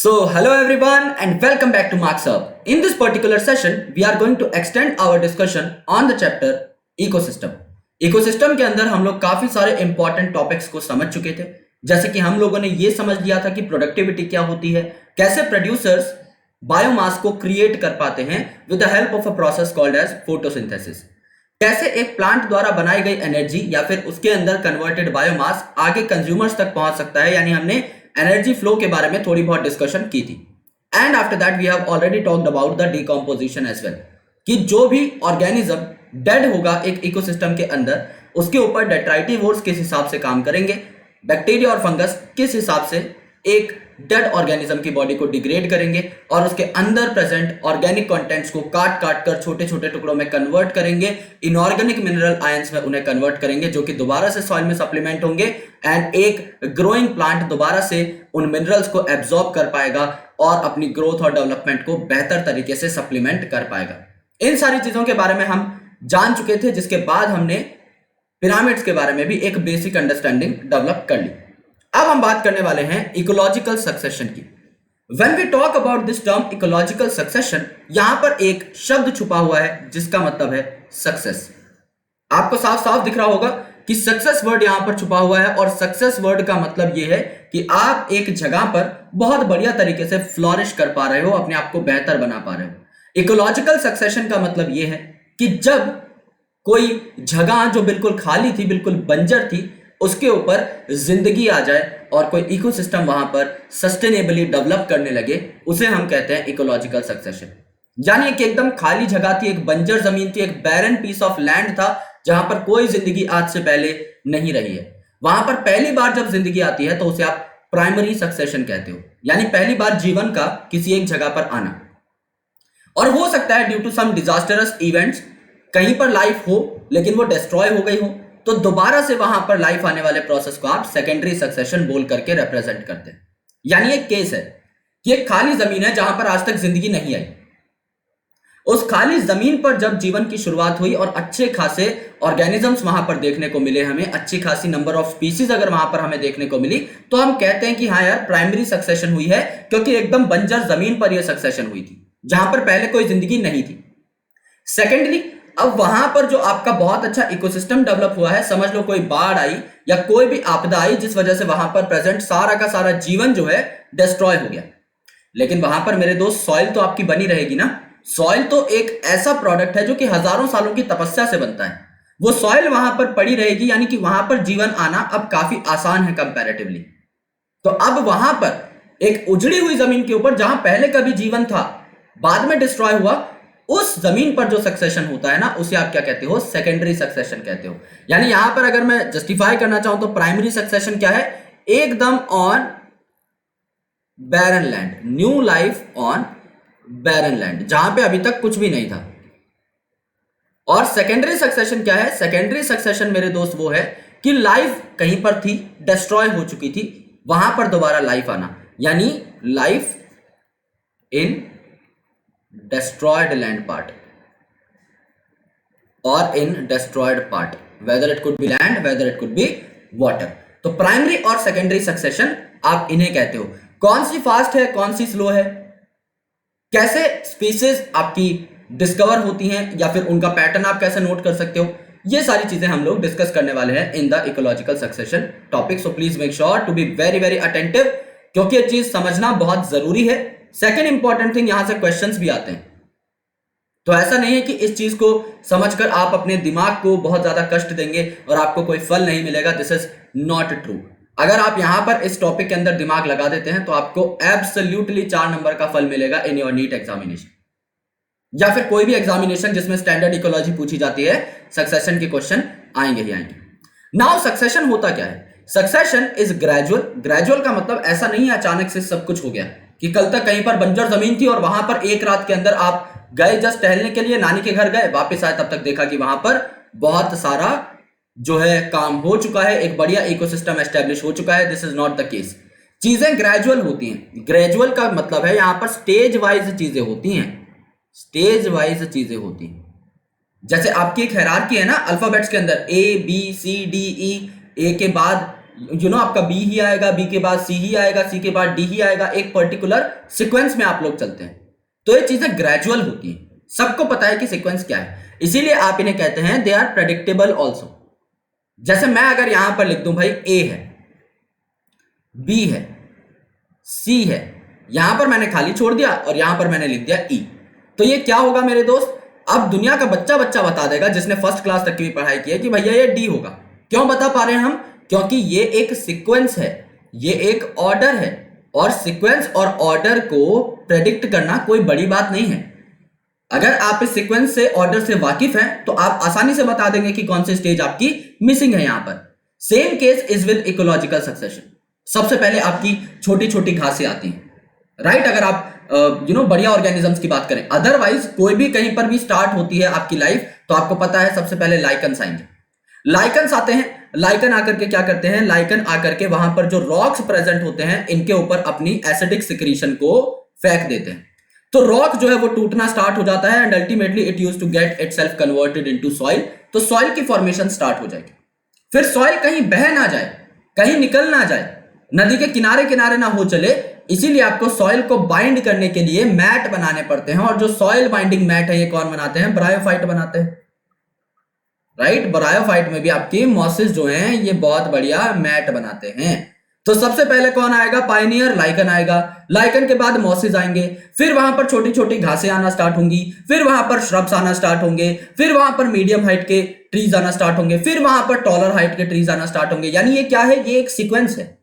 Hello everyone and welcome back to Marks Up. In this particular session, we are going to extend our discussion on the chapter Ecosystem. Ecosystem के अंदर हम लोग काफी सारे important topics को समझ चुके थे, जैसे कि हम लोगों ने ये समझ लिया था कि प्रोडक्टिविटी क्या होती है, कैसे प्रोड्यूसर्स बायोमास को क्रिएट कर पाते हैं with the help of a process called as photosynthesis, कैसे एक प्लांट द्वारा बनाई गई एनर्जी या फिर उसके अंदर कन्वर्टेड बायोमास आगे कंज्यूमर्स तक पहुंच सकता है, यानी हमने एनर्जी फ्लो के बारे में थोड़ी बहुत डिस्कशन की थी. And after that we have already talked about the decomposition as well, कि जो भी ऑर्गेनिज्म डेड होगा एक इकोसिस्टम के अंदर, उसके ऊपर डेट्राइटिवोर्स किस हिसाब से काम करेंगे, बैक्टीरिया और फंगस किस हिसाब से एक डेड ऑर्गेनिज्म की बॉडी को डिग्रेड करेंगे और उसके अंदर प्रेजेंट ऑर्गेनिक कंटेंट्स को काट काट कर छोटे छोटे टुकड़ों में कन्वर्ट करेंगे, इनऑर्गेनिक मिनरल आयंस में उन्हें कन्वर्ट करेंगे, जो कि दोबारा से सॉइल में सप्लीमेंट होंगे एंड एक ग्रोइंग प्लांट दोबारा से उन मिनरल्स को एब्जॉर्ब कर पाएगा और अपनी ग्रोथ और डेवलपमेंट को बेहतर तरीके से सप्लीमेंट कर पाएगा. इन सारी चीजों के बारे में हम जान चुके थे, जिसके बाद हमने पिरामिड्स के बारे में भी एक बेसिक अंडरस्टैंडिंग डेवलप कर ली. अब हम बात करने वाले हैं इकोलॉजिकल सक्सेशन की. When we talk about this term ecological succession, यहां पर एक शब्द छुपा हुआ है जिसका मतलब है सक्सेस. आपको साफ साफ दिख रहा होगा कि सक्सेस वर्ड यहां पर छुपा हुआ है, और सक्सेस वर्ड का मतलब यह है कि आप एक जगह पर बहुत बढ़िया तरीके से फ्लॉरिश कर पा रहे हो, अपने आप को बेहतर बना पा रहे हो. इकोलॉजिकल सक्सेशन का मतलब यह है कि जब कोई जगह जो बिल्कुल खाली थी, बिल्कुल बंजर थी, उसके ऊपर जिंदगी आ जाए और कोई इकोसिस्टम वहां पर सस्टेनेबली डेवलप करने लगे, उसे हम कहते हैं इकोलॉजिकल सक्सेशन. यानी कि एकदम खाली जगह थी, एक बंजर जमीन थी, एक बैरन पीस ऑफ लैंड था जहां पर कोई जिंदगी आज से पहले नहीं रही है. वहां पर पहली बार जब जिंदगी आती है तो उसे आप प्राइमरी सक्सेशन कहते हो, यानी पहली बार जीवन का किसी एक जगह पर आना. और हो सकता है due to some disastrous events कहीं पर लाइफ हो लेकिन वो डिस्ट्रॉय हो गई हो, तो दोबारा से वहां पर लाइफ आने वाले प्रोसेस को आप सेकेंडरी सक्सेशन बोल करके रिप्रेजेंट करते हैं. यानी एक केस है कि एक खाली जमीन है जहां पर आज तक जिंदगी नहीं आई. उस खाली जमीन पर जब जीवन की शुरुआत हुई और अच्छे खासे ऑर्गेनिजम्स वहां पर देखने को मिले, हमें अच्छी खासी नंबर ऑफ स्पीसीज अगर वहां पर हमें देखने को मिली, तो हम कहते हैं कि हाँ यार प्राइमरी सक्सेशन हुई है, क्योंकि एकदम बंजर जमीन पर यह सक्सेशन हुई थी जहां पर पहले कोई जिंदगी नहीं थी. सेकेंडली, अब वहां पर जो आपका बहुत अच्छा इकोसिस्टम डेवलप हुआ है, समझ लो कोई बाढ़ आई या कोई भी आपदा आई जिस वजह से वहां पर प्रेजेंट सारा का सारा जीवन जो है डिस्ट्रॉय हो गया, लेकिन वहां पर मेरे दोस्त सॉइल तो आपकी बनी रहेगी ना. सॉइल तो एक ऐसा प्रोडक्ट है जो कि हजारों सालों की तपस्या से बनता है. वो सॉइल वहां पर पड़ी रहेगी, यानी कि वहां पर जीवन आना अब काफी आसान है कंपैरेटिवली. तो अब वहां पर एक उजड़ी हुई जमीन के ऊपर जहां पहले कभी जीवन था, बाद में डिस्ट्रॉय हुआ, उस जमीन पर जो सक्सेशन होता है ना, उसे आप क्या कहते हो? सेकेंडरी सक्सेशन कहते हो. यानी यहां पर अगर मैं जस्टिफाई करना चाहूं तो प्राइमरी सक्सेशन क्या है? एकदम on barren land, new life on barren land, जहां पे अभी तक कुछ भी नहीं था. और सेकेंडरी सक्सेशन क्या है? सेकेंडरी सक्सेशन मेरे दोस्त वो है कि लाइफ कहीं पर थी, डिस्ट्रॉय हो चुकी थी, वहां पर दोबारा लाइफ आना, यानी life in destroyed land part or in destroyed part, whether it could be land, whether it could be water. तो प्राइमरी और सेकेंडरी सक्सेशन आप इन्हें कहते हो. कौन सी फास्ट है, कौन सी स्लो है, कैसे स्पीसीज आपकी डिस्कवर होती हैं, या फिर उनका पैटर्न आप कैसे नोट कर सकते हो, ये सारी चीजें हम लोग डिस्कस करने वाले हैं in the ecological succession topic. So please make sure to be very very attentive, क्योंकि ये चीज समझना बहुत जरूरी है. सेकेंड इंपॉर्टेंट थिंग, यहां से क्वेश्चंस भी आते हैं, तो ऐसा नहीं है कि इस चीज को समझकर आप अपने दिमाग को बहुत ज्यादा कष्ट देंगे और आपको कोई फल नहीं मिलेगा. This is not true. अगर आप यहां पर इस टॉपिक के अंदर दिमाग लगा देते हैं तो आपको एब्सोल्युटली 4 नंबर का फल मिलेगा इन योर नीट एग्जामिनेशन, या फिर कोई भी एग्जामिनेशन जिसमें स्टैंडर्ड इकोलॉजी पूछी जाती है, सक्सेशन के क्वेश्चन आएंगे ही आएंगे. नाउ सक्सेशन होता क्या है? Succession is gradual. ग्रेजुअल का मतलब ऐसा नहीं है अचानक से सब कुछ हो गया, कि कल तक कहीं पर बंजर जमीन थी और वहां पर एक रात के अंदर आप गए जस्ट टहलने के लिए, नानी के घर गए, वापस आए, तब तक देखा कि वहां पर बहुत सारा जो है काम हो चुका है, एक बढ़िया इकोसिस्टम एस्टेब्लिश हो चुका है. This is not the case. चीजें ग्रेजुअल होती हैं. ग्रेजुअल का मतलब है यहां पर स्टेज वाइज चीजें होती हैं, स्टेज वाइज चीजें होती हैं. जैसे आपकी एक हायरार्की है ना अल्फाबेट्स के अंदर, A B C D E, ए के बाद आपका बी ही आएगा, बी के बाद सी ही आएगा, सी के बाद डी ही आएगा, एक पर्टिकुलर सीक्वेंस में आप लोग चलते हैं। तो ये चीजें ग्रेजुअल होती हैं, सबको पता है कि सीक्वेंस क्या है, इसीलिए आप इन्हें कहते हैं दे आर प्रेडिक्टेबल ऑल्सो। जैसे मैं अगर यहां पर लिख दूं भाई ए है, बी है, सी है, यहां पर मैंने खाली छोड़ दिया और यहां पर मैंने लिख दिया ई, तो ये क्या होगा मेरे दोस्त, अब दुनिया का बच्चा बता देगा जिसने फर्स्ट क्लास तक की भी पढ़ाई की है कि भैया ये डी होगा। क्यों बता पा रहे हैं हम? क्योंकि ये एक सीक्वेंस है, ये एक ऑर्डर है, और सीक्वेंस और ऑर्डर को प्रेडिक्ट करना कोई बड़ी बात नहीं है। अगर आप इस सीक्वेंस से, ऑर्डर से वाकिफ हैं तो आप आसानी से बता देंगे कि कौन सी स्टेज आपकी मिसिंग है यहां पर। Same case is with ecological succession. सबसे पहले आपकी छोटी छोटी घासें आती हैं, राइट? अगर आप बढ़िया ऑर्गेनिजम्स की बात करें, अदरवाइज कोई भी कहीं पर भी स्टार्ट होती है आपकी लाइफ, तो आपको पता है सबसे पहले लाइकन्स आएंगे। लाइकन्स आते हैं, लाइकन आकर के क्या करते हैं, लाइकन आकर के वहां पर जो रॉक्स प्रेजेंट होते हैं इनके ऊपर अपनी एसिडिक सिक्रीशन को फेंक देते हैं, तो रॉक जो है वो टूटना स्टार्ट हो जाता है, and ultimately it used to get itself converted into soil. तो सॉइल की फॉर्मेशन स्टार्ट हो जाएगी। फिर सॉइल कहीं बह ना जाए, कहीं निकल ना जाए, नदी के किनारे किनारे ना हो चले, इसीलिए आपको सॉइल को बाइंड करने के लिए मैट बनाने पड़ते हैं। और जो सॉइल बाइंडिंग मैट है ये कौन बनाते हैं? ब्रायोफाइट बनाते हैं, राइट? ब्रायोफाइट में भी आपकी मॉसेस जो हैं ये बहुत बढ़िया मैट बनाते हैं। तो सबसे पहले कौन आएगा? पायनियर लाइकन आएगा, लाइकन के बाद मॉसेस आएंगे, फिर वहां पर छोटी छोटी घासें आना स्टार्ट होंगी, फिर वहां पर श्रब्स आना स्टार्ट होंगे, फिर वहां पर मीडियम हाइट के ट्रीज आना स्टार्ट होंगे, फिर वहां पर टॉलर हाइट के ट्रीज आना स्टार्ट होंगे। यानी ये क्या है? ये एक सीक्वेंस है,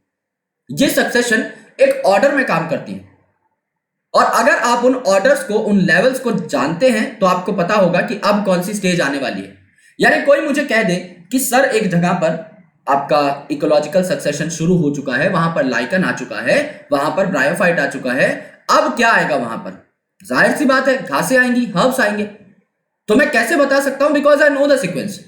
ये सक्सेशन एक ऑर्डर में काम करती है। और अगर आप उन ऑर्डर्स को, उन लेवल्स को जानते हैं तो आपको पता होगा कि अब कौन सी स्टेज आने वाली है। यानी कोई मुझे कह दे कि सर एक जगह पर आपका इकोलॉजिकल सक्सेशन शुरू हो चुका है, वहां पर लाइकन आ चुका है, वहां पर ब्रायोफाइट आ चुका है, अब क्या आएगा वहां पर? जाहिर सी बात है घासें आएंगी, हर्ब्स आएंगे। तो मैं कैसे बता सकता हूं? Because I know the sequence.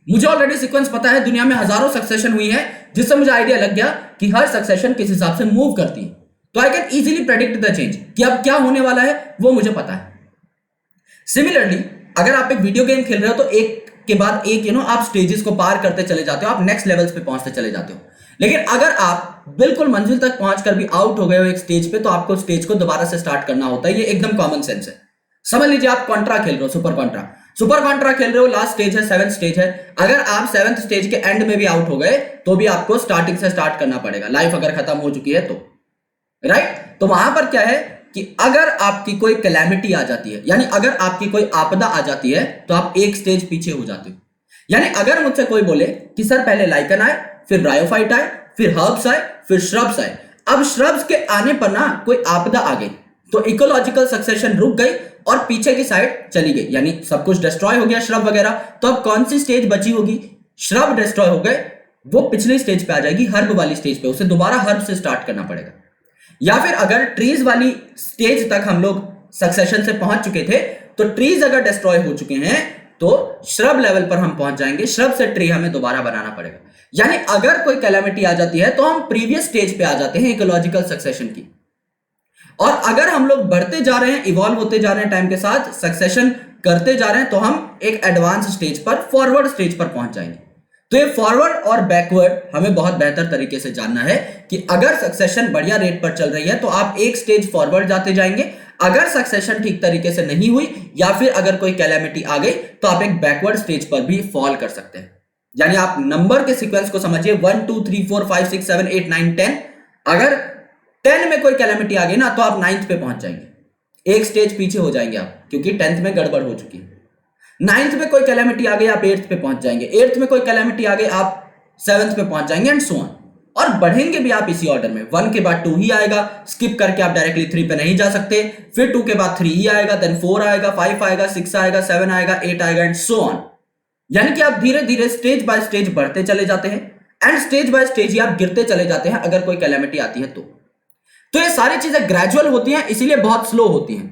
मुझे ऑलरेडी सीक्वेंस पता है, दुनिया में हजारों सक्सेशन हुई है, जिससे मुझे आइडिया लग गया कि हर सक्सेशन किस हिसाब से मूव करती है। तो I can easily predict the change, कि अब क्या होने वाला है वो मुझे पता है। सिमिलरली अगर आप एक वीडियो गेम खेल रहे हो तो एक के बाद एक आप स्टेजेस को पार करते चले जाते हो, आप नेक्स्ट लेवल्स पे पहुंचते चले जाते हो। लेकिन अगर आप बिल्कुल मंजिल तक पहुंचकर भी आउट हो गए हो एक स्टेज पे, तो आपको स्टेज को दोबारा से स्टार्ट करना होता है। ये एकदम कॉमन सेंस है। समझ लीजिए आप कॉन्ट्रा खेल रहे हो, सुपर कॉन्ट्रा खेल रहे हो, लास्ट स्टेज है, 7th स्टेज है। अगर आप 7th स्टेज के एंड में भी आउट हो गए तो भी आपको स्टार्टिंग से स्टार्ट करना पड़ेगा, लाइफ अगर खत्म हो चुकी है तो, राइट? तो वहां पर क्या है कि अगर आपकी कोई कैलेमिटी आ जाती है, यानी अगर आपकी कोई आपदा आ जाती है, तो आप एक स्टेज पीछे हो जाते हो। यानी अगर मुझसे कोई बोले कि सर पहले लाइकन आए, फिर ब्रायोफाइट आए, फिर हर्ब्स आए, फिर श्रब्स आए, अब श्रब्स के आने पर ना कोई आपदा आ गई, तो इकोलॉजिकल सक्सेशन रुक गई और पीछे की साइड चली गई, यानी सब कुछ डिस्ट्रॉय हो गया, श्रब वगैरह। तो अब कौन सी स्टेज बची होगी? श्रब डिस्ट्रॉय हो गए, वो पिछली स्टेज पे आ जाएगी, हर्ब वाली स्टेज पे, उसे दोबारा हर्ब से स्टार्ट करना पड़ेगा। या फिर अगर ट्रीज वाली स्टेज तक हम लोग सक्सेशन से पहुंच चुके थे, तो ट्रीज अगर डिस्ट्रॉय हो चुके हैं तो श्रब लेवल पर हम पहुंच जाएंगे, श्रब से ट्री हमें दोबारा बनाना पड़ेगा। यानी अगर कोई कैलेमिटी आ जाती है तो हम प्रीवियस स्टेज पे आ जाते हैं इकोलॉजिकल सक्सेशन की। और अगर हम लोग बढ़ते जा रहे हैं, इवॉल्व होते जा रहे हैं टाइम के साथ, सक्सेशन करते जा रहे हैं, तो हम एक एडवांस स्टेज पर, फॉरवर्ड स्टेज पर पहुंच जाएंगे। तो ये फॉरवर्ड और बैकवर्ड हमें बहुत बेहतर तरीके से जानना है कि अगर सक्सेशन बढ़िया रेट पर चल रही है तो आप एक स्टेज फॉरवर्ड जाते जाएंगे, अगर सक्सेशन ठीक तरीके से नहीं हुई या फिर अगर कोई कैलेमिटी आ गई तो आप एक बैकवर्ड स्टेज पर भी फॉल कर सकते हैं। यानी आप नंबर के सीक्वेंस को समझिए, 1 2 3 4 5 6 7 8 9 10। अगर 10 में कोई कैलेमिटी आ गई ना तो आप 9th पे पहुंच जाएंगे, एक स्टेज पीछे हो जाएंगे आप, क्योंकि 10th में गड़बड़ हो चुकी है। 9th में कोई कैलेमिटी आ गई आप 8th पे पहुंच जाएंगे, 8th में कोई कैलेमिटी आ गई आप 7th पे पहुंच जाएंगे, एंड सो ऑन। और बढ़ेंगे भी आप इसी ऑर्डर में, 1 के बाद 2 ही आएगा, स्किप करके आप डायरेक्टली 3 पे नहीं जा सकते, फिर 2 के बाद 3 ही आएगा, देन 4 आएगा, 5 आएगा, 6 आएगा, 7 आएगा, 8 आएगा, एंड सो ऑन। यानी कि आप धीरे धीरे स्टेज बाय स्टेज बढ़ते चले जाते हैं, एंड स्टेज बाय स्टेज ही आप गिरते चले जाते हैं अगर कोई कैलेमिटी आती है तो ये सारी चीजें ग्रेजुअल होती हैं, इसीलिए बहुत स्लो होती हैं।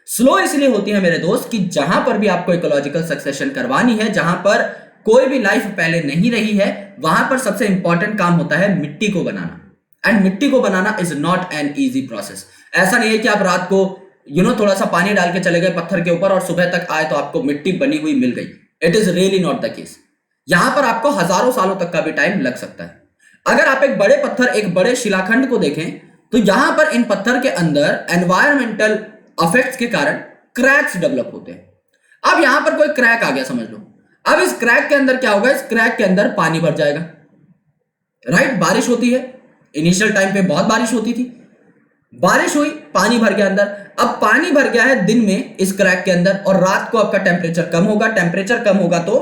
स्लो इसलिए होती है मेरे दोस्त कि जहां पर भी आपको इकोलॉजिकल सक्सेशन करवानी है, जहां पर कोई भी लाइफ पहले नहीं रही है, वहां पर सबसे इंपॉर्टेंट काम होता है मिट्टी को बनाना। एंड मिट्टी को बनाना is not an easy process. ऐसा नहीं है कि आप रात को थोड़ा सा पानी डाल के चले गए पत्थर के ऊपर और सुबह तक आए तो आपको मिट्टी बनी हुई मिल गई। It is really not the case. यहां पर आपको हजारों सालों तक का भी टाइम लग सकता है। अगर आप एक बड़े पत्थर, एक बड़े शिलाखंड को देखें तो यहां पर इन पत्थर के अंदर एनवायरमेंटल इफेक्ट्स के कारण क्रैक्स डेवलप होते हैं। अब यहां पर कोई क्रैक आ गया समझ लो। अब इस क्रैक के अंदर क्या होगा, इस क्रैक के अंदर पानी भर जाएगा, राइट। बारिश होती है, इनिशियल टाइम पे बहुत बारिश होती थी, बारिश हुई, पानी भर गया अंदर। अब पानी भर गया है दिन में इस क्रैक के अंदर, और रात को आपका टेम्परेचर कम होगा। टेम्परेचर कम होगा तो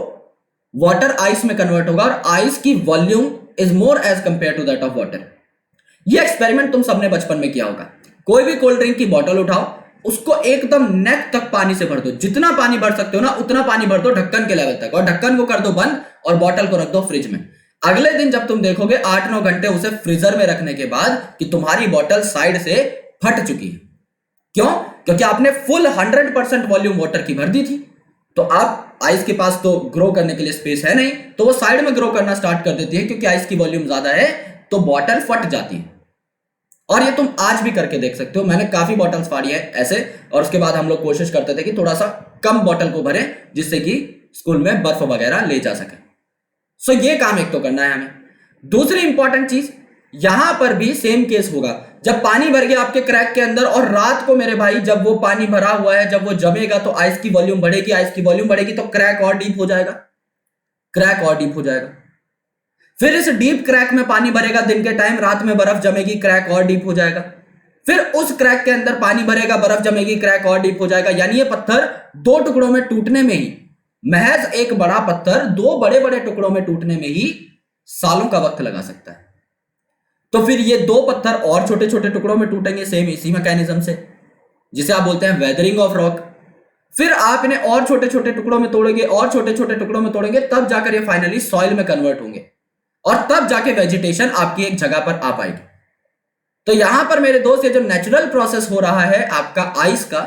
वाटर आइस में कन्वर्ट होगा, और आइस की volume is more as compare to that of water. ये एक्सपेरिमेंट तुम सबने बचपन में किया होगा। कोई भी कोल्ड ड्रिंक की बोतल उठाओ, उसको एकदम नेक तक पानी से भर दो, जितना पानी भर सकते हो ना उतना पानी भर दो ढक्कन के लेवल तक, और ढक्कन को कर दो बंद, और बोतल को रख दो फ्रिज में। अगले दिन जब तुम देखोगे 8-9 घंटे उसे फ्रीजर में रखने के बाद कि तुम्हारी बोतल साइड से फट चुकी है। क्यों? क्योंकि आपने फुल 100% वॉल्यूम वाटर की भर दी थी। तो आप आइस के पास तो ग्रो करने के लिए स्पेस है नहीं, तो वो साइड में ग्रो करना स्टार्ट कर देती है, क्योंकि आइस की वॉल्यूम ज्यादा है तो बॉटल फट जाती है। और ये तुम आज भी करके देख सकते हो। मैंने काफी बॉटल्स फाड़ी है ऐसे, और उसके बाद हम लोग कोशिश करते थे कि थोड़ा सा कम बॉटल को भरें, जिससे कि स्कूल में बर्फ वगैरह ले जा सके। सो ये काम एक तो करना है हमें। दूसरी इंपॉर्टेंट चीज, यहां पर भी सेम केस होगा। जब पानी भर गया आपके क्रैक के अंदर, और रात को मेरे भाई जब वो पानी भरा हुआ है, जब वो जमेगा तो आइस की वॉल्यूम बढ़ेगी, आइस की वॉल्यूम बढ़ेगी तो क्रैक और डीप हो जाएगा, क्रैक और डीप हो जाएगा। फिर इस डीप क्रैक में पानी भरेगा दिन के टाइम, रात में बर्फ जमेगी, क्रैक और डीप हो जाएगा। फिर उस क्रैक के अंदर पानी भरेगा, बर्फ जमेगी, क्रैक और डीप हो जाएगा। यानी ये पत्थर 2 टुकड़ों में टूटने में ही, महज एक बड़ा पत्थर 2 बड़े बड़े टुकड़ों में टूटने में ही सालों का वक्त लगा सकता है। तो फिर ये 2 पत्थर और छोटे छोटे टुकड़ों में टूटेंगे सेम इसी मैकेनिज्म से, जिसे आप बोलते हैं वेदरिंग ऑफ रॉक। फिर आप इन्हें और छोटे छोटे टुकड़ों में तोड़ेंगे, और छोटे छोटे टुकड़ों में तोड़ेंगे, तब जाकर ये फाइनली सॉइल में कन्वर्ट होंगे, और तब जाके वेजिटेशन आपकी एक जगह पर आ पाएगी। तो यहां पर मेरे दोस्त, ये जो नेचुरल प्रोसेस हो रहा है आपका आइस का,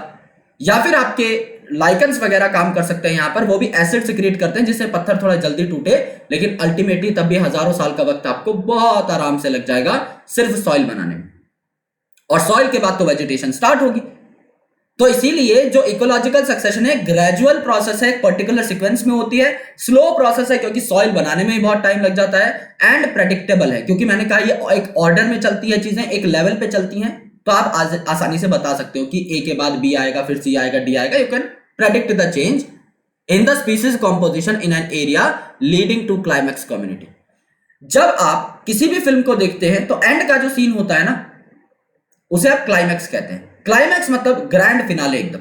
या फिर आपके लाइकन्स वगैरह काम कर सकते हैं यहां पर, वो भी एसिड सिक्रीट करते हैं जिससे पत्थर थोड़ा जल्दी टूटे, लेकिन अल्टीमेटली तब भी हजारों साल का वक्त आपको बहुत आराम से लग जाएगा सिर्फ सॉइल बनाने में, और सॉइल के बाद तो वेजिटेशन स्टार्ट होगी। तो इसीलिए जो इकोलॉजिकल सक्सेशन है ग्रेजुअल प्रोसेस है, एक पर्टिकुलर सीक्वेंस में होती है, स्लो प्रोसेस है क्योंकि सॉइल बनाने में ही बहुत टाइम लग जाता है, एंड प्रेडिक्टेबल है क्योंकि मैंने कहा ये एक ऑर्डर में चलती है, चीजें एक लेवल पे चलती हैं। तो आप आसानी से बता सकते हो कि ए के बाद बी आएगा, फिर सी आएगा, डी आएगा। You can predict the change in the species composition in an area leading to climax community. जब आप किसी भी फिल्म को देखते हैं तो एंड का जो सीन होता है ना, उसे आप क्लाइमैक्स कहते हैं। क्लाइमैक्स मतलब ग्रैंड फिनाले एकदम।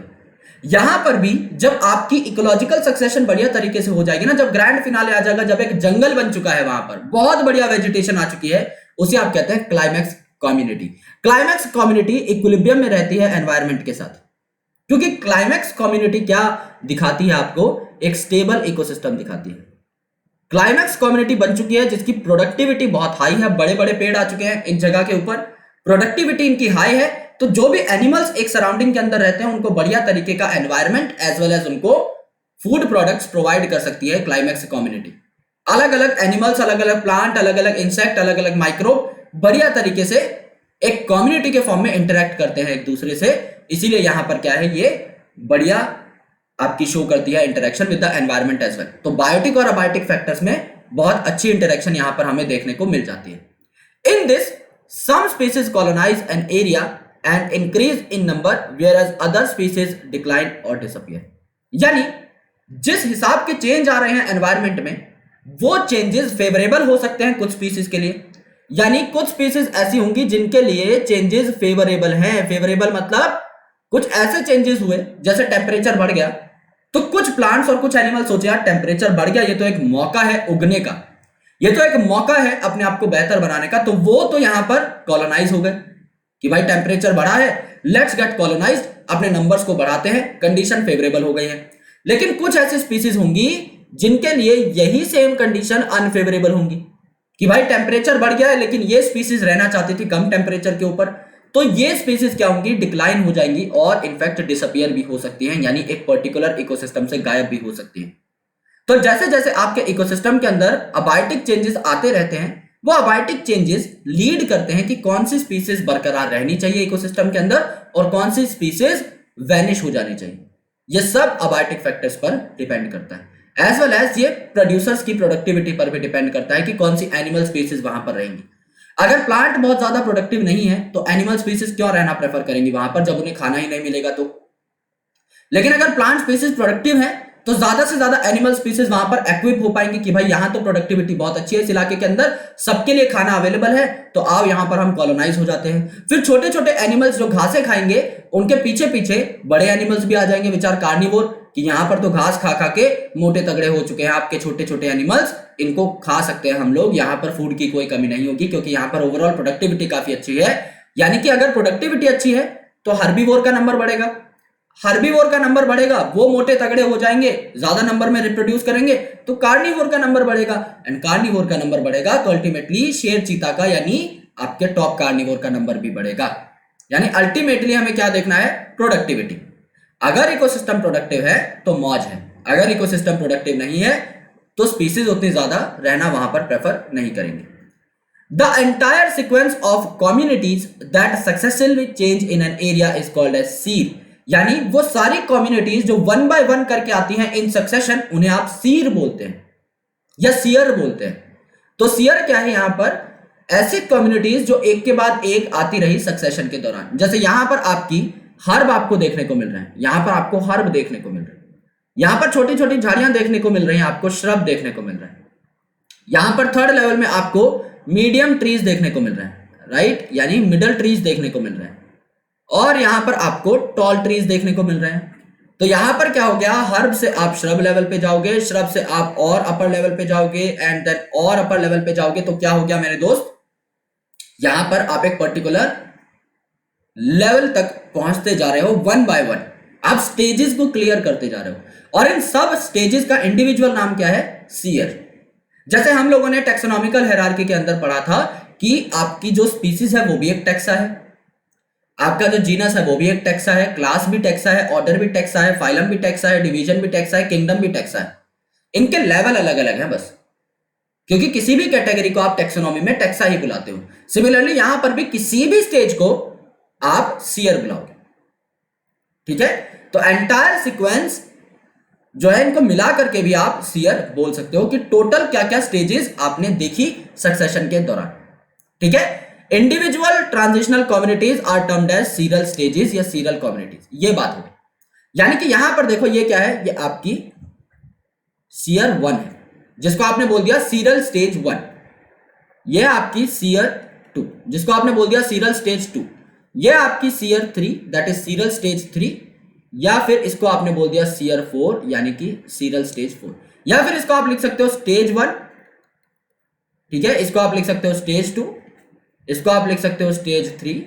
यहां पर भी जब आपकी इकोलॉजिकल सक्सेशन बढ़िया तरीके से हो जाएगी ना, जब ग्रैंड फिनाले आ जाएगा, जब एक जंगल बन चुका है, वहां पर बहुत बढ़िया वेजिटेशन आ चुकी है, उसे आप कहते हैं climax community. Climax community equilibrium में रहती है एनवायरनमेंट के साथ, क्योंकि क्लाइमैक्स कम्युनिटी क्या दिखाती है आपको, एक स्टेबल इकोसिस्टम दिखाती है। क्लाइमैक्स कम्युनिटी बन चुकी है जिसकी प्रोडक्टिविटी बहुत हाई है, बड़े बड़े पेड़ आ चुके हैं एक जगह के ऊपर, प्रोडक्टिविटी इनकी हाई है, तो जो भी एनिमल्स एक सराउंडिंग के अंदर रहते हैं उनको बढ़िया तरीके का एनवायरनमेंट एज वेल एज उनको फूड प्रोडक्ट्स प्रोवाइड कर सकती है क्लाइमैक्स कम्युनिटी। अलग अलग एनिमल्स, अलग अलग प्लांट, अलग अलग इंसेक्ट, अलग अलग माइक्रोब बढ़िया तरीके से एक कम्युनिटी के फॉर्म में इंटरेक्ट करते हैं एक दूसरे से। इसीलिए यहां पर क्या है, ये बढ़िया आपकी शो करती है interaction with the environment as well. तो बायोटिक और अबायोटिक फैक्टर्स में बहुत अच्छी इंटरेक्शन यहां पर हमें देखने को मिल जाती है। In this some species colonise an area and increase in number whereas other species decline और disappear। यानी जिस हिसाब के चेंज आ रहे हैं एनवायरनमेंट में, वो चेंजेस फेवरेबल हो सकते हैं कुछ स्पीसीज के लिए, यानी कुछ स्पीसीज ऐसी होंगी जिनके लिए चेंजेस फेवरेबल हैं। फेवरेबल मतलब कुछ ऐसे चेंजेस हुए, जैसे टेम्परेचर बढ़ गया, तो कुछ प्लांट्स और कुछ एनिमल सोचे यार टेम्परेचर बढ़ गया, ये तो एक मौका है उगने का, ये तो एक मौका है अपने आप को बेहतर बनाने का, तो वो तो यहां पर कॉलोनाइज हो गए कि भाई टेम्परेचर बढ़ा है, लेट्स गेट कॉलोनाइज्ड, अपने नंबर्स को बढ़ाते हैं, कंडीशन फेवरेबल हो गई है। लेकिन कुछ ऐसी स्पीसीज होंगी जिनके लिए यही सेम कंडीशन अनफेवरेबल होंगी कि भाई टेम्परेचर बढ़ गया है, लेकिन ये स्पीसीज रहना चाहती थी कम टेम्परेचर के ऊपर, तो ये स्पीसीज क्या होंगी, डिक्लाइन हो जाएंगी और इनफैक्ट डिसअपियर भी हो सकती हैं, यानी एक पर्टिकुलर इकोसिस्टम से गायब भी हो सकती हैं। तो जैसे जैसे आपके इकोसिस्टम के अंदर अबायोटिक चेंजेस आते रहते हैं, वो अबायोटिक चेंजेस लीड करते हैं कि कौन सी स्पीसीज बरकरार रहनी चाहिए इकोसिस्टम के अंदर और कौन सी स्पीसीज वैनिश हो जानी चाहिए। ये सब अबायोटिक फैक्टर्स पर डिपेंड करता है। एज वेल एज ये प्रोड्यूसर्स की प्रोडक्टिविटी पर भी डिपेंड करता है कि कौन सी एनिमल स्पीसीज वहां पर रहेंगी। अगर प्लांट बहुत ज्यादा प्रोडक्टिव नहीं है तो एनिमल स्पीसीज क्यों रहना प्रेफर करेंगी वहां पर जब उन्हें खाना ही नहीं मिलेगा तो। लेकिन अगर प्लांट स्पीसीज प्रोडक्टिव है तो ज्यादा से ज्यादा एनिमल स्पीसीज वहां पर एक्विप हो पाएंगे कि भाई यहां तो प्रोडक्टिविटी बहुत अच्छी है, इस इलाके के अंदर सबके लिए खाना अवेलेबल है, तो आओ यहां पर हम कॉलोनाइज हो जाते हैं। फिर छोटे छोटे एनिमल्स जो घासें खाएंगे उनके पीछे पीछे बड़े एनिमल्स भी आ जाएंगे, विचार कार्निवोर, कि यहां पर तो घास खा खा के मोटे तगड़े हो चुके हैं आपके छोटे छोटे एनिमल्स, इनको खा सकते हैं हम लोग, यहां पर फूड की कोई कमी नहीं होगी क्योंकि यहां पर ओवरऑल प्रोडक्टिविटी काफी अच्छी है। यानी कि अगर प्रोडक्टिविटी अच्छी है तो हर्बीवोर का नंबर बढ़ेगा, हर्बीवोर का नंबर बढ़ेगा, वो मोटे तगड़े हो जाएंगे, ज्यादा नंबर में रिप्रोड्यूस करेंगे, तो कार्निवोर का नंबर बढ़ेगा, एंड कार्निवोर का नंबर बढ़ेगा तो अल्टीमेटली शेर चीता का यानी आपके टॉप कार्निवोर का नंबर भी बढ़ेगा। यानी अल्टीमेटली हमें क्या देखना है, प्रोडक्टिविटी। अगर इकोसिस्टम प्रोडक्टिव है तो मौज है, अगर इकोसिस्टम प्रोडक्टिव नहीं है तो स्पीसीज उतनी ज्यादा रहना वहां पर प्रेफर नहीं करेंगे। The entire sequence of communities that successfully change in an area is called as sere. यानी वो सारी कम्युनिटीज जो वन बाय वन करके आती हैं इन सक्सेशन, उन्हें आप सीर बोलते हैं या सीयर बोलते हैं। तो सीयर क्या है, यहां पर ऐसी कम्युनिटीज जो एक के बाद एक आती रही सक्सेशन के दौरान। जैसे यहां पर आपकी हर्ब आपको देखने को मिल रहे हैं, यहां पर आपको हर्ब देखने को मिल रहे हैं, यहां पर छोटी छोटी झाड़ियां देखने को मिल रही हैं, आपको श्रब देखने को मिल रहे हैं, यहां पर थर्ड लेवल में आपको मीडियम ट्रीज देखने को मिल रहे हैं, राइट, यानी मिडल ट्रीज देखने को मिल रहे हैं, और यहां पर आपको टॉल ट्रीज देखने को मिल रहे हैं। तो यहां पर क्या हो गया, हर्ब से आप श्रब लेवल पे जाओगे, श्रब से आप और अपर लेवल पे जाओगे, एंड देन और अपर लेवल पे जाओगे, तो क्या हो गया मेरे दोस्त, यहां पर आप एक पर्टिकुलर लेवल तक पहुंचते जा रहे हो वन बाय वन, आप स्टेजेस को क्लियर करते जा रहे हो, और इन सब स्टेजेस का इंडिविजुअल नाम क्या है, सीयर। जैसे हम लोगों ने टेक्सोनॉमिकल हायरार्की के अंदर पढ़ा था कि आपकी जो स्पीसीज है वो भी एक टैक्सा है, आपका जो जीनस है वो भी एक टैक्सा है, क्लास भी टैक्सा है, ऑर्डर भी टैक्सा है, फाइलम भी टैक्सा है, डिवीजन भी टैक्सा है, किंगडम भी टैक्सा है। इनके लेवल अलग अलग हैं बस, क्योंकि किसी भी कैटेगरी को आप टेक्सोनॉमी में टैक्सा ही बुलाते हो। सिमिलरली यहां पर भी किसी भी स्टेज को आप सीयर बुलाओगे, ठीक है। तो एंटायर सीक्वेंस जो है इनको मिला करके भी आप सीयर बोल सकते हो कि टोटल क्या क्या स्टेजेस आपने देखी सक्सेशन के दौरान, ठीक है। Individual transitional communities are termed as serial stages या सीरियल कम्युनिटीज, ये बात हो गई। यानी कि यहां पर देखो ये क्या है, ये आपकी सीयर 1 है जिसको आपने बोल दिया सीरियल स्टेज 1, ये आपकी सीयर 2 जिसको आपने बोल दिया सीरियल स्टेज 2, ये आपकी seral 3 that is serial stage 3, या फिर इसको आपने बोल दिया सीयर 4 यानी कि सीरियल स्टेज 4, या फिर इसको आप लिख सकते हो स्टेज 1, ठीक है, इसको आप लिख सकते हो स्टेज 2, इसको आप लिख सकते हो स्टेज 3,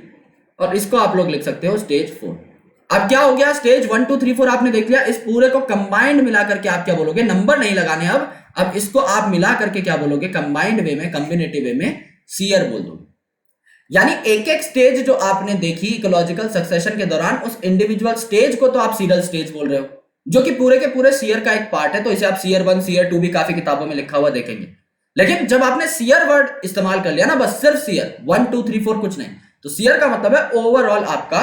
और इसको आप लोग लिख सकते हो स्टेज 4। अब क्या हो गया, स्टेज 1 2 3 4 आपने देख लिया, इस पूरे को कंबाइंड मिला करके आप क्या बोलोगे, नंबर नहीं लगाने अब इसको आप मिला करके क्या बोलोगे, कंबाइंड वे में, कम्बिनेटिव वे में सीयर बोल दोगे। यानी एक एक स्टेज जो आपने देखी इकोलॉजिकल सक्सेशन के दौरान, उस इंडिविजुअल स्टेज को तो आप सीरियल स्टेज बोल रहे हो, जो कि पूरे के पूरे सीयर का एक पार्ट है। तो इसे आप सीयर 1 सीयर 2 भी काफी किताबों में लिखा हुआ देखेंगे। लेकिन जब आपने सीयर वर्ड इस्तेमाल कर लिया ना, बस सिर्फ सीयर 1 2 3 4 कुछ नहीं, तो सीयर का मतलब है ओवरऑल आपका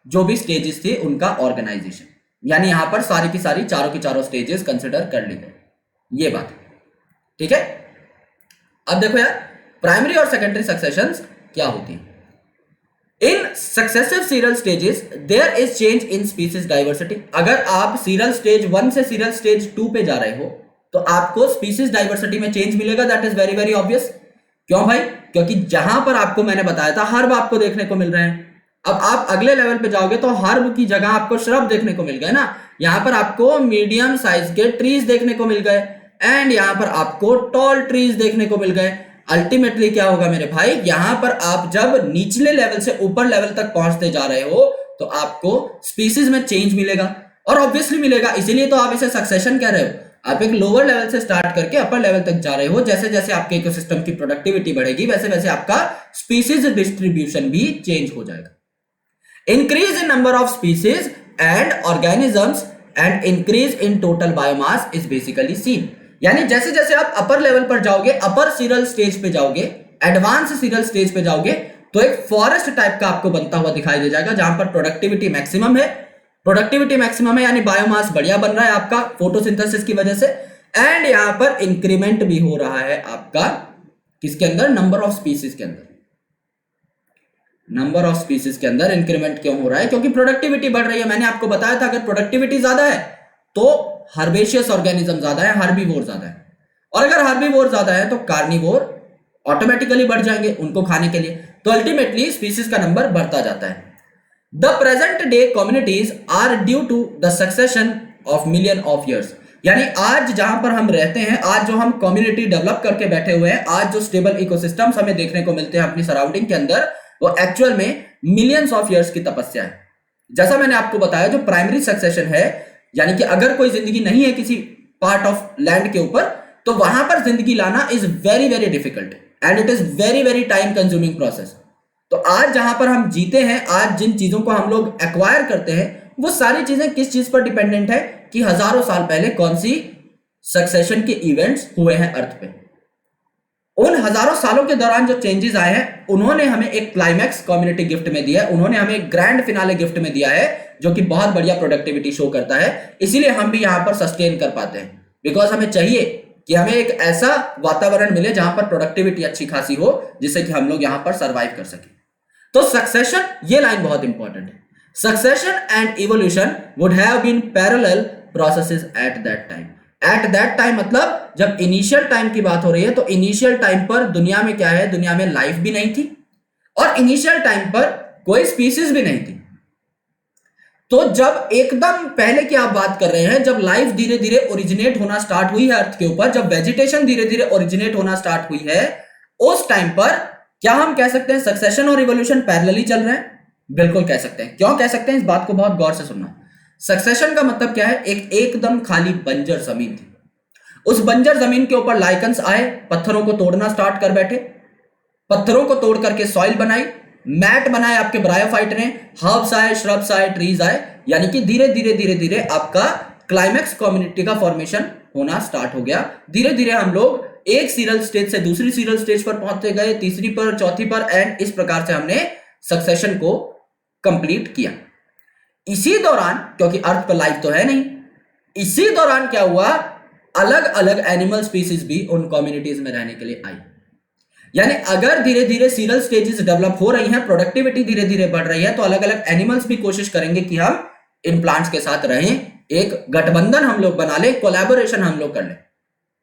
जो भी स्टेजेस थे उनका ऑर्गेनाइजेशन, यानी यहां पर सारी की सारी चारों की चारों स्टेजेस कंसिडर कर ली गई, ये बात, ठीक है। अब देखो यार, प्राइमरी और सेकेंडरी सक्सेशंस क्या होती है। In successive serial stages there is change in species diversity. अगर आप सीरियल स्टेज 1 से सीरियल स्टेज 2 पे जा रहे हो तो आपको स्पीसीज डाइवर्सिटी में चेंज मिलेगा, that is very very obvious. क्यों भाई, क्योंकि जहां पर आपको मैंने बताया था हर्ब आपको देखने को मिल रहे हैं, अब आप अगले लेवल पे जाओगे तो हर्ब की जगह आपको श्रब देखने को मिल गए ना, यहां पर आपको मीडियम साइज के ट्रीज देखने को मिल गए, एंड यहां पर आपको टॉल ट्रीज देखने को मिल गए। अल्टीमेटली क्या होगा मेरे भाई, यहां पर आप जब निचले लेवल से ऊपर लेवल तक पहुंचते जा रहे हो तो आपको स्पीसीज में चेंज मिलेगा, और ऑब्वियसली मिलेगा, इसीलिए तो आप इसे सक्सेशन कह रहे हो। आप एक लोअर लेवल से स्टार्ट करके अपर लेवल तक जा रहे हो, जैसे जैसे आपके इकोसिस्टम की प्रोडक्टिविटी बढ़ेगी वैसे वैसे आपका स्पीसीज डिस्ट्रीब्यूशन भी चेंज हो जाएगा। Increase in number of species and organisms and increase in total biomass is basically seen. यानी जैसे जैसे आप अपर लेवल पर जाओगे, अपर सीरियल स्टेज पे जाओगे, एडवांस सीरियल स्टेज पे जाओगे, तो एक फॉरेस्ट टाइप का आपको बनता हुआ दिखाई दे जाएगा, जहां पर प्रोडक्टिविटी मैक्सिमम है। प्रोडक्टिविटी मैक्सिमम है यानी बायोमास बढ़िया बन रहा है आपका फोटोसिंथेसिस की वजह से, एंड यहां पर इंक्रीमेंट भी हो रहा है आपका किसके अंदर, नंबर ऑफ स्पीसीज के अंदर। नंबर ऑफ स्पीसीज के अंदर इंक्रीमेंट क्यों हो रहा है? क्योंकि प्रोडक्टिविटी बढ़ रही है। मैंने आपको बताया था अगर प्रोडक्टिविटी ज्यादा है तो हर्बेशियस ऑर्गेनिज्म ज्यादा है, हार्बीवोर ज्यादा है, और अगर हार्बीवोर ज्यादा है तो कार्निवोर ऑटोमेटिकली बढ़ जाएंगे उनको खाने के लिए, तो अल्टीमेटली स्पीसीज का नंबर बढ़ता जाता है। The present day communities are due to the succession of million of years, यानी आज जहां पर हम रहते हैं, आज जो हम कम्युनिटी डेवलप करके बैठे हुए हैं, आज जो स्टेबल इकोसिस्टम्स हमें देखने को मिलते हैं अपनी सराउंडिंग के अंदर, वो एक्चुअल में मिलियंस ऑफ ईयर्स की तपस्या है। जैसा मैंने आपको बताया जो प्राइमरी सक्सेशन है, यानी कि अगर कोई जिंदगी नहीं है किसी पार्ट ऑफ लैंड के ऊपर, तो वहां पर जिंदगी लाना is very very difficult and it is very very time consuming process. तो आज जहां पर हम जीते हैं, आज जिन चीजों को हम लोग एक्वायर करते हैं, वो सारी चीजें किस चीज पर डिपेंडेंट है कि हजारों साल पहले कौन सी सक्सेशन के इवेंट्स हुए हैं अर्थ पे। उन हजारों सालों के दौरान जो चेंजेस आए हैं, उन्होंने हमें एक क्लाइमैक्स कम्युनिटी गिफ्ट में दिया है, उन्होंने हमें एक ग्रैंड फिनाले गिफ्ट में दिया है, जो कि बहुत बढ़िया प्रोडक्टिविटी शो करता है। इसीलिए हम भी यहां पर सस्टेन कर पाते हैं, बिकॉज हमें चाहिए कि हमें एक ऐसा वातावरण मिले जहां पर प्रोडक्टिविटी अच्छी खासी हो, जिससे कि हम लोग यहां पर सर्वाइव कर सके। तो सक्सेशन, ये लाइन बहुत इंपॉर्टेंट है। Succession and evolution would have been parallel processes at that time. At that time मतलब जब इनिशियल टाइम की बात हो रही है, तो इनिशियल टाइम पर दुनिया में क्या है, दुनिया में लाइफ भी नहीं थी, और इनिशियल टाइम पर कोई स्पीसीज भी नहीं थी। तो जब एकदम पहले की आप बात कर रहे हैं, जब लाइफ धीरे धीरे ओरिजिनेट होना स्टार्ट हुई है अर्थ के ऊपर, जब वेजिटेशन धीरे धीरे ओरिजिनेट होना स्टार्ट हुई है, उस टाइम पर क्या हम कह सकते हैं सक्सेशन और इवोल्यूशन पैरेलली चल रहे हैं? बिल्कुल कह सकते हैं। क्यों कह सकते हैं, इस बात को बहुत गौर से सुनना। सक्सेशन का मतलब क्या है, एक एकदम खाली बंजर जमीन थी, उस बंजर जमीन के ऊपर लाइकन्स आए, पत्थरों को तोड़ना स्टार्ट कर बैठे, पत्थरों को तोड़ करके सॉइल बनाई, मैट बनाए आपके ब्रायोफाइट ने, हर्ब्स आए, श्रब्स आए, ट्रीज आए, यानी कि धीरे धीरे धीरे धीरे आपका क्लाइमैक्स कम्युनिटी का फॉर्मेशन होना स्टार्ट हो गया। धीरे धीरे हम लोग एक सीरियल स्टेज से दूसरी सीरियल स्टेज पर पहुंचते गए, तीसरी पर, चौथी पर, एंड इस प्रकार से हमने सक्सेशन को कंप्लीट किया। इसी दौरान, क्योंकि अर्थ पर लाइफ तो है नहीं, इसी दौरान क्या हुआ, अलग अलग एनिमल स्पीसीज भी उन कम्युनिटीज में रहने के लिए आई। यानी अगर धीरे धीरे सीरियल स्टेजेस डेवलप हो रही हैं, प्रोडक्टिविटी धीरे धीरे बढ़ रही है, तो अलग अलग एनिमल्स भी कोशिश करेंगे कि हम इन प्लांट्स के साथ रहें, एक गठबंधन हम लोग बना ले, कोलैबोरेशन हम लोग कर ले,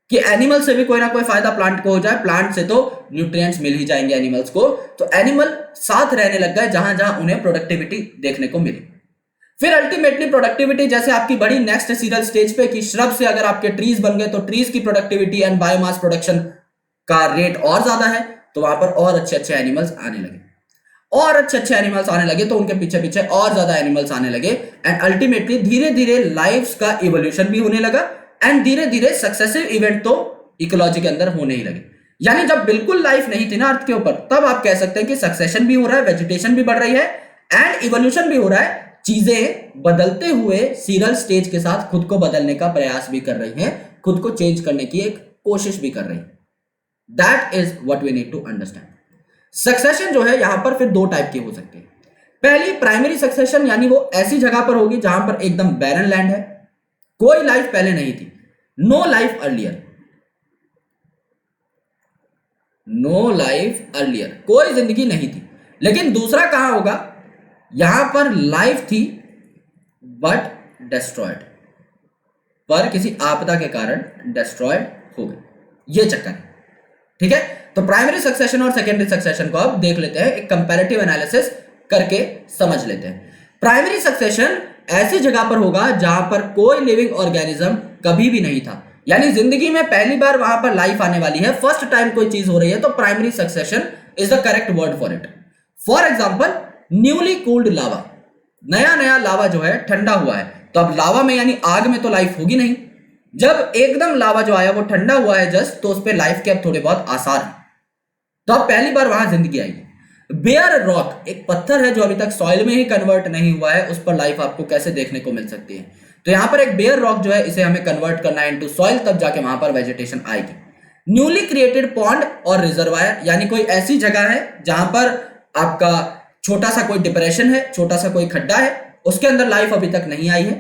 कि एनिमल से भी कोई ना कोई फायदा प्लांट को हो जाए। प्लांट से तो न्यूट्रिएंट्स मिल ही जाएंगे एनिमल्स को, तो एनिमल साथ रहने लग गए जहां जहां उन्हें प्रोडक्टिविटी देखने को मिली। फिर अल्टीमेटली प्रोडक्टिविटी जैसे आपकी बढ़ी नेक्स्ट सीरियल स्टेज पे, कि श्रब से अगर आपके ट्रीज बन गए, तो ट्रीज की प्रोडक्टिविटी एंड बायोमास प्रोडक्शन का रेट और ज्यादा है, तो वहां पर और अच्छे अच्छे एनिमल्स आने लगे, और अच्छे अच्छे एनिमल्स आने लगे, तो उनके पीछे पीछे और ज्यादा एनिमल्स आने लगे, एंड अल्टीमेटली धीरे धीरे लाइफ का इवोल्यूशन भी होने लगा, एंड धीरे धीरे सक्सेसिव इवेंट तो इकोलॉजी के अंदर होने ही लगे। यानी जब बिल्कुल लाइफ नहीं थी ना अर्थ के ऊपर, तब आप कह सकते हैं कि सक्सेशन भी हो रहा है, वेजिटेशन भी बढ़ रही है, एंड इवोल्यूशन भी हो रहा है। चीजें बदलते हुए सीरियल स्टेज के साथ खुद को बदलने का प्रयास भी कर रही हैं, खुद को चेंज करने की एक कोशिश भी कर रही है। That is what we need to understand. Succession जो है यहां पर फिर दो टाइप की हो सकती है। पहली प्राइमरी सक्सेशन, यानी वो ऐसी जगह पर होगी जहां पर एकदम बैरन लैंड है, कोई लाइफ पहले नहीं थी, no life earlier, no life earlier, कोई जिंदगी नहीं थी। लेकिन दूसरा कहां होगा, यहां पर लाइफ थी बट डिस्ट्रॉयड, पर किसी आपदा के कारण डिस्ट्रॉयड हो गई। ये चक्कर है, ठीक है। तो प्राइमरी सक्सेशन और सेकेंडरी सक्सेशन को अब देख लेते हैं, एक कंपैरेटिव एनालिसिस करके समझ लेते हैं। प्राइमरी सक्सेशन ऐसी जगह पर होगा जहां पर कोई लिविंग ऑर्गेनिज्म कभी भी नहीं था, यानी जिंदगी में पहली बार वहां पर लाइफ आने वाली है, फर्स्ट टाइम कोई चीज हो रही है, तो primary succession is the correct word for it. For example newly cooled lava, नया नया लावा जो है ठंडा हुआ है, तो अब लावा में यानी आग में तो लाइफ होगी नहीं। जब एकदम लावा जो आया वो ठंडा हुआ है जस्ट, तो उस पर लाइफ के अब थोड़े बहुत आसार है, तो अब पहली बार वहां जिंदगी आएगी। बेयर रॉक, एक पत्थर है जो अभी तक सॉइल में ही कन्वर्ट नहीं हुआ है, उस पर लाइफ आपको कैसे देखने को मिल सकती है? तो यहां पर एक बेयर रॉक जो है, इसे हमें कन्वर्ट करना है इनटू सॉइल, तब जाके वहां पर वेजिटेशन आएगी। न्यूली क्रिएटेड पॉन्ड और रिजर्वायर, यानी कोई ऐसी जगह है जहां पर आपका छोटा सा कोई डिप्रेशन है, छोटा सा कोई खड्डा है, उसके अंदर लाइफ अभी तक नहीं आई है,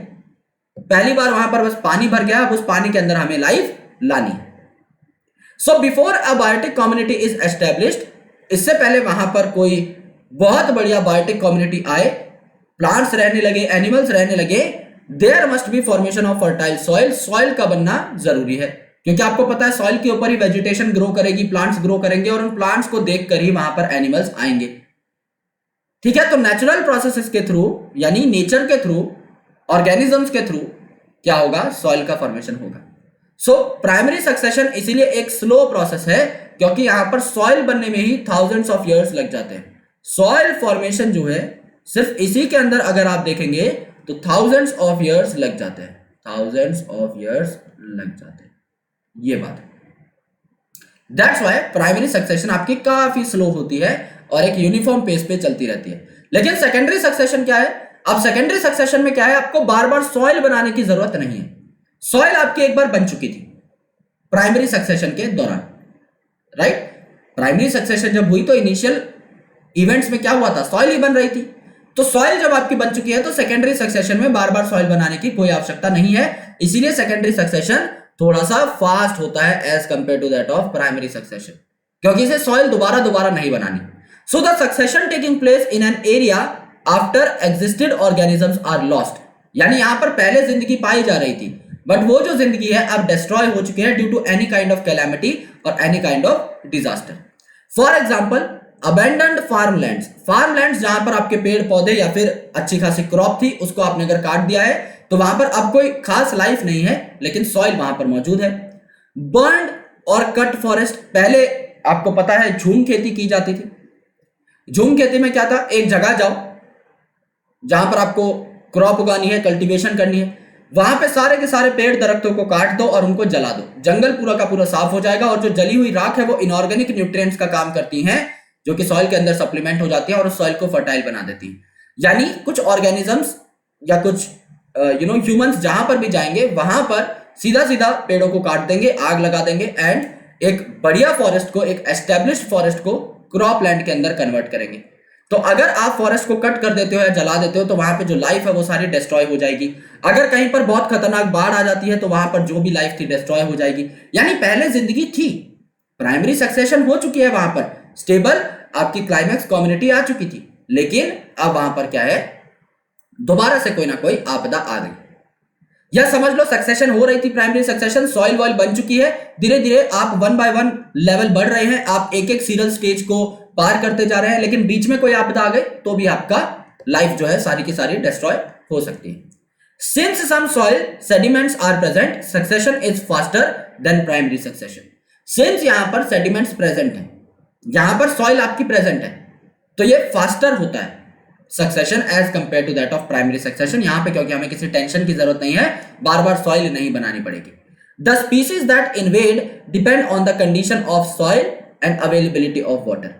पहली बार वहां पर बस पानी भर गया, अब उस पानी के अंदर हमें लाइफ लानी है। So before a biotic community is established, इससे पहले वहां पर कोई बहुत बढ़िया बायोटिक कम्युनिटी आए, प्लांट्स रहने लगे, एनिमल्स रहने लगे, there must be formation of fertile soil, soil का बनना जरूरी है, क्योंकि आपको पता है सॉइल के ऊपर ही वेजिटेशन ग्रो करेगी, प्लांट्स ग्रो करेंगे और उन प्लांट्स को देखकर ही वहां पर एनिमल्स आएंगे। ठीक है, तो नेचुरल प्रोसेसेस के थ्रू, यानी नेचर के थ्रू, ऑर्गेनिजम्स के थ्रू क्या होगा, सॉइल का फॉर्मेशन होगा। सो प्राइमरी सक्सेशन इसीलिए एक स्लो प्रोसेस है, क्योंकि यहां पर सॉइल बनने में ही थाउजेंड्स ऑफ ईयर्स लग जाते हैं। सॉइल फॉर्मेशन जो है सिर्फ इसी के अंदर अगर आप देखेंगे तो थाउजेंड्स ऑफ ईयर्स लग जाते हैं, थाउजेंड्स ऑफ ईयर्स लग जाते हैं, ये बात है। दैट्स व्हाई प्राइमरी सक्सेशन आपकी काफी स्लो होती है और एक यूनिफॉर्म पेस पे चलती रहती है। लेकिन सेकेंडरी सक्सेशन क्या है? अब सेकेंडरी सक्सेशन में क्या है, आपको बार बार सॉइल बनाने की जरूरत नहीं है। सॉइल आपकी एक बार बन चुकी थी प्राइमरी सक्सेशन के दौरान, राइट? प्राइमरी सक्सेशन जब हुई तो इनिशियल इवेंट्स में क्या हुआ था, सॉइल ही बन रही थी। तो सॉइल जब आपकी बन चुकी है तो सेकेंडरी सक्सेशन में बार बार सॉइल बनाने की कोई आवश्यकता नहीं है, इसीलिए सेकेंडरी सक्सेशन थोड़ा सा फास्ट होता है as compare to that of primary succession, क्योंकि इसे सॉइल दोबारा नहीं बनानी। So the succession taking place in an area after existed organisms are lost, यानी यहां पर पहले जिंदगी पाई जा रही थी, बट वो जो जिंदगी है अब डिस्ट्रॉय हो चुकी है due to any kind of calamity और any kind of disaster. For example abandoned farmlands जहां पर आपके पेड़ पौधे या फिर अच्छी खासी क्रॉप थी, उसको आपने अगर काट दिया है तो वहां पर अब कोई खास लाइफ नहीं है, लेकिन सॉइल वहां पर मौजूद है। बर्न्ड और कट फॉरेस्ट, पहले आपको पता है झूम खेती की जाती थी। झूम खेती में क्या था, एक जगह जाओ जहां पर आपको क्रॉप उगानी है, कल्टीवेशन करनी है, वहां पे सारे के सारे पेड़ दरख्तों को काट दो और उनको जला दो, जंगल पूरा का पूरा साफ हो जाएगा और जो जली हुई राख है वो इनऑर्गेनिक न्यूट्रिएंट्स का काम करती हैं, जो कि सॉइल के अंदर सप्लीमेंट हो जाती है और उस सॉइल को फर्टाइल बना देती है। यानी कुछ ऑर्गेनिजम्स या कुछ ह्यूमंस जहां पर भी जाएंगे वहां पर सीधा सीधा पेड़ों को काट देंगे, आग लगा देंगे एंड एक बढ़िया फॉरेस्ट को, एक एस्टेब्लिश्ड फॉरेस्ट को क्रॉप लैंड के अंदर कन्वर्ट करेंगे। तो अगर आप फॉरेस्ट को कट कर देते हो या जला देते हो तो वहां पे जो लाइफ है वो सारी डिस्ट्रॉय हो जाएगी। अगर कहीं पर बहुत खतरनाक बाढ़ आ जाती है तो वहां पर जो भी लाइफ थी डिस्ट्रॉय हो जाएगी। यानी पहले जिंदगी थी, प्राइमरी सक्सेशन हो चुकी है, वहां पर स्टेबल आपकी क्लाइमैक्स कम्युनिटी आ चुकी थी, लेकिन अब वहां पर क्या है, दोबारा से कोई ना कोई आपदा आ गई। या समझ लो सक्सेशन हो रही थी, प्राइमरी सक्सेशन, सॉइल वॉइल बन चुकी है, धीरे धीरे आप 1 बाय 1 लेवल बढ़ रहे हैं, आप एक एक सीरियल स्टेज को पार करते जा रहे हैं, लेकिन बीच में कोई आपदा आ गई तो भी आपका लाइफ जो है सारी की सारी डिस्ट्रॉय हो सकती है। Since some soil sediments are present, succession is faster than primary succession. Since यहां पर सेडिमेंट्स प्रेजेंट है, यहां पर सॉइल आपकी प्रेजेंट है, तो ये फास्टर होता है succession as compare to that of primary succession. यहां पे क्योंकि हमें किसी टेंशन की जरूरत नहीं है, बार बार सॉइल नहीं बनानी पड़ेगी। The species that invade depend on the condition of soil and availability of water.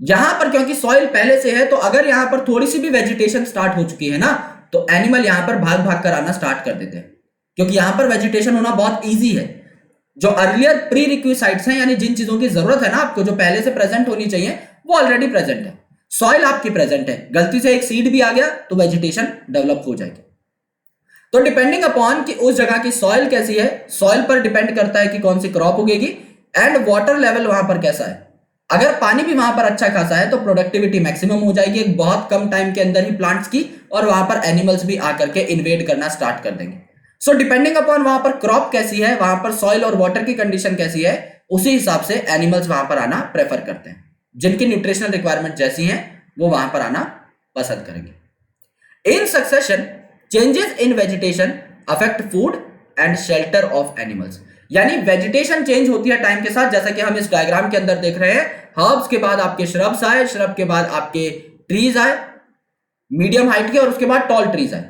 यहां पर क्योंकि सॉइल पहले से है, तो अगर यहां पर थोड़ी सी भी वेजिटेशन स्टार्ट हो चुकी है ना, तो एनिमल यहां पर भाग भाग कर आना स्टार्ट कर देते हैं, क्योंकि यहां पर वेजिटेशन होना बहुत ईजी है। जो अर्लियर प्री रिक्विसाइट्स हैं, यानी जिन चीजों की जरूरत है ना आपको, जो पहले से प्रेजेंट होनी चाहिए, वो ऑलरेडी प्रेजेंट है। सॉइल आपकी प्रेजेंट है, गलती से एक सीड भी आ गया तो वेजिटेशन डेवलप हो जाएगी। तो डिपेंडिंग अपॉन कि उस जगह की सॉइल कैसी है, सॉइल पर डिपेंड करता है कि कौन सी क्रॉप उगेगी एंड वाटर लेवल वहां पर कैसा है। अगर पानी भी वहां पर अच्छा खासा है तो प्रोडक्टिविटी मैक्सिमम हो जाएगी एक बहुत कम टाइम के अंदर ही प्लांट्स की, और वहां पर एनिमल्स भी आकर के इन्वेड करना स्टार्ट कर देंगे। सो डिपेंडिंग अपॉन वहां पर क्रॉप कैसी है, वहां पर सॉइल और वाटर की कंडीशन कैसी है, उसी हिसाब से एनिमल्स वहां पर आना प्रेफर करते हैं। जिनकी न्यूट्रिशनल रिक्वायरमेंट जैसी है वो वहां पर आना पसंद करेंगे। इन succession changes in vegetation affect food and shelter of animals, यानी वेजिटेशन चेंज होती है टाइम के साथ, जैसा कि हम इस डायग्राम के अंदर देख रहे हैं। हर्ब्स के बाद आपके श्रब्स आए, श्रब के बाद आपके ट्रीज आए मीडियम हाइट के, और उसके बाद टॉल ट्रीज आए।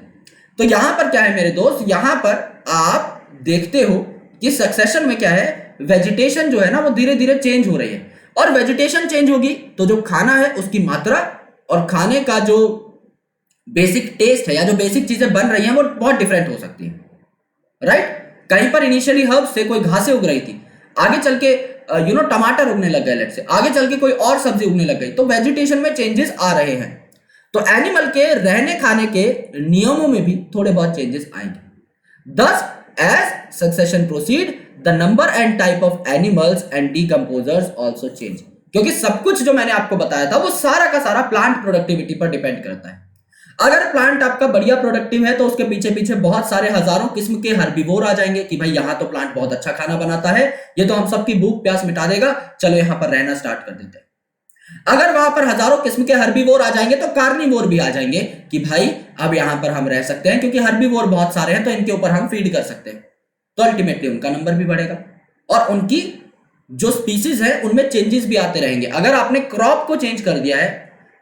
तो यहां पर क्या है मेरे दोस्त, यहां पर आप देखते हो कि सक्सेशन में क्या है, वेजिटेशन जो है ना वो धीरे धीरे चेंज हो रही है, और वेजिटेशन चेंज होगी तो जो खाना है उसकी मात्रा और खाने का जो बेसिक टेस्ट है या जो बेसिक चीजें बन रही हैं वो बहुत डिफरेंट हो सकती है, राइट? कहीं पर इनिशियली हर्ब्स से कोई घासें उग रही थी, आगे चल के टमाटर उगने लग गए, लेट से आगे चल के कोई और सब्जी उगने लग गई, तो वेजिटेशन में चेंजेस आ रहे हैं। तो एनिमल के रहने खाने के नियमों में भी थोड़े बहुत चेंजेस आएंगे। Thus, as succession proceed, the number and type of animals and decomposers also change. क्योंकि सब कुछ जो मैंने आपको बताया था वो सारा का सारा प्लांट प्रोडक्टिविटी पर डिपेंड करता है। अगर प्लांट आपका बढ़िया प्रोडक्टिव है तो उसके पीछे पीछे बहुत सारे हजारों किस्म के हर्बीवोर आ जाएंगे कि भाई यहां तो प्लांट बहुत अच्छा खाना बनाता है, ये तो हम सबकी भूख प्यास मिटा देगा, चलो यहां पर रहना स्टार्ट कर देते हैं। अगर वहां पर हजारों किस्म के हर्बीवोर आ जाएंगे तो कार्निवोर भी आ जाएंगे कि भाई अब यहां पर हम रह सकते हैं क्योंकि हर्बीवोर बहुत सारे हैं तो इनके ऊपर हम फीड कर सकते हैं। तो अल्टीमेटली उनका नंबर भी बढ़ेगा और उनकी जो स्पीसीज है उनमें चेंजेस भी आते रहेंगे। अगर आपने क्रॉप को चेंज कर दिया है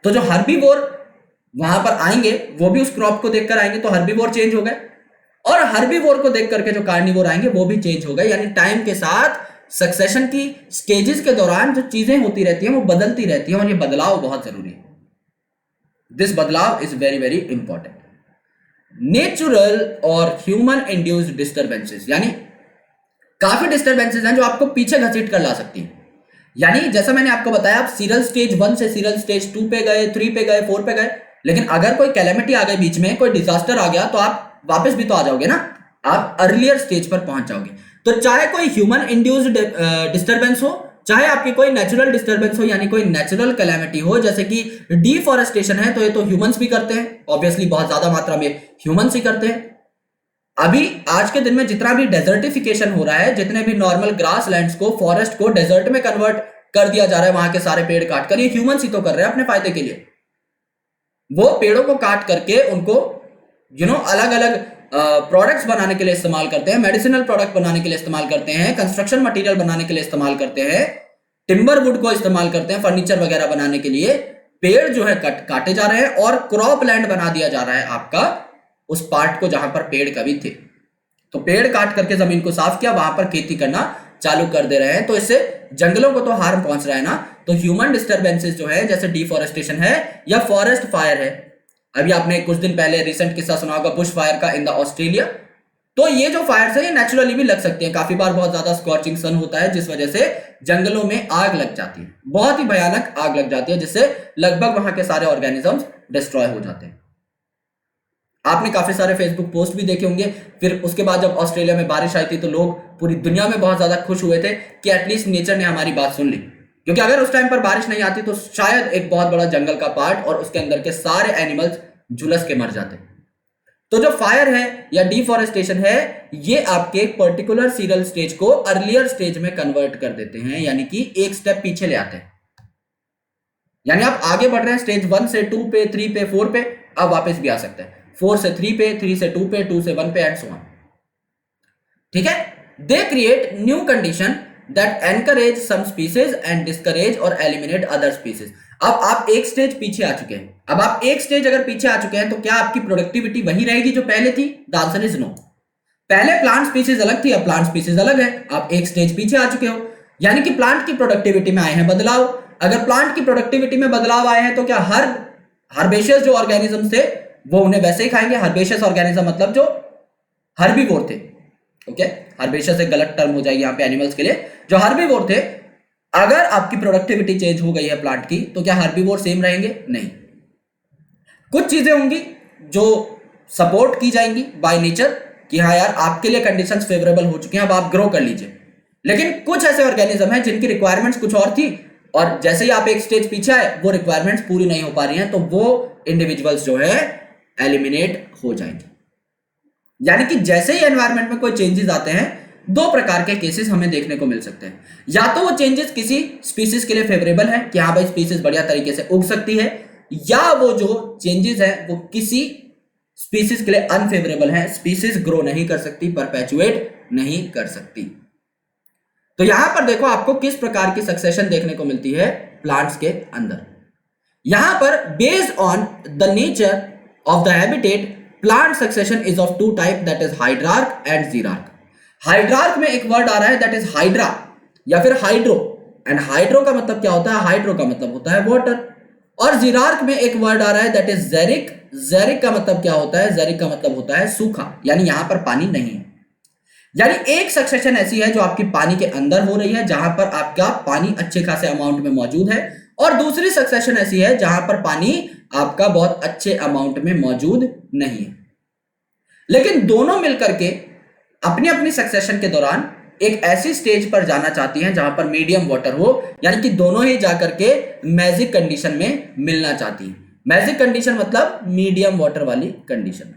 तो जो हर्बीवोर वहां पर आएंगे वो भी उस क्रॉप को देखकर आएंगे, तो हर्बीवोर चेंज हो गए, और हर्बीवोर को देख करके जो कार्निवोर आएंगे वो भी चेंज हो गए। यानी टाइम के साथ सक्सेशन की स्टेजेस के दौरान जो चीजें होती रहती हैं वो बदलती रहती हैं और ये बदलाव बहुत जरूरी है। दिस बदलाव is very very important. Natural और ह्यूमन इंड्यूस्ड डिस्टर्बेंसेस, यानी काफी डिस्टर्बेंसेस हैं जो आपको पीछे घसीट कर ला सकती हैं। यानी जैसा मैंने आपको बताया, आप सीरियल स्टेज 1 से सीरियल स्टेज 2 पे गए, 3 पे गए, 4 पे गए, लेकिन अगर कोई कैलेमिटी आ गई बीच में, कोई डिजास्टर आ गया, तो आप वापस भी तो आ जाओगे ना, आप अर्लियर स्टेज पर पहुंच जाओगे। तो चाहे कोई ह्यूमन इंड्यूस्ड डिस्टर्बेंस हो, चाहे आपकी कोई नेचुरल डिस्टर्बेंस हो, यानी कोई नेचुरल कैलेमिटी हो, जैसे कि डिफॉरेस्टेशन है, तो ये तो ह्यूमंस भी करते हैं, ऑब्वियसली बहुत ज्यादा मात्रा में ह्यूमंस ही करते हैं। अभी आज के दिन में जितना भी डेजर्टिफिकेशन हो रहा है, जितने भी नॉर्मल ग्रास लैंड्स को, फॉरेस्ट को डेजर्ट में कन्वर्ट कर दिया जा रहा है, वहां के सारे पेड़ काट कर, ये ह्यूमंस ही तो कर रहे हैं अपने फायदे के लिए। वो पेड़ों को काट करके उनको अलग अलग प्रोडक्ट्स बनाने के लिए इस्तेमाल करते हैं, मेडिसिनल प्रोडक्ट बनाने के लिए इस्तेमाल करते हैं, कंस्ट्रक्शन मटेरियल बनाने के लिए इस्तेमाल करते हैं, टिम्बर वुड को इस्तेमाल करते हैं फर्नीचर वगैरह बनाने के लिए। पेड़ जो है काटे जा रहे हैं और क्रॉप लैंड बना दिया जा रहा है आपका उस पार्ट को जहां पर पेड़ कभी थे। तो पेड़ काट करके जमीन को साफ किया, वहां पर खेती करना चालू कर दे रहे हैं, तो इससे जंगलों को तो हार्म पहुंच रहा है ना। तो ह्यूमन डिस्टर्बेंसेस जो है, जैसे डिफॉरेस्टेशन है या फॉरेस्ट फायर है, अभी आपने कुछ दिन पहले रिसेंट किस्सा सुना होगा बुश फायर का इन द ऑस्ट्रेलिया। तो ये जो फायर्स है ये नेचुरली भी लग सकती है, काफी बार बहुत ज्यादा स्कॉचिंग सन होता है जिस वजह से जंगलों में आग लग जाती है, बहुत ही भयानक आग लग जाती है, जिससे लगभग वहां के सारे ऑर्गेनिजम्स डिस्ट्रॉय हो जाते हैं। आपने काफी सारे फेसबुक पोस्ट भी देखे होंगे। फिर उसके बाद जब ऑस्ट्रेलिया में बारिश आई थी तो लोग पूरी दुनिया में बहुत ज्यादा खुश हुए थे कि एटलीस्ट नेचर ने हमारी बात सुन ली, क्योंकि अगर उस टाइम पर बारिश नहीं आती तो शायद एक बहुत बड़ा जंगल का पार्ट और उसके अंदर के सारे एनिमल्स झुलस के मर जाते। तो जो फायर है या डिफॉरेस्टेशन है, ये आपके पर्टिकुलर सीरियल स्टेज को अर्लियर स्टेज में कन्वर्ट कर देते हैं, यानी कि एक स्टेप पीछे ले आते हैं। यानी आप आगे बढ़ रहे हैं स्टेज 1 से 2 पे, 3 पे, 4 पे, अब वापस भी आ सकते हैं, 4 से 3 पे, 3 से 2 पे, 2 से 1 पे एंड सो ऑन। ठीक है। They create new condition that encourage some species and discourage or eliminate other species. अब आप एक स्टेज पीछे आ चुके हैं। अब आप एक स्टेज अगर पीछे आ चुके हैं तो क्या आपकी प्रोडक्टिविटी वही रहेगी जो पहले थी? The answer is no. पहले प्लांट स्पीसीज अलग थी, अब प्लांट स्पीसीज अलग है, आप एक स्टेज पीछे आ चुके हो, यानी कि प्लांट की प्रोडक्टिविटी में आए हैं बदलाव। अगर प्लांट की प्रोडक्टिविटी में बदलाव आए हैं तो क्या हर हर्बेशियस जो ऑर्गेनिज्म थे वो उन्हें वैसे ही खाएंगे? हर्बेशियस ऑर्गेनिज्म मतलब जो हर्बीवोर थे, ओके, हर्बेशियस एक गलत टर्म हो जाएगी यहाँ पे एनिमल्स के लिए। जो हर्बीवोर थे, अगर आपकी प्रोडक्टिविटी चेंज हो गई है प्लांट की, तो क्या हर्बीवोर सेम रहेंगे? नहीं। कुछ चीजें होंगी जो सपोर्ट की जाएंगी बाय नेचर कि हाँ यार आपके लिए कंडीशंस फेवरेबल हो चुके हैं, अब आप ग्रो कर लीजिए। लेकिन कुछ ऐसे ऑर्गेनिज्म हैं जिनकी रिक्वायरमेंट्स कुछ और थी और जैसे ही आप एक स्टेज पीछे आए वो रिक्वायरमेंट्स पूरी नहीं हो पा रही हैं, तो वो इंडिविजुअल्स जो है एलिमिनेट हो जाएंगे। यानी कि जैसे ही एनवायरनमेंट में कोई चेंजेस आते हैं, दो प्रकार के केसेस हमें देखने को मिल सकते हैं। या तो वो चेंजेस किसी स्पीसीज के लिए फेवरेबल है कि हाँ भाई स्पीसीज बढ़िया तरीके से उग सकती है, या वो जो चेंजेस है वो किसी स्पीसीज के लिए अनफेवरेबल है, स्पीसीज ग्रो नहीं कर सकती, परपेचुएट नहीं कर सकती। तो यहां पर देखो आपको किस प्रकार की सक्सेशन देखने को मिलती है प्लांट्स के अंदर। यहां पर based on the nature of the habitat, plant succession is of two type, that is hydrarch and xerarch. Hydrarch में एक वर्ड आ रहा है दैट इज हाइड्रा या फिर हाइड्रो, एंड हाइड्रो का मतलब क्या होता है? हाइड्रो का मतलब होता है वाटर। और जीरार्क में एक वर्ड आ रहा है दैट इज जेरिक। जेरिक का मतलब क्या होता है? जेरिक का मतलब होता है सूखा, यानी यहां पर पानी नहीं है। यानी एक सक्सेशन ऐसी है जो आपकी पानी के अंदर हो रही है, जहां पर आपका पानी अच्छे खासे अमाउंट में मौजूद है, और दूसरी सक्सेशन ऐसी है जहां पर पानी आपका बहुत अच्छे अमाउंट में मौजूद नहीं है। लेकिन दोनों मिलकर के अपनी अपनी सक्सेशन के दौरान एक ऐसी स्टेज पर जाना चाहती हैं जहां पर मीडियम वाटर हो, यानी कि दोनों ही जाकर के मैजिक कंडीशन में मिलना चाहती हैं। मैजिक कंडीशन मतलब मीडियम वाटर वाली कंडीशन,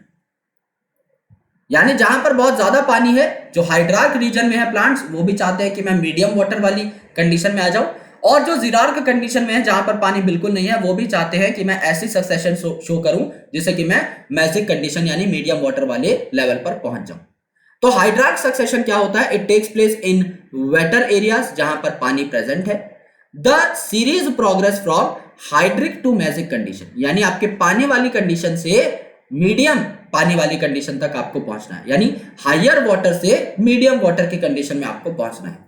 यानी जहां पर बहुत ज्यादा पानी है, जो हाइड्रार्क रीजन में है प्लांट्स, वो भी चाहते हैं कि मैं मीडियम वाटर वाली कंडीशन में आ जाऊं, और जो जीरार्क कंडीशन में है जहां पर पानी बिल्कुल नहीं है, वो भी चाहते हैं कि मैं ऐसी सक्सेशन शो करूं जिससे कि मैं मैजिक कंडीशन यानी मीडियम वाटर वाले लेवल पर पहुंच जाऊं। तो हाइड्रार्क सक्सेशन क्या होता है? It takes place in wetter areas जहां पर पानी प्रेजेंट है। The series progress from hydric to mesic condition, यानी आपके पानी वाली कंडीशन से मीडियम पानी वाली कंडीशन तक आपको पहुंचना है, यानी हायर वाटर से मीडियम वाटर की कंडीशन में आपको पहुंचना है।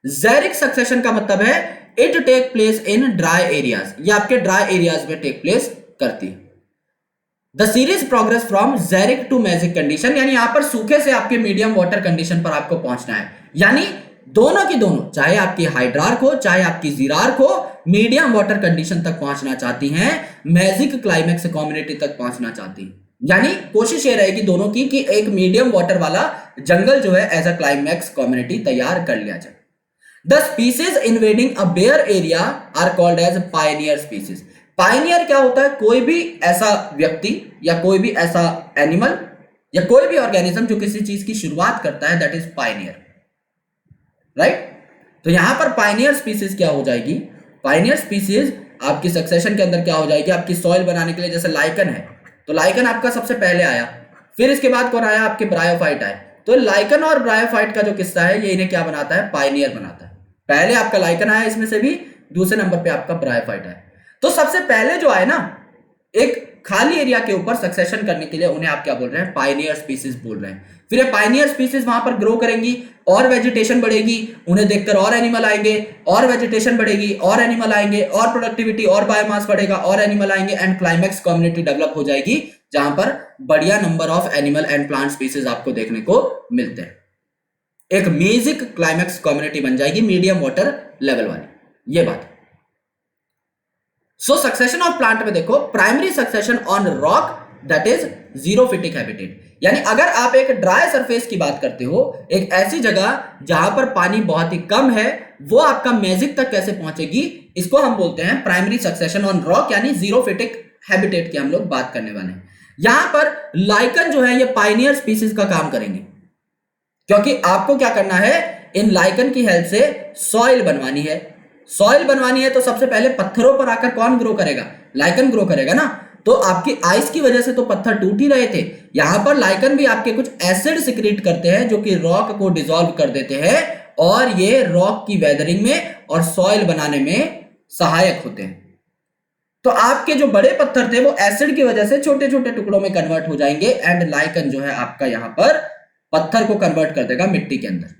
ज़ेरिक सक्सेशन का मतलब है it take place in dry areas, ये आपके ड्राई एरियाज में टेक प्लेस करती है। The series progress from xeric to mesic condition, यानी यहां पर सूखे से आपके मीडियम वाटर कंडीशन पर आपको पहुंचना है, यानी दोनों की दोनों, चाहे आपकी हाइड्रार्क हो चाहे आपकी जीरार्क हो, मीडियम वाटर कंडीशन तक पहुंचना चाहती हैं, मैजिक क्लाइमेक्स कम्युनिटी तक पहुंचना चाहती हैं। यानी कोशिश ये रहेगी दोनों की कि एक मीडियम वाटर वाला जंगल जो है एज अ क्लाइमेक्स कम्युनिटी तैयार कर लिया जाए। The species invading a bare area are called as pioneer species. Pioneer क्या होता है? कोई भी ऐसा व्यक्ति या कोई भी ऐसा एनिमल या कोई भी ऑर्गेनिज्म जो किसी चीज की शुरुआत करता है, दैट इज पायनियर, राइट? तो यहां पर पायनियर स्पीसीज क्या हो जाएगी? पायनियर स्पीसीज आपकी सक्सेशन के अंदर क्या हो जाएगी? आपकी सॉइल बनाने के लिए, जैसे लाइकन है, तो लाइकन आपका सबसे पहले आया, फिर इसके बाद कौन आया? आपके ब्रायोफाइट आए। तो लाइकन और ब्रायोफाइट का जो किस्सा है, ये इन्हें क्या बनाता है? पायनियर बनाता है। पहले आपका लाइकन आया, इसमें से भी दूसरे नंबर पे आपका ब्रायोफाइट आया। तो सबसे पहले जो आए ना, एक खाली एरिया के ऊपर सक्सेशन करने के लिए उन्हें आप क्या बोल रहे हैं? पायनियर स्पीसीज बोल रहे हैं। फिर ये पायनियर स्पीसीज वहां पर ग्रो करेंगी और वेजिटेशन बढ़ेगी, उन्हें देखकर और एनिमल आएंगे, और वेजिटेशन बढ़ेगी और एनिमल आएंगे, और प्रोडक्टिविटी और बायोमास बढ़ेगा और एनिमल आएंगे, एंड क्लाइमेक्स कम्युनिटी डेवलप हो जाएगी जहां पर बढ़िया number of animal and plant species आपको देखने को मिलते हैं। एक म्यूजिक क्लाइमेक्स कम्युनिटी बन जाएगी मीडियम वाटर लेवल वाली, ये बात। सो सक्सेशन ऑफ प्लांट में देखो, primary succession on rock that is xerophytic habitat, यानी अगर आप एक ड्राई सरफेस की बात करते हो, एक ऐसी जगह जहां पर पानी बहुत ही कम है, वो आपका मैजिक तक कैसे पहुंचेगी, इसको हम बोलते हैं प्राइमरी सक्सेशन ऑन रॉक, यानी जीरोफिटिक हैबिटेट की हम लोग बात करने वाले हैं। यहां पर लाइकन जो है ये पायनियर स्पीसीज का काम करेंगे, क्योंकि आपको क्या करना है? इन लाइकन की हेल्प से सॉइल बनवानी है। सॉइल बनवानी है तो सबसे पहले पत्थरों पर आकर कौन ग्रो करेगा? लाइकन ग्रो करेगा ना। तो आपकी आइस की वजह से तो पत्थर टूट ही रहे थे, यहां पर लाइकन भी आपके कुछ एसिड सिक्रीट करते हैं जो कि रॉक को डिसॉल्व कर देते हैं, और ये रॉक की वेदरिंग में और सॉइल बनाने में सहायक होते हैं। तो आपके जो बड़े पत्थर थे वो एसिड की वजह से छोटे छोटे टुकड़ों में कन्वर्ट हो जाएंगे, एंड लाइकन जो है आपका यहां पर पत्थर को कन्वर्ट कर देगा मिट्टी के अंदर।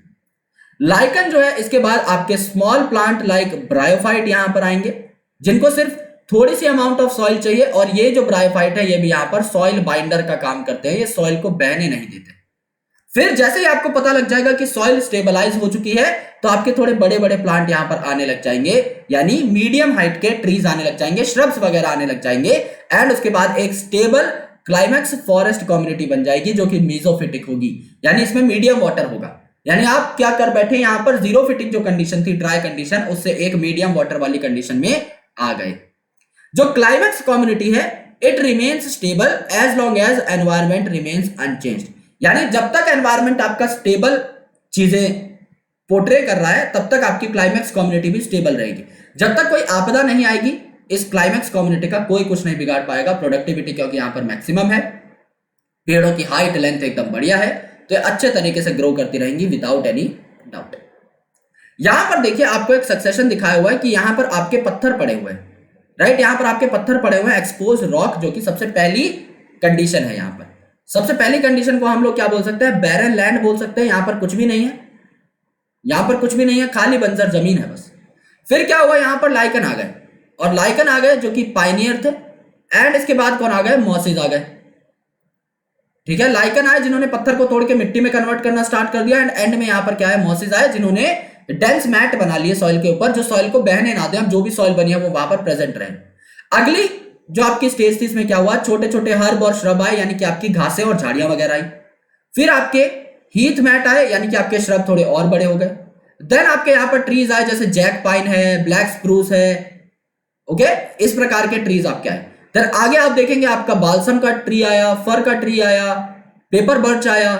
लाइकन जो है, इसके बाद आपके स्मॉल प्लांट लाइक ब्रायोफाइट यहां पर आएंगे, जिनको सिर्फ थोड़ी सी अमाउंट ऑफ सॉइल चाहिए, और ये जो ब्रायोफाइट है ये भी यहां पर सॉइल बाइंडर का काम करते हैं, ये सॉइल को बहने नहीं देते। फिर जैसे ही आपको पता लग जाएगा कि सॉइल स्टेबलाइज हो चुकी है, तो आपके थोड़े बड़े बड़े प्लांट यहां पर आने लग जाएंगे, यानी मीडियम हाइट के ट्रीज आने लग जाएंगे, श्रब्स वगैरह आने लग जाएंगे, एंड उसके बाद एक स्टेबल क्लाइमेक्स फॉरेस्ट कम्युनिटी बन जाएगी जो कि मीजोफिटिक होगी, यानी इसमें मीडियम वाटर होगा। यानी आप क्या कर बैठे, यहां पर जीरोफिटिक जो कंडीशन थी, ड्राई कंडीशन, उससे एक मीडियम वाटर वाली कंडीशन में आ गए। जो क्लाइमेक्स कम्युनिटी है, it remains stable as long as environment remains unchanged, यानी जब तक एनवायरमेंट आपका स्टेबल चीजें पोर्ट्रे कर रहा है, तब तक आपकी क्लाइमेक्स कम्युनिटी भी स्टेबल रहेगी। जब तक कोई आपदा नहीं आएगी, इस क्लाइमेक्स कम्युनिटी का कोई कुछ नहीं बिगाड़ पाएगा। प्रोडक्टिविटी क्योंकि यहां पर मैक्सिमम है, पेड़ों की हाइट लेंथ एकदम बढ़िया है, तो अच्छे तरीके से ग्रो करती रहेंगी विदाउट एनी डाउट। यहां पर देखिए आपको एक सक्सेशन दिखाया हुआ है कि यहां पर आपके पत्थर पड़े हुए हैं, राइट? यहां पर आपके पत्थर पड़े हुए हैं, एक्सपोज रॉक, जो कि सबसे पहली कंडीशन है। यहां पर सबसे पहली कंडीशन को हम लोग क्या बोल सकते हैं? बैरन लैंड बोल सकते हैं। यहां पर कुछ भी नहीं है, यहां पर कुछ भी नहीं है, खाली बंजर जमीन है बस। फिर क्या हुआ? यहां पर लाइकन आ गए, और लाइकन आ गए जो कि पायनियर थे, एंड इसके बाद कौन आ गए? मॉसेज आ गए। ठीक है, लाइकन आए जिन्होंने पत्थर को तोड़ के मिट्टी में कन्वर्ट करना स्टार्ट कर दिया, एंड में यहां पर क्या है? मॉसेज आए जिन्होंने डेंस मैट बना लिए सॉइल के ऊपर, जो सॉइल को बहने ना दे, हम जो भी सॉइल बनी है वो वहां पर प्रेजेंट रहे। अगली जो आपकी स्टेज थी, इसमें क्या हुआ? छोटे छोटे हर्ब और श्रब आए, यानी कि आपकी घासें और झाड़ियां वगैरह आई। फिर आपके हीथ मैट आए यानी कि आपके श्रब थोड़े और बड़े हो गए। देन आपके यहाँ पर ट्रीज आए जैसे जैक पाइन है, ब्लैक स्प्रूस है, ओके, इस प्रकार के ट्रीज आपके आए। देन आगे आप देखेंगे आपका बाल्सम का ट्री आया, फर का ट्री आया, पेपर बर्च आया,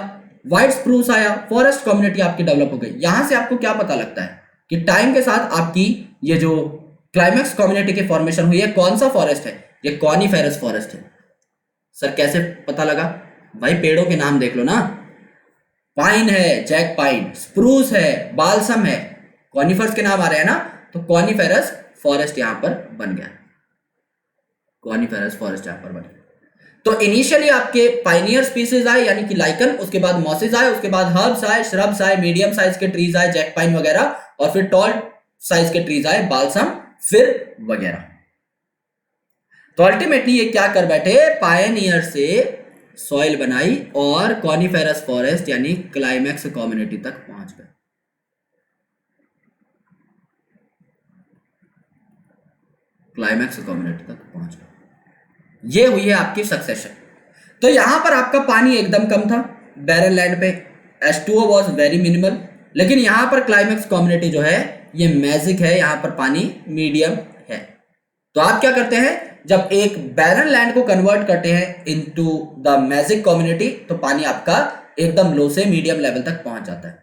व्हाइट स्प्रूस आया, फॉरेस्ट कम्युनिटी आपकी डेवलप हो गई। यहां से आपको क्या पता लगता है कि टाइम के साथ आपकी ये जो क्लाइमैक्स कम्युनिटी की फॉर्मेशन हुई है, कौन सा फॉरेस्ट है, ये कॉनिफेरस फॉरेस्ट है। सर कैसे पता लगा? भाई पेड़ों के नाम देख लो ना, पाइन है, जैक पाइन, स्प्रूस है, बाल्सम है, कॉनिफर्स के नाम आ रहे हैं ना, तो कॉनिफेरस फॉरेस्ट यहां पर बन गया, कॉनिफेरस फॉरेस्ट यहां पर बन गया। तो इनिशियली आपके पाइनियर स्पीसीज आए यानी कि लाइकन, उसके बाद मॉसेज आए, उसके बाद हर्ब्स आए, श्रब्स आए, मीडियम साइज के ट्रीज आए, जैक पाइन वगैरह, और फिर टॉल साइज के ट्रीज आए, बाल्सम, फिर वगैरह। तो अल्टीमेटली ये क्या कर बैठे, पायनियर से सॉइल बनाई और कॉनिफेरस फॉरेस्ट यानी क्लाइमैक्स कम्युनिटी तक पहुंच गए। क्लाइमैक्स कम्युनिटी तक पहुंच गए। ये हुई है आपकी सक्सेशन। तो यहां पर आपका पानी एकदम कम था बैरन लैंड पे, H2O वॉज वेरी मिनिमल, लेकिन यहां पर क्लाइमैक्स कम्युनिटी जो है ये मैजिक है, यहां पर पानी मीडियम है। तो आप क्या करते हैं, जब एक बैरन लैंड को कन्वर्ट करते हैं इनटू द मैजिक कम्युनिटी, तो पानी आपका एकदम लो से मीडियम लेवल तक पहुंच जाता है।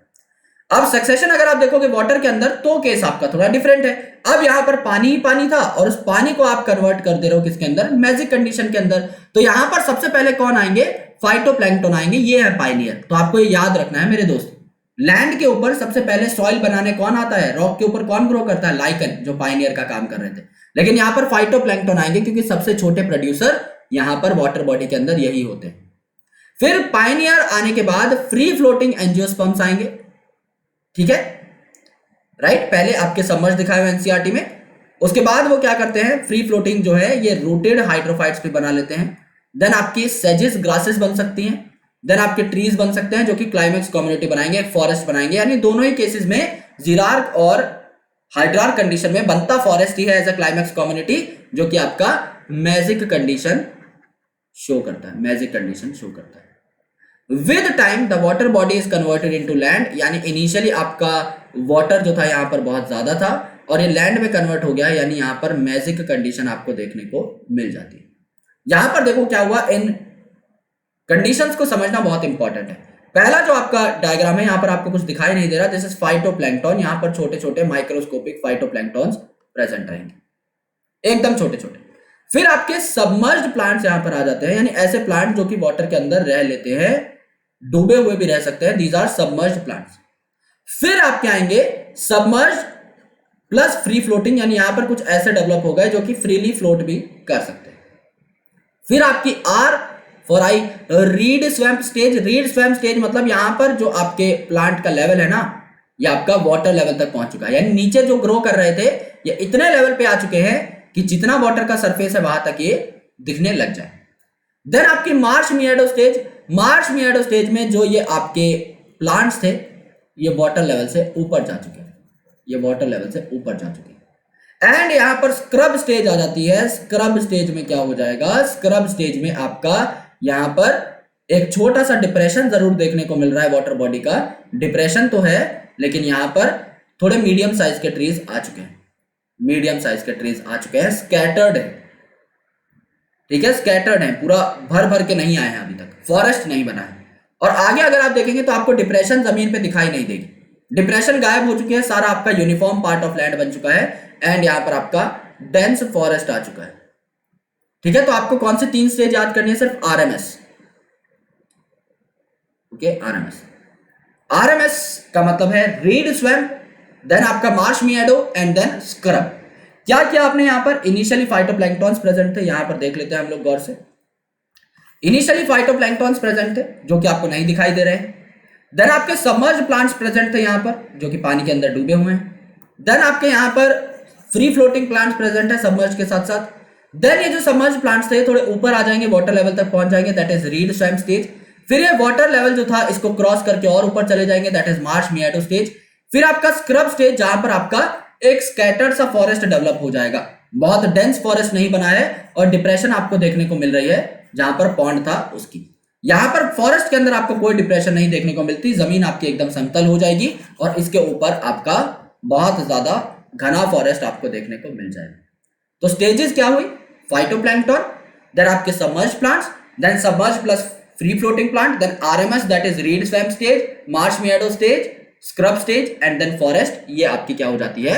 अब सक्सेशन अगर आप देखोगे वाटर के अंदर, तो केस आपका थोड़ा डिफरेंट है। अब यहां पर पानी ही पानी था और उस पानी को आप कन्वर्ट कर दे रहे हो किसके अंदर, मैजिक कंडीशन के अंदर। तो यहां पर सबसे पहले कौन आएंगे, फाइटोप्लैंक्टन आएंगे, ये है पाइनियर। तो आपको ये याद रखना है मेरे दोस्त, लैंड के ऊपर सबसे पहले सॉइल बनाने कौन आता है, रॉक के ऊपर कौन ग्रो करता है, लाइकन, जो पाइनियर का काम कर रहे थे। लेकिन यहां पर फाइटोप्लैंक्टन आएंगे क्योंकि सबसे छोटे प्रोड्यूसर यहां पर वाटर बॉडी के अंदर यही होते हैं। फिर पाइनियर आने के बाद फ्री फ्लोटिंग एंजियोस्पर्म्स आएंगे, ठीक है, राइट, पहले आपके सबमर्ज दिखाए हुए एनसीईआरटी में। उसके बाद वो क्या करते हैं, फ्री फ्लोटिंग जो है ये रूटेड हाइड्रोफाइट्स भी बना लेते हैं। देन आपकी सेजेस, ग्रासेस बन सकती हैं, देन आपके ट्रीज बन सकते हैं जो कि क्लाइमैक्स कम्युनिटी बनाएंगे, फॉरेस्ट बनाएंगे। यानी दोनों ही केसेस में जीरार्क और हाइड्रार्क कंडीशन में बनता फॉरेस्ट ही है एज अ क्लाइमैक्स कम्युनिटी, जो कि आपका मैजिक कंडीशन शो करता है, मैजिक कंडीशन शो करता है। With time the water body is converted into land, यानी इनिशियली आपका वाटर जो था यहां पर बहुत ज्यादा था और ये लैंड में कन्वर्ट हो गया, यानी यहां पर मैजिक कंडीशन आपको देखने को मिल जाती है। यहां पर देखो क्या हुआ, इन कंडीशंस को समझना बहुत इंपॉर्टेंट है। पहला जो आपका डायग्राम है, यहां पर आपको कुछ दिखाई नहीं दे रहा, दिस इज फाइटोप्लैंक्टन, यहां पर छोटे छोटे माइक्रोस्कोपिक फाइटोप्लैंक्टन्स प्रेजेंट रहेंगे, एकदम छोटे छोटे। फिर आपके सबमर्ज्ड प्लांट्स यहां पर आ जाते हैं, यानी ऐसे प्लांट जो कि वाटर के अंदर रह लेते हैं, डूबे हुए भी रह सकते हैं, दीज आर सबमर्ज्ड प्लांट्स। फिर आपके आएंगे सबमर्ज्ड प्लस फ्री फ्लोटिंग, यानी यहां पर कुछ ऐसे डेवलप हो गए जो कि फ्रीली फ्लोट भी कर सकते हैं। फिर आपकी आर फॉर आई reed swamp stage. Reed swamp stage मतलब यहां पर जो आपके प्लांट का लेवल है ना, ये आपका वाटर लेवल तक पहुंच चुका है, यानी नीचे जो ग्रो कर रहे थे ये इतने लेवल पे आ चुके हैं कि जितना वाटर का सरफेस है वहां तक ये दिखने लग जाए। देन आपकी मार्श मियाडो स्टेज। मार्श मियाडो स्टेज में जो ये आपके प्लांट्स थे ये वाटर लेवल से ऊपर जा चुके हैं, ये वाटर लेवल से ऊपर जा चुके हैं। एंड यहां पर स्क्रब स्टेज आ जाती है। स्क्रब स्टेज में क्या हो जाएगा, स्क्रब स्टेज में आपका यहां पर एक छोटा सा डिप्रेशन जरूर देखने को मिल रहा है, वाटर बॉडी का डिप्रेशन तो है, लेकिन यहां पर थोड़े मीडियम साइज के ट्रीज आ चुके हैं, मीडियम साइज के ट्रीज आ चुके हैं, स्कैटर्ड है, ठीक है, स्कैटर्ड है, पूरा भर भर के नहीं आए हैं अभी तक, फॉरेस्ट नहीं बना है। और आगे अगर आप देखेंगे तो आपको डिप्रेशन जमीन पे दिखाई नहीं देगी, डिप्रेशन गायब हो चुकी है, सारा आपका यूनिफॉर्म पार्ट ऑफ लैंड बन चुका है एंड यहां पर आपका डेंस फॉरेस्ट आ चुका है, ठीक है। तो आपको कौन से 3 स्टेज याद करनी है, सिर्फ आरएमएस, ओके, आरएमएस। आरएमएस का मतलब है रीड स्वैम्प, देन आपका मार्श मियाडो एंड देन स्क्रब। क्या किया आपने यहां पर, इनिशियली फाइटोप्लैंक्टन्स प्रेजेंट थे, यहां पर देख लेते हैं हम लोग गौर से। इनिशियली फाइटोप्लैंक्टन्स प्रेजेंट थे जो कि आपको नहीं दिखाई दे रहे हैं। देन आपके सबमर्ज्ड प्लांट्स प्रेजेंट थे यहां पर जो कि पानी के अंदर डूबे हुए हैं। देन आपके यहां पर फ्री फ्लोटिंग प्लांट्स प्रेजेंट है सबमर्ज के साथ साथ। देन ये जो सबमर्ज प्लांट्स थे थोड़े ऊपर आ जाएंगे, वाटर लेवल तक पहुंच जाएंगे, that is reed swamp stage. फिर ये वाटर लेवल जो था इसको क्रॉस करके और ऊपर चले जाएंगे, दैट इज मार्श मियाडो स्टेज। फिर आपका स्क्रब स्टेज जहां पर आपका एक स्कैटर्ड सा फॉरेस्ट डेवलप हो जाएगा, बहुत डेंस फॉरेस्ट नहीं बना है और डिप्रेशन आपको देखने को मिल रही है जहां पर पॉन्ड था उसकी। यहां पर फॉरेस्ट के अंदर आपको कोई डिप्रेशन नहीं देखने को मिलती, जमीन आपकी एकदम समतल हो जाएगी और इसके ऊपर आपका बहुत ज्यादा घना फॉरेस्ट आपको देखने को मिल जाएगा। तो स्टेजेस क्या हुई? फाइटोप्लैंक्टन, देन आपके submerge plants, then submerge plus free floating plant, then RMS that is reed swamp stage, marsh meadow stage, scrub stage and then forest. ये आपकी क्या हो जाती है?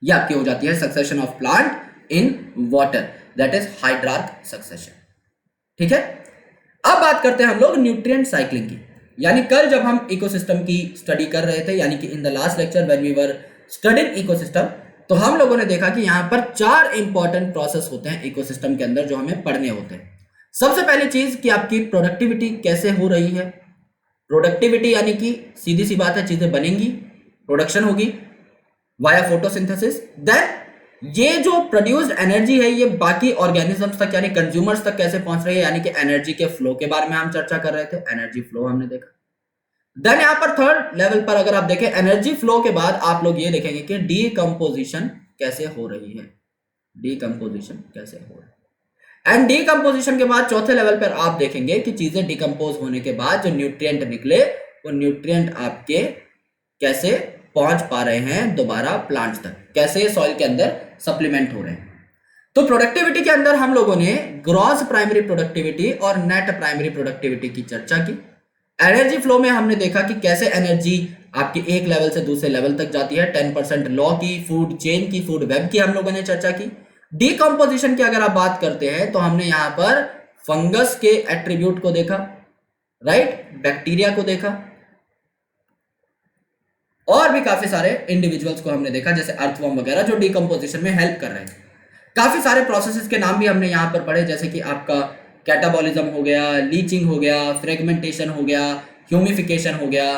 ये आपकी हो जाती है succession of plant in water, that is hydrarch succession. ठीक है, अब बात करते हैं हम लोग न्यूट्रिएंट साइक्लिंग की। यानी कल जब हम इकोसिस्टम की स्टडी कर रहे थे, यानी कि in the last lecture when we were studying ecosystem, तो हम लोगों ने देखा कि यहां पर 4 इंपॉर्टेंट प्रोसेस होते हैं इकोसिस्टम के अंदर जो हमें पढ़ने होते हैं। सबसे पहली चीज कि आपकी प्रोडक्टिविटी कैसे हो रही है। प्रोडक्टिविटी यानी कि सीधी सी बात है, चीजें बनेंगी, प्रोडक्शन होगी वाया फोटोसिंथेसिस। देन ये जो प्रोड्यूस्ड एनर्जी है ये बाकी ऑर्गेनिजम्स तक यानी कंज्यूमर्स तक कैसे पहुंच रही है, यानी कि एनर्जी के फ्लो के बारे में हम चर्चा कर रहे थे, एनर्जी फ्लो हमने देखा। देन यहां पर थर्ड लेवल पर अगर आप देखें एनर्जी फ्लो के बाद आप लोग ये देखेंगे कि डीकंपोजिशन कैसे हो रही है, डीकंपोजिशन कैसे हो रही है। एंड डीकंपोजिशन के बाद चौथे लेवल पर आप देखेंगे कि चीजें डिकंपोज होने के बाद जो न्यूट्रिएंट निकले वो न्यूट्रिएंट आपके कैसे पहुंच पा रहे हैं दोबारा प्लांट्स तक, कैसे सॉइल के अंदर सप्लीमेंट हो रहे हैं। तो प्रोडक्टिविटी के अंदर हम लोगों ने ग्रॉस प्राइमरी प्रोडक्टिविटी और नेट प्राइमरी प्रोडक्टिविटी की चर्चा की। एनर्जी फ्लो में हमने देखा कि कैसे एनर्जी आपकी एक लेवल से दूसरे लेवल तक जाती है, 10% लॉ की, फूड चेन की, फूड वेब की हम लोगों ने चर्चा की। डीकंपोजिशन की अगर आप बात करते हैं तो हमने यहां पर फंगस के एट्रीब्यूट को देखा, राइट, बैक्टीरिया को देखा और भी काफी सारे इंडिविजुअल्स को हमने देखा जैसे अर्थवर्म वगैरह जो डीकंपोजिशन में हेल्प कर रहे हैं। काफी सारे प्रोसेसेस के नाम भी हमने यहां पर पढ़े जैसे कि आपका कैटाबॉलिज्म हो गया, लीचिंग हो गया, फ्रेगमेंटेशन हो गया, ह्यूमिफिकेशन हो गया,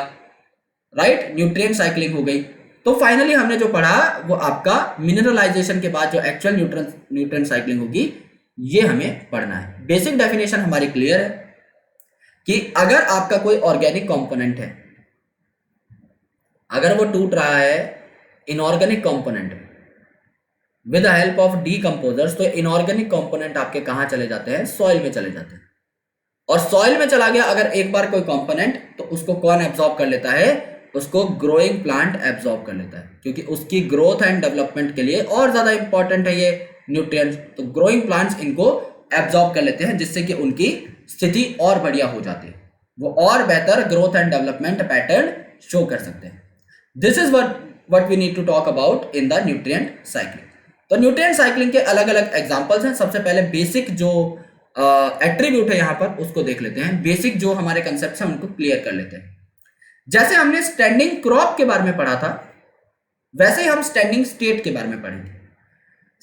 राइट, न्यूट्रिएंट साइक्लिंग हो गई। तो फाइनली हमने जो पढ़ा वो आपका मिनरलाइजेशन के बाद जो एक्चुअल न्यूट्रिएंट साइक्लिंग होगी ये हमें पढ़ना है। बेसिक डेफिनेशन हमारी क्लियर है कि अगर आपका कोई ऑर्गेनिक कंपोनेंट है, अगर वो टूट रहा है inorganic component with the help of decomposers, तो इनऑर्गेनिक कंपोनेंट आपके कहां चले जाते हैं? सॉइल में चले जाते हैं। और सॉइल में चला गया अगर एक बार कोई कंपोनेंट, तो उसको कौन एब्जॉर्ब कर लेता है? उसको ग्रोइंग प्लांट एब्जॉर्ब कर लेता है, क्योंकि उसकी ग्रोथ एंड डेवलपमेंट के लिए और ज्यादा इंपॉर्टेंट है ये न्यूट्रिएंट्स। तो ग्रोइंग प्लांट्स इनको एब्जॉर्ब कर लेते हैं जिससे कि उनकी स्थिति और बढ़िया हो जाती है, वो और बेहतर growth and development pattern show कर सकते हैं। This is what we need to talk about in the nutrient cycling. तो न्यूट्रिएंट साइक्लिंग के अलग अलग एग्जांपल्स हैं। सबसे पहले बेसिक जो एट्रीब्यूट है यहां पर उसको देख लेते हैं, बेसिक जो हमारे कंसेप्ट हैं उनको क्लियर कर लेते हैं। जैसे हमने स्टैंडिंग क्रॉप के बारे में पढ़ा था वैसे ही हम स्टैंडिंग स्टेट के बारे में पढ़ेंगे।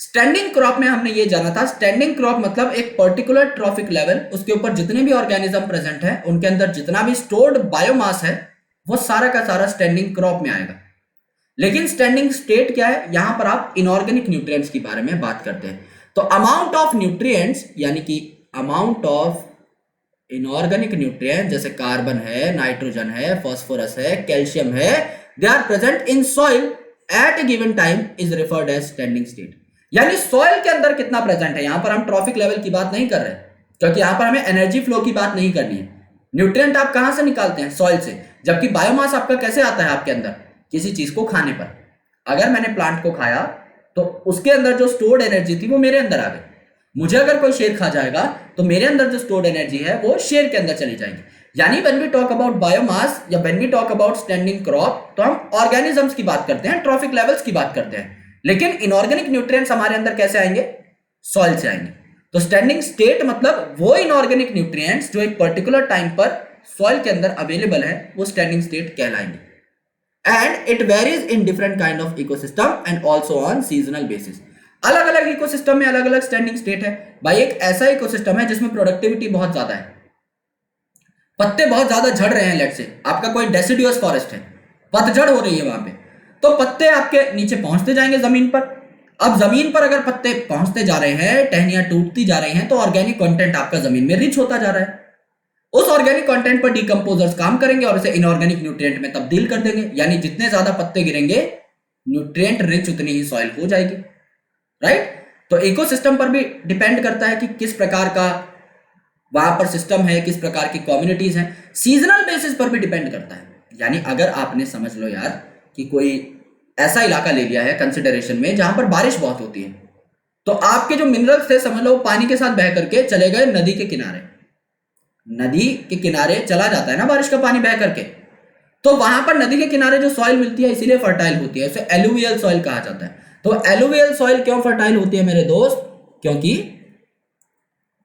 स्टैंडिंग क्रॉप में हमने ये जाना था, स्टैंडिंग क्रॉप मतलब एक पर्टिकुलर ट्रॉफिक लेवल, उसके ऊपर जितने भी ऑर्गेनिज्म प्रेजेंट है उनके अंदर जितना भी स्टोर्ड बायोमास है वो सारा का सारा स्टैंडिंग क्रॉप में आएगा। लेकिन स्टैंडिंग स्टेट क्या है? यहां पर आप इनऑर्गेनिक न्यूट्रिएंट्स के बारे में बात करते हैं। तो अमाउंट ऑफ न्यूट्रिएंट्स यानी कि अमाउंट ऑफ इनऑर्गेनिक न्यूट्रिएंट जैसे कार्बन है, नाइट्रोजन है, फास्फोरस है, कैल्शियम है, they are present in soil at a given time is referred as standing state. यानी सॉइल के अंदर कितना प्रेजेंट है, यहां पर हम ट्रॉफिक लेवल की बात नहीं कर रहे क्योंकि यहां पर हमें एनर्जी फ्लो की बात नहीं करनी है। न्यूट्रिएंट आप कहां से निकालते हैं? सॉइल से। जबकि बायोमास आपका कैसे आता है आपके अंदर? किसी चीज को खाने पर। अगर मैंने प्लांट को खाया तो उसके अंदर जो स्टोर्ड एनर्जी थी वो मेरे अंदर आ गई। मुझे अगर कोई शेर खा जाएगा तो मेरे अंदर जो स्टोर्ड एनर्जी है वो शेर के अंदर चली जाएगी। यानी when we talk about biomass या when we talk about standing crop तो हम ऑर्गेनिजम्स की बात करते हैं, ट्रॉफिक लेवल्स की बात करते हैं। लेकिन इनऑर्गेनिक न्यूट्रिएंट्स हमारे अंदर कैसे आएंगे? सॉइल से आएंगे। तो स्टैंडिंग स्टेट मतलब वो इनऑर्गेनिक न्यूट्रिएंट्स जो एक पर्टिकुलर टाइम पर सॉइल के अंदर अवेलेबल है वो स्टैंडिंग स्टेट कहलाएंगे। And it varies in different kind of ecosystem and also on seasonal basis. अलग अलग इकोसिस्टम में अलग अलग स्टैंडिंग स्टेट है। भाई एक ऐसा इकोसिस्टम है जिसमें प्रोडक्टिविटी बहुत ज्यादा है, पत्ते बहुत ज्यादा झड़ रहे हैं, लेट से आपका कोई डेसिडुअस फॉरेस्ट है, पतझड़ हो रही है वहां पे, तो पत्ते आपके नीचे पहुंचते जाएंगे जमीन पर। अब जमीन पर अगर पत्ते पहुंचते जा रहे हैं, टहनियां टूटती जा रही हैं, तो ऑर्गेनिक कंटेंट आपका जमीन में रिच होता जा रहा है। उस ऑर्गेनिक कंटेंट पर डीकंपोजर्स काम करेंगे और इसे इनऑर्गेनिक न्यूट्रिएंट में तब्दील कर देंगे। यानी जितने ज्यादा पत्ते गिरेंगे न्यूट्रिएंट रिच उतनी ही सॉइल हो जाएगी, राइट। तो इकोसिस्टम पर भी डिपेंड करता है कि किस प्रकार का वहां पर सिस्टम है, किस प्रकार की कम्युनिटीज हैं, सीजनल बेसिस पर भी डिपेंड करता है। यानी अगर आपने समझ लो यार कि कोई ऐसा इलाका ले लिया है कंसिडरेशन में जहां पर बारिश बहुत होती है, तो आपके जो मिनरल्स थे समझ लो पानी के साथ बह करके चले गए नदी के किनारे। नदी के किनारे चला जाता है ना बारिश का पानी बह करके, तो वहां पर नदी के किनारे जो सॉइल मिलती है इसीलिए फर्टाइल होती है, उसे एलुवियल सॉइल कहा जाता है। तो एलुवियल सॉइल क्यों फर्टाइल होती है मेरे दोस्त? क्योंकि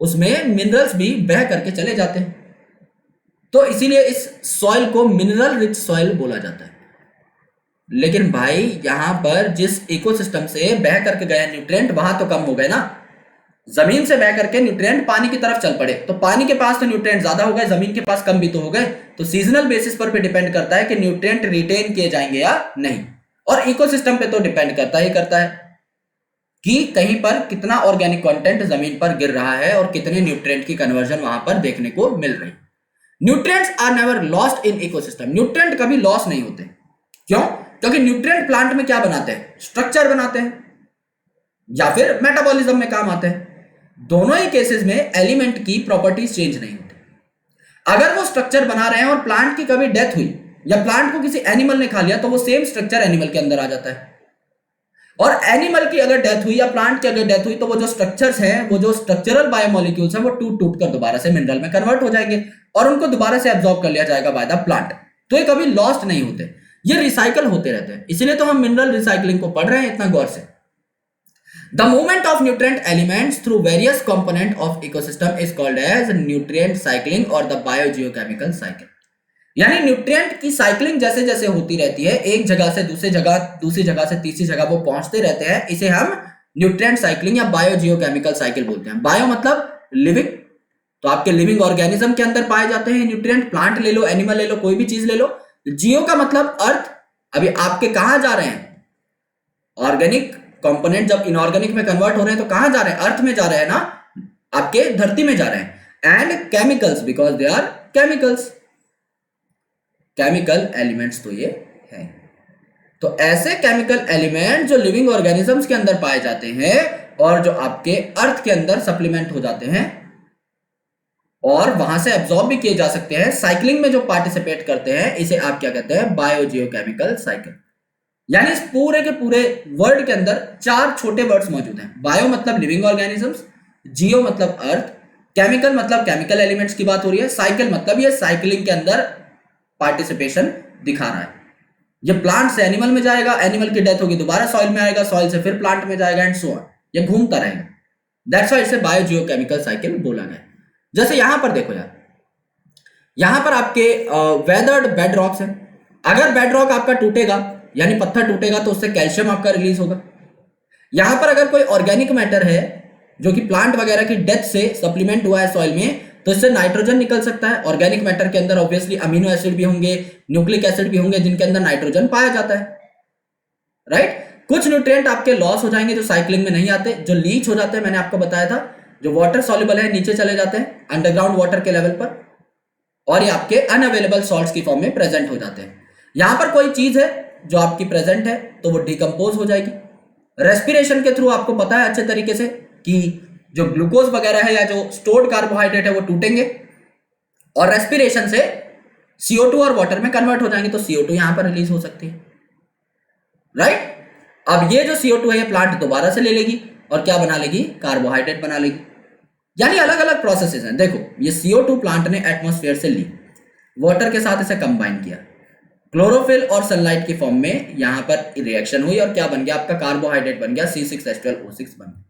उसमें मिनरल्स भी बह करके चले जाते हैं, तो इसीलिए इस सॉइल को मिनरल रिच सॉइल बोला जाता है। लेकिन भाई यहां पर जिस इकोसिस्टम से बह करके गया न्यूट्रिएंट वहां तो कम हो गए ना। जमीन से बह करके न्यूट्रिएंट पानी की तरफ चल पड़े, तो पानी के पास तो न्यूट्रिएंट ज्यादा हो गए, जमीन के पास कम भी तो हो गए। तो सीजनल बेसिस पर भी डिपेंड करता है कि न्यूट्रिएंट रिटेन किए जाएंगे या नहीं, और इकोसिस्टम पे तो डिपेंड करता ही करता है कि कहीं पर कितना ऑर्गेनिक कंटेंट जमीन पर गिर रहा है और कितने न्यूट्रिएंट की कन्वर्जन वहां पर देखने को मिल रही। Nutrients are never lost in ecosystem. Nutrient कभी लॉस नहीं होते। क्यों? क्योंकि न्यूट्रिएंट प्लांट में क्या बनाते हैं? स्ट्रक्चर बनाते हैं या फिर मेटाबॉलिज्म में काम आते हैं। दोनों ही केसेस में एलिमेंट की प्रॉपर्टीज चेंज नहीं होती। अगर वो स्ट्रक्चर बना रहे हैं और प्लांट की कभी डेथ हुई या प्लांट को किसी एनिमल ने खा लिया, तो वो सेम स्ट्रक्चर एनिमल के अंदर आ जाता है। और एनिमल की अगर डेथ हुई या प्लांट की अगर डेथ हुई, तो वो जो स्ट्रक्चर्स हैं, वो जो स्ट्रक्चरल बायोमोलिक्यूल्स हैं, वो टूट टूट कर दोबारा से मिनरल में कन्वर्ट हो जाएंगे और उनको दोबारा से एब्जॉर्ब कर लिया जाएगा बाय द प्लांट। तो ये कभी लॉस्ट नहीं होते, ये रिसाइकल होते रहते हैं। इसीलिए तो हम मिनरल रिसाइकलिंग को पढ़ रहे हैं इतना गौर से। The movement of nutrient elements through various component of ecosystem is called as nutrient cycling or the biogeochemical cycle। यानी न्यूट्रिएंट की साइक्लिंग जैसे जैसे होती रहती है, एक जगह से दूसरी जगह, दूसरी जगह से तीसरी जगह वो पहुंचते रहते हैं, इसे हम न्यूट्रिएंट साइक्लिंग या बायोजियोकेमिकल साइकिल बोलते हैं। बायो मतलब लिविंग, तो आपके लिविंग ऑर्गेनिज्म के अंदर पाए जाते हैं न्यूट्रिएंट। प्लांट ले लो, एनिमल ले लो, कोई भी चीज ले लो। जियो का मतलब अर्थ। अभी आपके कहां जा रहे हैं? ऑर्गेनिक कंपोनेंट जब इनऑर्गेनिक में कन्वर्ट हो रहे हैं तो कहां जा रहे हैं? अर्थ में जा रहे हैं ना, आपके धरती में जा रहे हैं। And chemicals, because they are chemicals, chemical elements तो ये है। तो ऐसे केमिकल एलिमेंट जो लिविंग ऑर्गेनिजम्स के अंदर पाए जाते हैं और जो आपके अर्थ के अंदर सप्लीमेंट हो जाते हैं और वहां से एब्जॉर्ब भी किए जा सकते हैं, साइक्लिंग में जो पार्टिसिपेट करते हैं, इसे आप क्या कहते हैं? Biogeochemical cycle. यानी इस पूरे के पूरे वर्ड के अंदर चार छोटे वर्ड्स मौजूद हैं। बायो मतलब लिविंग ऑर्गेनिजम्स, जियो मतलब अर्थ, केमिकल मतलब केमिकल एलिमेंट्स की बात हो रही है, साइकिल मतलब ये साइकिलिंग के अंदर पार्टिसिपेशन दिखा रहा है। ये प्लांट से एनिमल में जाएगा, एनिमल की डेथ होगी दोबारा सॉइल में आएगा, सॉइल से फिर प्लांट में जाएगा एंड सो ऑन, ये घूमता रहेगा। दैट्स व्हाई इसे बायोजियोकेमिकल साइकिल बोला गया। जैसे यहां पर देखो यार, यहां पर आपके वेदर्ड बेड रॉक्स है। अगर बेड रॉक आपका टूटेगा यानी पत्थर टूटेगा तो उससे कैल्शियम आपका रिलीज होगा। यहां पर अगर कोई ऑर्गेनिक मैटर है जो कि प्लांट वगैरह की डेथ से सप्लीमेंट हुआ है सॉइल में, तो इससे नाइट्रोजन निकल सकता है। ऑर्गेनिक मैटर के अंदर ऑब्वियसली अमीनो एसिड भी होंगे, न्यूक्लिक एसिड भी होंगे, जिनके अंदर नाइट्रोजन पाया जाता है, राइट। कुछ न्यूट्रिएंट आपके लॉस हो जाएंगे जो साइक्लिंग में नहीं आते, जो लीच हो जाते हैं, मैंने आपको बताया था, जो वाटर सॉल्युबल है नीचे चले जाते हैं अंडरग्राउंड वाटर के लेवल पर, और ये आपके अनअवेलेबल सॉल्ट्स की फॉर्म में प्रेजेंट हो जाते हैं। यहां पर कोई चीज है जो आपकी प्रेजेंट है तो वो डिकम्पोज हो जाएगी। रेस्पिरेशन के थ्रू आपको पता है अच्छे तरीके से कि जो ग्लूकोज वगैरह है या जो स्टोर्ड कार्बोहाइड्रेट है वो टूटेंगे और रेस्पिरेशन से CO2 और वाटर में कन्वर्ट हो जाएंगे, तो CO2 यहां पर रिलीज हो सकती है, राइट। अब ये जो CO2 है ये प्लांट दोबारा से ले लेगी और क्या बना लेगी? कार्बोहाइड्रेट बना लेगी। यानी अलग अलग प्रोसेसेस हैं। देखो ये CO2 प्लांट ने एटमॉस्फेयर से ली, वाटर के साथ इसे कंबाइन किया, क्लोरोफिल और सनलाइट की फॉर्म में यहां पर रिएक्शन हुई और क्या बन गया? आपका कार्बोहाइड्रेट बन गया, C6H12O6 बन गया।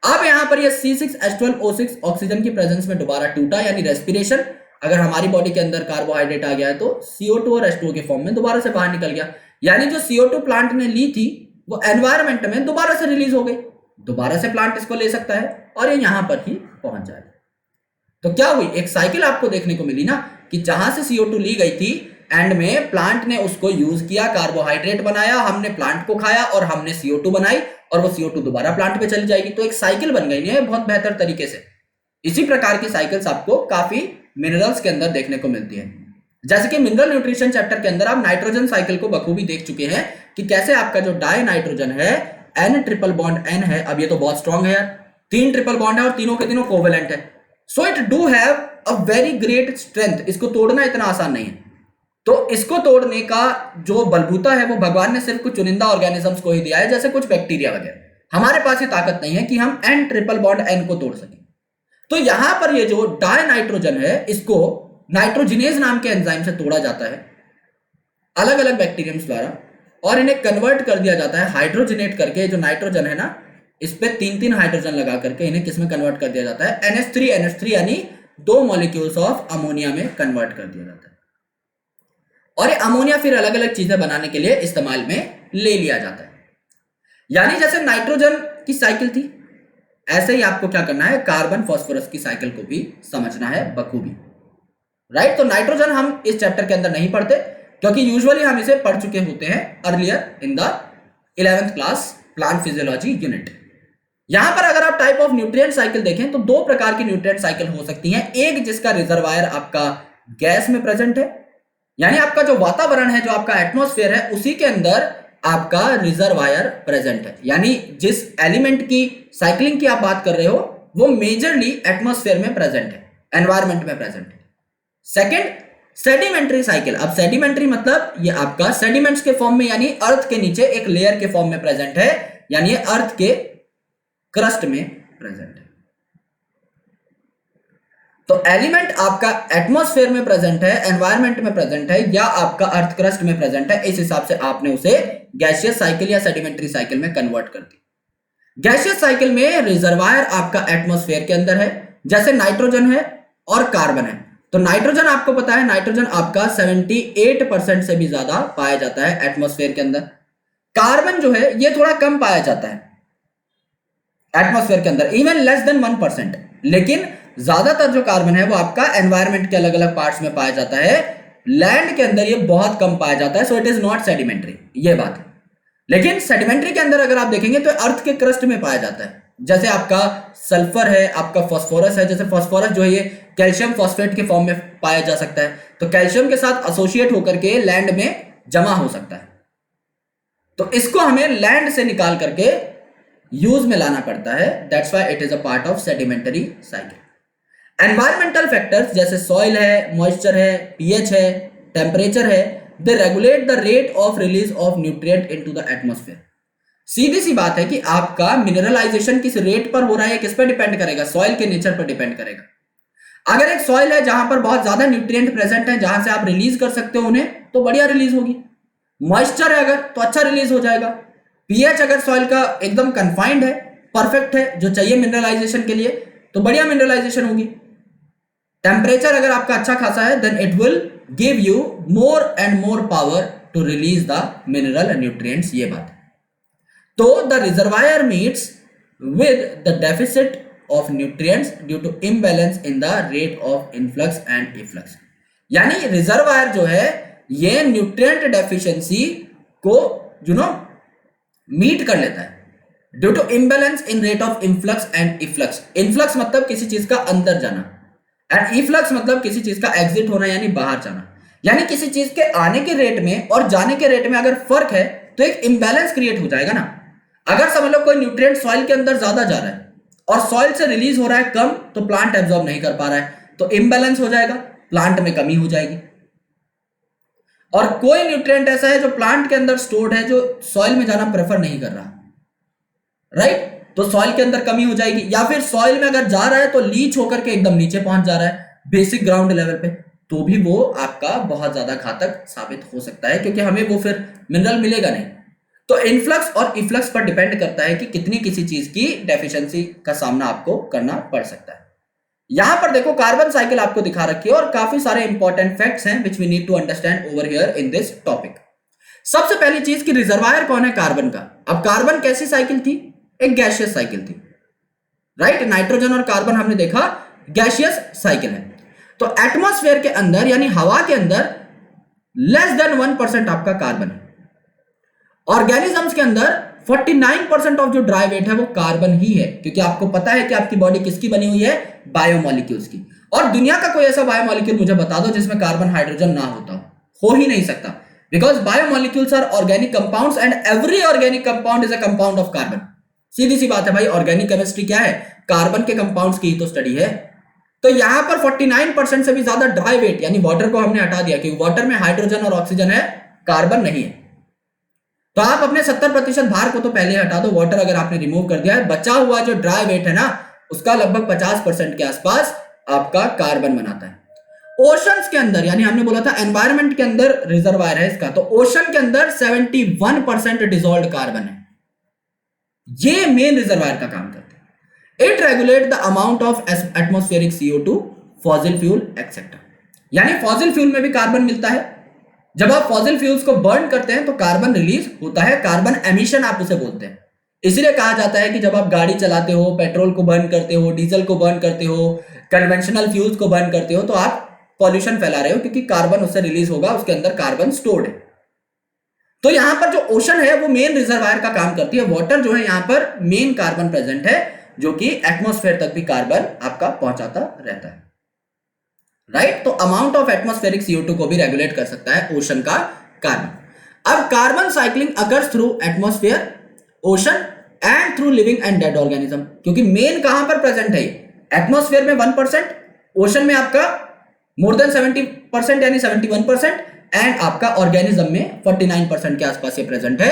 अब यहां पर ये C6H12O6 ऑक्सीजन की प्रेजेंस में दोबारा टूटा, यानी रेस्पिरेशन। अगर हमारी बॉडी के अंदर कार्बोहाइड्रेट आ गया है तो CO2 और H2O की फॉर्म में दोबारा से बाहर निकल गया, यानी जो CO2 प्लांट ने ली थी वो एनवायरमेंट में दोबारा से रिलीज हो गई, दोबारा से प्लांट इसको ले सकता है और ये यहां पर ही पहुंच जाएगा। तो क्या हुई? एक साइकिल आपको देखने को मिली ना, कि जहां से CO2 ली गई थी, एंड में प्लांट ने उसको यूज किया, कार्बोहाइड्रेट बनाया, हमने प्लांट को खाया और हमने CO2 बनाई और वो CO2 दोबारा प्लांट पे चली जाएगी। तो एक साइकिल बन गई है बहुत बेहतर तरीके से। इसी प्रकार की साइकिल्स आपको काफी मिनरल्स के अंदर देखने को मिलती है। जैसे कि मिनरल न्यूट्रिशन चैप्टर के अंदर आप नाइट्रोजन साइकिल को बखूबी देख चुके हैं कि कैसे आपका जो डाई नाइट्रोजन है, N ट्रिपल बॉन्ड N है, अब ये तो बहुत स्ट्रॉन्ग है यार, 3 ट्रिपल बॉन्ड है और तीनों के तीनों कोवेलेंट है, so it do have a very great strength. इसको तोड़ना इतना आसान नहीं है। तो इसको तोड़ने का जो बलबूता है वो भगवान ने सिर्फ कुछ चुनिंदा ऑर्गेनिजम्स को ही दिया है, जैसे कुछ बैक्टीरिया वगैरह। हमारे पास ये ताकत नहीं है कि हम एन ट्रिपल बॉन्ड एन को तोड़ सकें। तो यहां पर ये जो डाई नाइट्रोजन है, इसको नाइट्रोजिनेज नाम के एंजाइम से तोड़ा जाता है अलग अलग बैक्टीरियम्स द्वारा, और इन्हें कन्वर्ट कर दिया जाता है हाइड्रोजनेट करके। जो नाइट्रोजन है ना, इस पे 3-3 हाइड्रोजन लगा करके इन्हें किसमें कन्वर्ट कर दिया जाता है, NH3 यानी 2 मॉलिक्यूल्स ऑफ अमोनिया में कन्वर्ट कर दिया जाता है। और ये अमोनिया फिर अलग अलग चीजें बनाने के लिए इस्तेमाल में ले लिया जाता है। यानी जैसे नाइट्रोजन की साइकिल थी, ऐसे ही आपको क्या करना है, कार्बन फास्फोरस की साइकिल को भी समझना है बखूबी। राइट। तो नाइट्रोजन हम इस चैप्टर के अंदर नहीं पढ़ते, क्योंकि यूजुअली हम इसे पढ़ चुके होते हैं earlier in the 11th class plant physiology unit. यहां पर अगर आप टाइप ऑफ न्यूट्रिएंट साइकिल देखें तो 2 प्रकार की न्यूट्रिएंट साइकिल हो सकती है। एक जिसका रिजर्वायर आपका गैस में प्रेजेंट है, यानी आपका जो वातावरण है, जो आपका एटमॉस्फेयर है, उसी के अंदर आपका रिजर्वायर प्रेजेंट है। यानी जिस एलिमेंट की साइक्लिंग की आप बात कर रहे हो वो मेजरली एटमॉस्फेयर में प्रेजेंट है, एनवायरमेंट में प्रेजेंट है। Second, sedimentary cycle. अब सेडिमेंट्री मतलब ये आपका सेडिमेंट्स के फॉर्म में, यानी अर्थ के नीचे एक लेयर के फॉर्म में प्रेजेंट है, यानी ये अर्थ के क्रस्ट में प्रेजेंट है। तो एलिमेंट आपका एटमॉस्फेयर में प्रेजेंट है, एनवायरमेंट में प्रेजेंट है, या आपका अर्थ क्रस्ट में प्रेजेंट है, इस हिसाब से आपने उसे गैसियस साइकिल या सेडिमेंट्री साइकिल में कन्वर्ट कर दिया। गैसियस साइकिल में रिजर्वायर आपका एटमॉस्फेयर के अंदर है, जैसे नाइट्रोजन है और कार्बन है। तो नाइट्रोजन आपको पता है, नाइट्रोजन आपका 78% से भी ज्यादा पाया जाता है एटमॉस्फेयर के अंदर। कार्बन जो है ये थोड़ा कम पाया जाता है एटमॉस्फेयर के अंदर, इवन लेस देन 1%। लेकिन ज्यादातर जो कार्बन है वो आपका एनवायरमेंट के अलग अलग पार्ट्स में पाया जाता है, लैंड के अंदर ये बहुत कम पाया जाता है। So it is not sedimentary, ये बात है। लेकिन सेडिमेंट्री के अंदर अगर आप देखेंगे तो अर्थ के क्रस्ट में पाया जाता है, जैसे आपका सल्फर है, आपका फास्फोरस है। जैसे फास्फोरस जो है ये कैल्शियम फॉस्फेट के फॉर्म में पाया जा सकता है, तो कैल्शियम के साथ एसोसिएट होकर के लैंड में जमा हो सकता है। तो इसको हमें लैंड से निकाल करके यूज में लाना पड़ता है। That's why it is a part of sedimentary cycle. Environmental factors जैसे सॉइल है, मॉइस्चर है, पीएच है, टेम्परेचर है, they regulate the rate of release of nutrient into the atmosphere. सीधी सी बात है कि आपका मिनरलाइजेशन किस रेट पर हो रहा है, किस पर डिपेंड करेगा, सॉइल के नेचर पर डिपेंड करेगा। अगर एक सॉइल है जहां पर बहुत ज्यादा न्यूट्रिएंट प्रेजेंट है, जहां से आप रिलीज कर सकते हो उन्हें, तो बढ़िया रिलीज होगी। मॉइस्चर है अगर, तो अच्छा रिलीज हो जाएगा। पीएच अगर सॉइल का एकदम कन्फाइंड है, परफेक्ट है, जो चाहिए मिनरलाइजेशन के लिए, तो बढ़िया मिनरलाइजेशन होगी। टेम्परेचर अगर आपका अच्छा खासा है, then it will give you more and more power to release the mineral and nutrients, ये बात है। तो the reservoir meets with the deficit of nutrients due to imbalance in the rate of influx and efflux. यानी reservoir जो है ये nutrient deficiency को meet कर लेता है due to imbalance in rate of influx and efflux. Influx मतलब किसी चीज का अंदर जाना, एंड इफ्लक्स मतलब किसी चीज का एग्जिट होना यानी बाहर जाना। यानी किसी चीज के आने के रेट में और जाने के रेट में अगर फर्क है तो एक इम्बैलेंस क्रिएट हो जाएगा ना। अगर समझ लो कोई न्यूट्रिएंट सॉइल के अंदर ज्यादा जा रहा है और सॉइल से रिलीज हो रहा है कम, तो प्लांट एब्जॉर्ब नहीं कर पा रहा है, तो इम्बैलेंस हो जाएगा, प्लांट में कमी हो जाएगी। और कोई न्यूट्रिएंट ऐसा है जो प्लांट के अंदर स्टोर्ड है, जो सॉइल में जाना प्रेफर नहीं कर रहा, राइट, तो सॉइल के अंदर कमी हो जाएगी। या फिर सॉइल में अगर जा रहा है तो लीच होकर के एकदम नीचे पहुंच जा रहा है बेसिक ग्राउंड लेवल पे, तो भी वो आपका बहुत ज्यादा घातक साबित हो सकता है, क्योंकि हमें वो फिर मिनरल मिलेगा नहीं। तो इनफ्लक्स और इफ्लक्स पर डिपेंड करता है कि कितनी किसी चीज की डेफिशिएंसी का सामना आपको करना पड़ सकता है। यहां पर देखो कार्बन साइकिल आपको दिखा रखी है और काफी सारे इंपॉर्टेंट फैक्ट्स हैं which we need to understand over here in this topic. सबसे पहली चीज कि रिजर्वायर कौन है, कार्बन का। अब कार्बन कैसी साइकिल थी, एक गैसियस साइकिल थी, राइट। नाइट्रोजन और कार्बन हमने देखा गैसियस साइकिल है। तो एटमॉस्फेयर के अंदर यानी हवा के अंदर लेस देन 1% आपका कार्बन है। ऑर्गेनिजम्स के अंदर 49% ऑफ जो ड्राई वेट है वो कार्बन ही है, क्योंकि आपको पता है कि आपकी बॉडी किसकी बनी हुई है, बायोमॉलिक्यूल्स की। और दुनिया का कोई ऐसा बायोमॉलिक्यूल मुझे बता दो जिसमें कार्बन हाइड्रोजन ना होता हो ही नहीं सकता, because biomolecules are organic compounds and every organic compound is a compound of carbon. सीधी सी बात है भाई, ऑर्गेनिक केमिस्ट्री क्या है, कार्बन के कंपाउंड्स की ही तो स्टडी है। तो यहां पर 49% से भी ज्यादा ड्राई वेट यानी वाटर को हमने हटा दिया, क्योंकि वाटर में हाइड्रोजन और ऑक्सीजन है, कार्बन नहीं है। तो आप अपने 70% भार को तो पहले हटा दो, वाटर अगर आपने रिमूव कर दिया है, बचा हुआ जो ड्राई वेट है ना, उसका लगभग 50% के आसपास आपका कार्बन बनाता है। ओशंस के अंदर, यानी हमने बोला था एनवायरमेंट के अंदर रिजर्वायर है इसका, तो ओशन के अंदर 71% डिसॉल्व्ड कार्बन है। ये मेन रिजर्वायर का काम करते हैं। It regulate the amount of atmospheric CO2, fossil fuel etcetera. यानी फॉसिल फ्यूल में भी कार्बन मिलता है। जब आप फॉसिल फ्यूल्स को बर्न करते हैं तो कार्बन रिलीज होता है, कार्बन एमिशन आप उसे बोलते हैं। इसलिए कहा जाता है कि जब आप गाड़ी चलाते हो, पेट्रोल को बर्न करते हो, डीजल को बर्न करते हो, कन्वेंशनल फ्यूल्स को बर्न करते हो, तो आप पॉल्यूशन फैला रहे हो, क्योंकि कार्बन उससे रिलीज होगा, उसके अंदर कार्बन स्टोर्ड है। तो यहां पर जो ओशन है वो मेन रिजर्वायर का काम करती है। वाटर जो है यहां पर मेन कार्बन प्रेजेंट है, जो कि एटमॉस्फेयर तक भी कार्बन आपका पहुंचाता रहता है, राइट। तो अमाउंट ऑफ एटमॉस्फेरिक CO2 को भी रेगुलेट कर सकता है ओशन का कार्बन। अब carbon cycling occurs through atmosphere, ocean and through living and dead organism, क्योंकि मेन कहां पर प्रेजेंट है, एटमॉस्फेयर में 1%, ओशन में आपका मोर देन 70% यानी 71%, एंड आपका ऑर्गेनिज्म में 49% के आसपास ये प्रेजेंट है।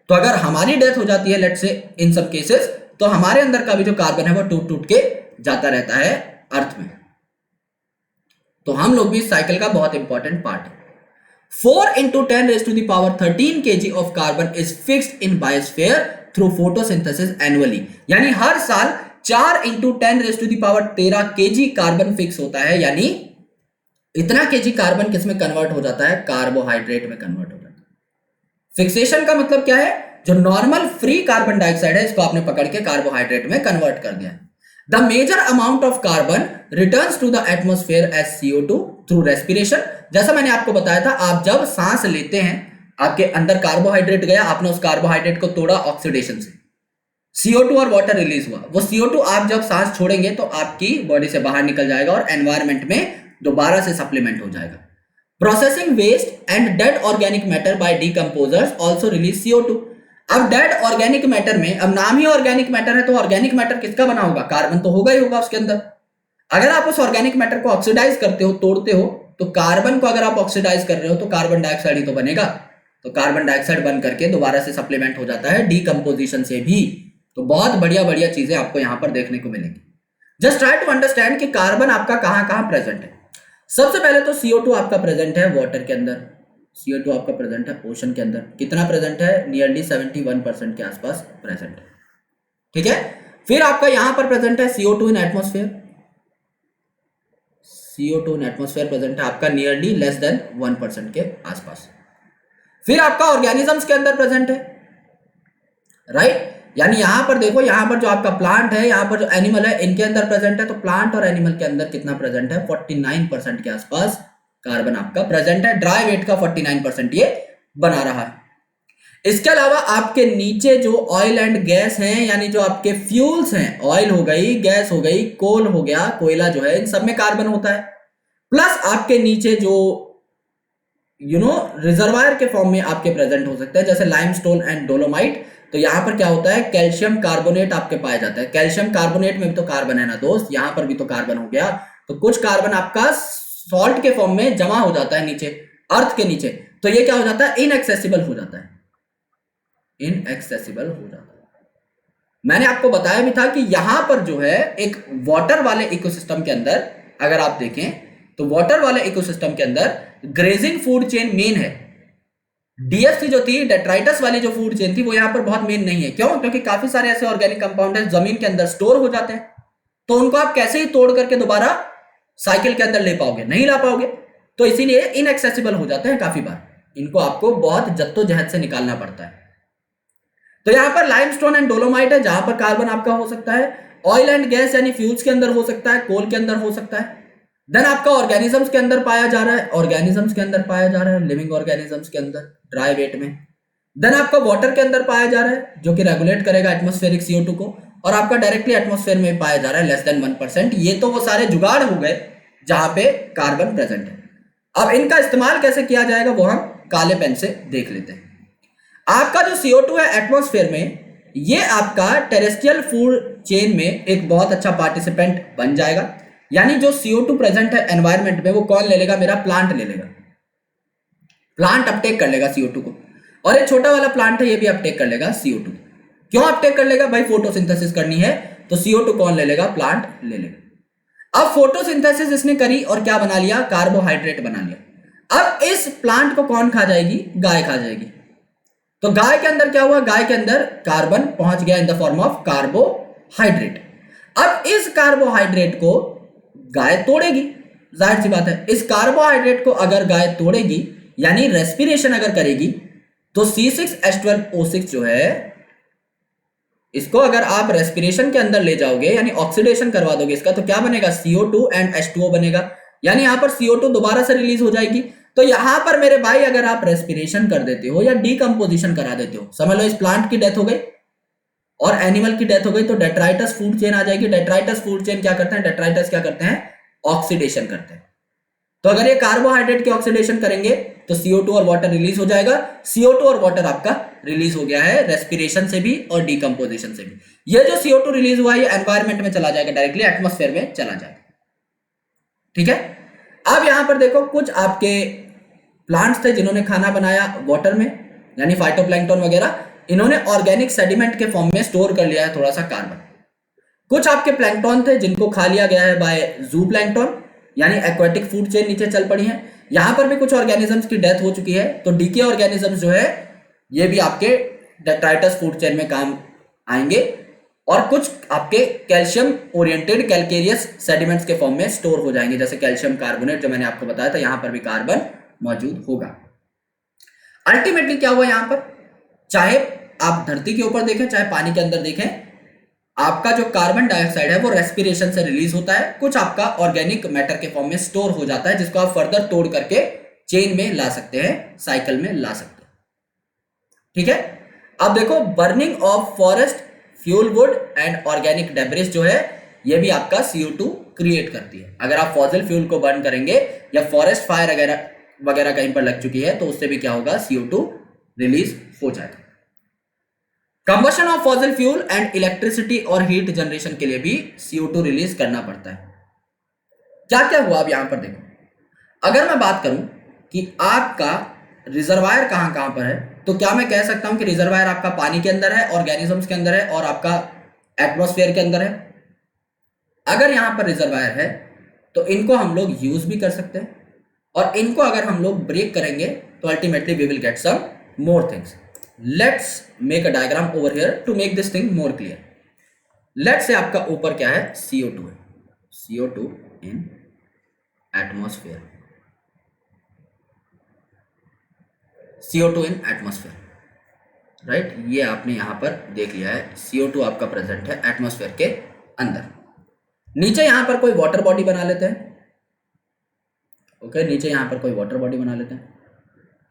तो अगर हमारी डेथ हो जाती है लेट्स से इन सब केसेस, तो हमारे अंदर का भी जो कार्बन है वो टूट टूट के जाता रहता है अर्थ में। तो हम लोग भी इस साइकिल का बहुत इंपॉर्टेंट पार्ट है। 4 × 10⁻13 kg of carbon is fixed in biosphere through photosynthesis annually, यानी हर साल 4 × 10⁻13 kg कार्बन फिक्स होता है। यानी इतना केजी कार्बन किस में कन्वर्ट हो जाता है, कार्बोहाइड्रेट में कन्वर्ट हो जाता है। फिक्सेशन का मतलब क्या है, जो नॉर्मल फ्री कार्बन डाइऑक्साइड है इसको आपने पकड़ के कार्बोहाइड्रेट में कन्वर्ट कर दिया। The major amount of carbon returns to the atmosphere as CO2 through respiration. जैसा मैंने आपको बताया था, आप जब सांस लेते हैं, आपके अंदर कार्बोहाइड्रेट गया, आपने उस कार्बोहाइड्रेट को तोड़ा ऑक्सीडेशन से, CO2 और वाटर रिलीज हुआ। वो CO2 आप जब सांस छोड़ेंगे तो आपकी बॉडी से बाहर निकल जाएगा और एनवायरमेंट में दोबारा से सप्लीमेंट हो जाएगा। Processing waste and dead organic matter by decomposers also release CO2। अब डेड ऑर्गेनिक मैटर में, अब नाम ही ऑर्गेनिक मैटर है, तो ऑर्गेनिक मैटर किसका बना होगा, कार्बन तो होगा ही होगा उसके अंदर। अगर आप उस ऑर्गेनिक मैटर को ऑक्सीडाइज करते हो, तोड़ते हो, तो कार्बन को अगर आप ऑक्सीडाइज कर रहे हो तो कार्बन डाइऑक्साइड ही तो बनेगा। तो कार्बन डाइऑक्साइड बन करके दोबारा से सप्लीमेंट हो जाता है डीकंपोजिशन से भी। तो बहुत बढ़िया बढ़िया चीजें आपको यहां पर देखने को मिलेंगी। जस्ट ट्राई टू अंडरस्टैंड कि कार्बन आपका कहां कहां प्रेजेंट है। सबसे पहले तो CO2 आपका प्रेजेंट है वाटर के अंदर, CO2 आपका प्रेजेंट है ओशन के अंदर। कितना प्रेजेंट है, नियरली 71% के आसपास प्रेजेंट है, ठीक है। फिर आपका यहां पर प्रेजेंट है CO2 in atmosphere, CO2 in atmosphere present है आपका नियरली लेस देन 1% के आसपास। फिर आपका ऑर्गेनिजम्स के अंदर प्रेजेंट है, राइट। यानी यहां पर देखो, यहां पर जो आपका प्लांट है, यहां पर जो एनिमल है, इनके अंदर प्रेजेंट है। तो प्लांट और एनिमल के अंदर कितना प्रेजेंट है, 49% के आसपास कार्बन आपका प्रेजेंट है। ड्राई वेट का 49% ये बना रहा है। इसके अलावा आपके नीचे जो ऑयल एंड गैस हैं, यानी जो आपके फ्यूल्स हैं, ऑयल हो गई, गैस हो गई, कोल हो गया, कोयला जो है, इन सब में कार्बन होता है। प्लस आपके नीचे जो रिजर्वायर के फॉर्म में आपके प्रेजेंट हो सकते हैं, जैसे लाइमस्टोन एंड डोलोमाइट। तो यहां पर क्या होता है, कैल्शियम कार्बोनेट आपके पाया जाता है। कैल्शियम कार्बोनेट में भी तो कार्बन है ना दोस्त, यहां पर भी तो कार्बन हो गया। तो कुछ कार्बन आपका सॉल्ट के फॉर्म में जमा हो जाता है नीचे, अर्थ के नीचे। तो ये क्या हो जाता है, इनएक्सेसिबल हो जाता है, इनएक्सेसिबल हो जाता है। मैंने आपको बताया भी था कि यहां पर जो है एक वाटर वाले इकोसिस्टम के अंदर अगर आप देखें, तो वाटर वाले इकोसिस्टम के अंदर ग्रेजिंग फूड चेन मेन है। DFC जो थी, डेट्राइटस वाली जो फूड चेन थी, वो यहां पर बहुत मेन नहीं है। क्यों, क्योंकि काफी सारे ऐसे ऑर्गेनिक कंपाउंड है जमीन के अंदर स्टोर हो जाते हैं, तो उनको आप कैसे ही तोड़ करके दोबारा साइकिल के अंदर ले पाओगे, नहीं ला पाओगे। तो इसीलिए इनएक्सेसिबल हो जाते हैं काफी बार, इनको आपको बहुत जद्दोजहद से निकालना पड़ता है। तो यहां पर लाइमस्टोन एंड डोलोमाइट है, जहां पर कार्बन आपका हो सकता है। ऑयल एंड गैस यानी फ्यूल्स के अंदर हो सकता है, कोल के अंदर हो सकता है। देन आपका ऑर्गेनिजम्स के अंदर पाया जा रहा है, ऑर्गेनिजम्स के अंदर पाया जा रहा है, लिविंग ऑर्गेनिजम्स के अंदर ड्राई वेट में। देन आपका वाटर के अंदर पाया जा रहा है, जो कि रेगुलेट करेगा एटमॉस्फेरिक CO2 को, और आपका डायरेक्टली एटमॉस्फेयर में पाया जा रहा है लेस देन 1%। ये तो वो सारे जुगाड़ हो गए जहां पे कार्बन प्रेजेंट है। अब इनका इस्तेमाल कैसे किया जाएगा वो हम काले पेन से देख लेते हैं। आपका जो CO2 है एटमॉस्फेयर में, ये आपका टेरेस्ट्रियल फूड चेन में एक बहुत अच्छा पार्टिसिपेंट बन जाएगा। यानी जो CO2 प्रेजेंट है एनवायरमेंट में वो कौन ले लेगा, मेरा प्लांट ले लेगा। प्लांट अपटेक कर लेगा CO2 को, और ये छोटा वाला प्लांट है ये भी अपटेक कर लेगा CO2। क्यों अपटेक कर लेगा भाई, फोटोसिंथेसिस करनी है तो CO2 कौन ले लेगा, प्लांट ले लेगा। अब फोटोसिंथेसिस इसने करी और क्या बना लिया, कार्बोहाइड्रेट बना लिया। अब इस प्लांट को कौन खा जाएगी, गाय खा जाएगी। तो गाय के अंदर क्या हुआ, गाय के अंदर कार्बन पहुंच गया in the form of carbohydrate. अब इस कार्बोहाइड्रेट को गाय तोड़ेगी, जाहिर सी बात है। इस कार्बोहाइड्रेट को अगर गाय तोड़ेगी यानी रेस्पिरेशन अगर करेगी तो C6H12O6 जो है इसको अगर आप रेस्पिरेशन के अंदर ले जाओगे यानी ऑक्सीडेशन करवा दोगे इसका, तो क्या बनेगा, CO2 एंड H2O बनेगा। यानी यहां पर CO2 दोबारा से रिलीज हो जाएगी। तो यहां पर मेरे भाई अगर आप रेस्पिरेशन कर देते हो या डीकंपोजिशन करा देते हो, समझ लो इस प्लांट की डेथ हो गई और एनिमल की डेथ हो गई, तो डेट्राइटस फूड चेन आ जाएगी। डेट्राइटस फूड चेन क्या करते हैं, डेट्राइटस क्या करते हैं, ऑक्सीडेशन करते हैं। तो अगर ये कार्बोहाइड्रेट की ऑक्सीडेशन करेंगे तो CO2 और वाटर रिलीज हो जाएगा। CO2 और वाटर आपका रिलीज हो गया है रेस्पिरेशन से भी और डीकंपोजिशन से भी। ये जो CO2 रिलीज हुआ है ये एनवायरमेंट में चला जाएगा, डायरेक्टली एटमॉस्फेयर में चला जाएगा। ठीक है। अब यहां पर देखो कुछ आपके प्लांट्स थे जिन्होंने खाना बनाया वाटर में यानी फाइटोप्लैंक्टन वगैरह, इन्होंने ऑर्गेनिक सेडिमेंट के फॉर्म में स्टोर कर लिया है थोड़ा सा कार्बन। कुछ आपके प्लैंक्टन थे जिनको खा लिया गया है बाय जू प्लैंक्टन यानी एक्वाटिक फूड चेन नीचे चल पड़ी है। यहां पर भी कुछ ऑर्गेनिजम्स की डेथ हो चुकी है, तो डीके ऑर्गेनिजम्स जो है ये भी आपके डेट्राइटस फूड चेन में काम आएंगे। और कुछ आपके कैल्शियम ओरिएंटेड कैल्केरियस सेडिमेंट्स के फॉर्म में स्टोर हो जाएंगे, जैसे कैल्शियम कार्बोनेट जो मैंने आपको बताया था, यहां पर भी कार्बन मौजूद होगा। अल्टीमेटली क्या हुआ यहां पर, चाहे आप धरती के ऊपर देखें चाहे पानी के अंदर देखें, आपका जो कार्बन डाइऑक्साइड है वो रेस्पिरेशन से रिलीज होता है, कुछ आपका ऑर्गेनिक मैटर के फॉर्म में स्टोर हो जाता है जिसको आप फर्दर तोड़ करके चेन में ला सकते हैं, साइकिल में ला सकते हैं। ठीक है। अब देखो burning of forest fuel wood and organic debris जो है ये भी आपका CO2 क्रिएट करती है। अगर आप फॉसिल फ्यूल को बर्न करेंगे या फॉरेस्ट फायर वगैरह कहीं पर लग चुकी है तो उससे भी क्या होगा, CO2 रिलीज हो जाएगा। Combustion of fossil fuel and electricity और हीट जनरेशन के लिए भी CO2 रिलीज करना पड़ता है। क्या क्या हुआ अब यहां पर देखो, अगर मैं बात करूं कि आपका रिजर्वायर कहां कहां पर है, तो क्या मैं कह सकता हूं कि रिजर्वायर आपका पानी के अंदर है, ऑर्गेनिजम्स के अंदर है और आपका एटमॉस्फेयर के अंदर है। अगर यहां पर रिजर्वायर है तो इनको हम लोग यूज भी कर सकते हैं, और इनको अगर हम लोग ब्रेक करेंगे तो ultimately we will get some more things. Let's make a diagram over here to make this thing more clear. Let's say आपका ऊपर क्या है, CO2 है, CO2 in atmosphere, CO2 in atmosphere, right. ये आपने यहां पर देख लिया है, CO2 आपका प्रेजेंट है एटमॉस्फेयर के अंदर। नीचे यहां पर कोई वाटर बॉडी बना लेते हैं। ओके, नीचे यहां पर कोई वाटर बॉडी बना लेते हैं।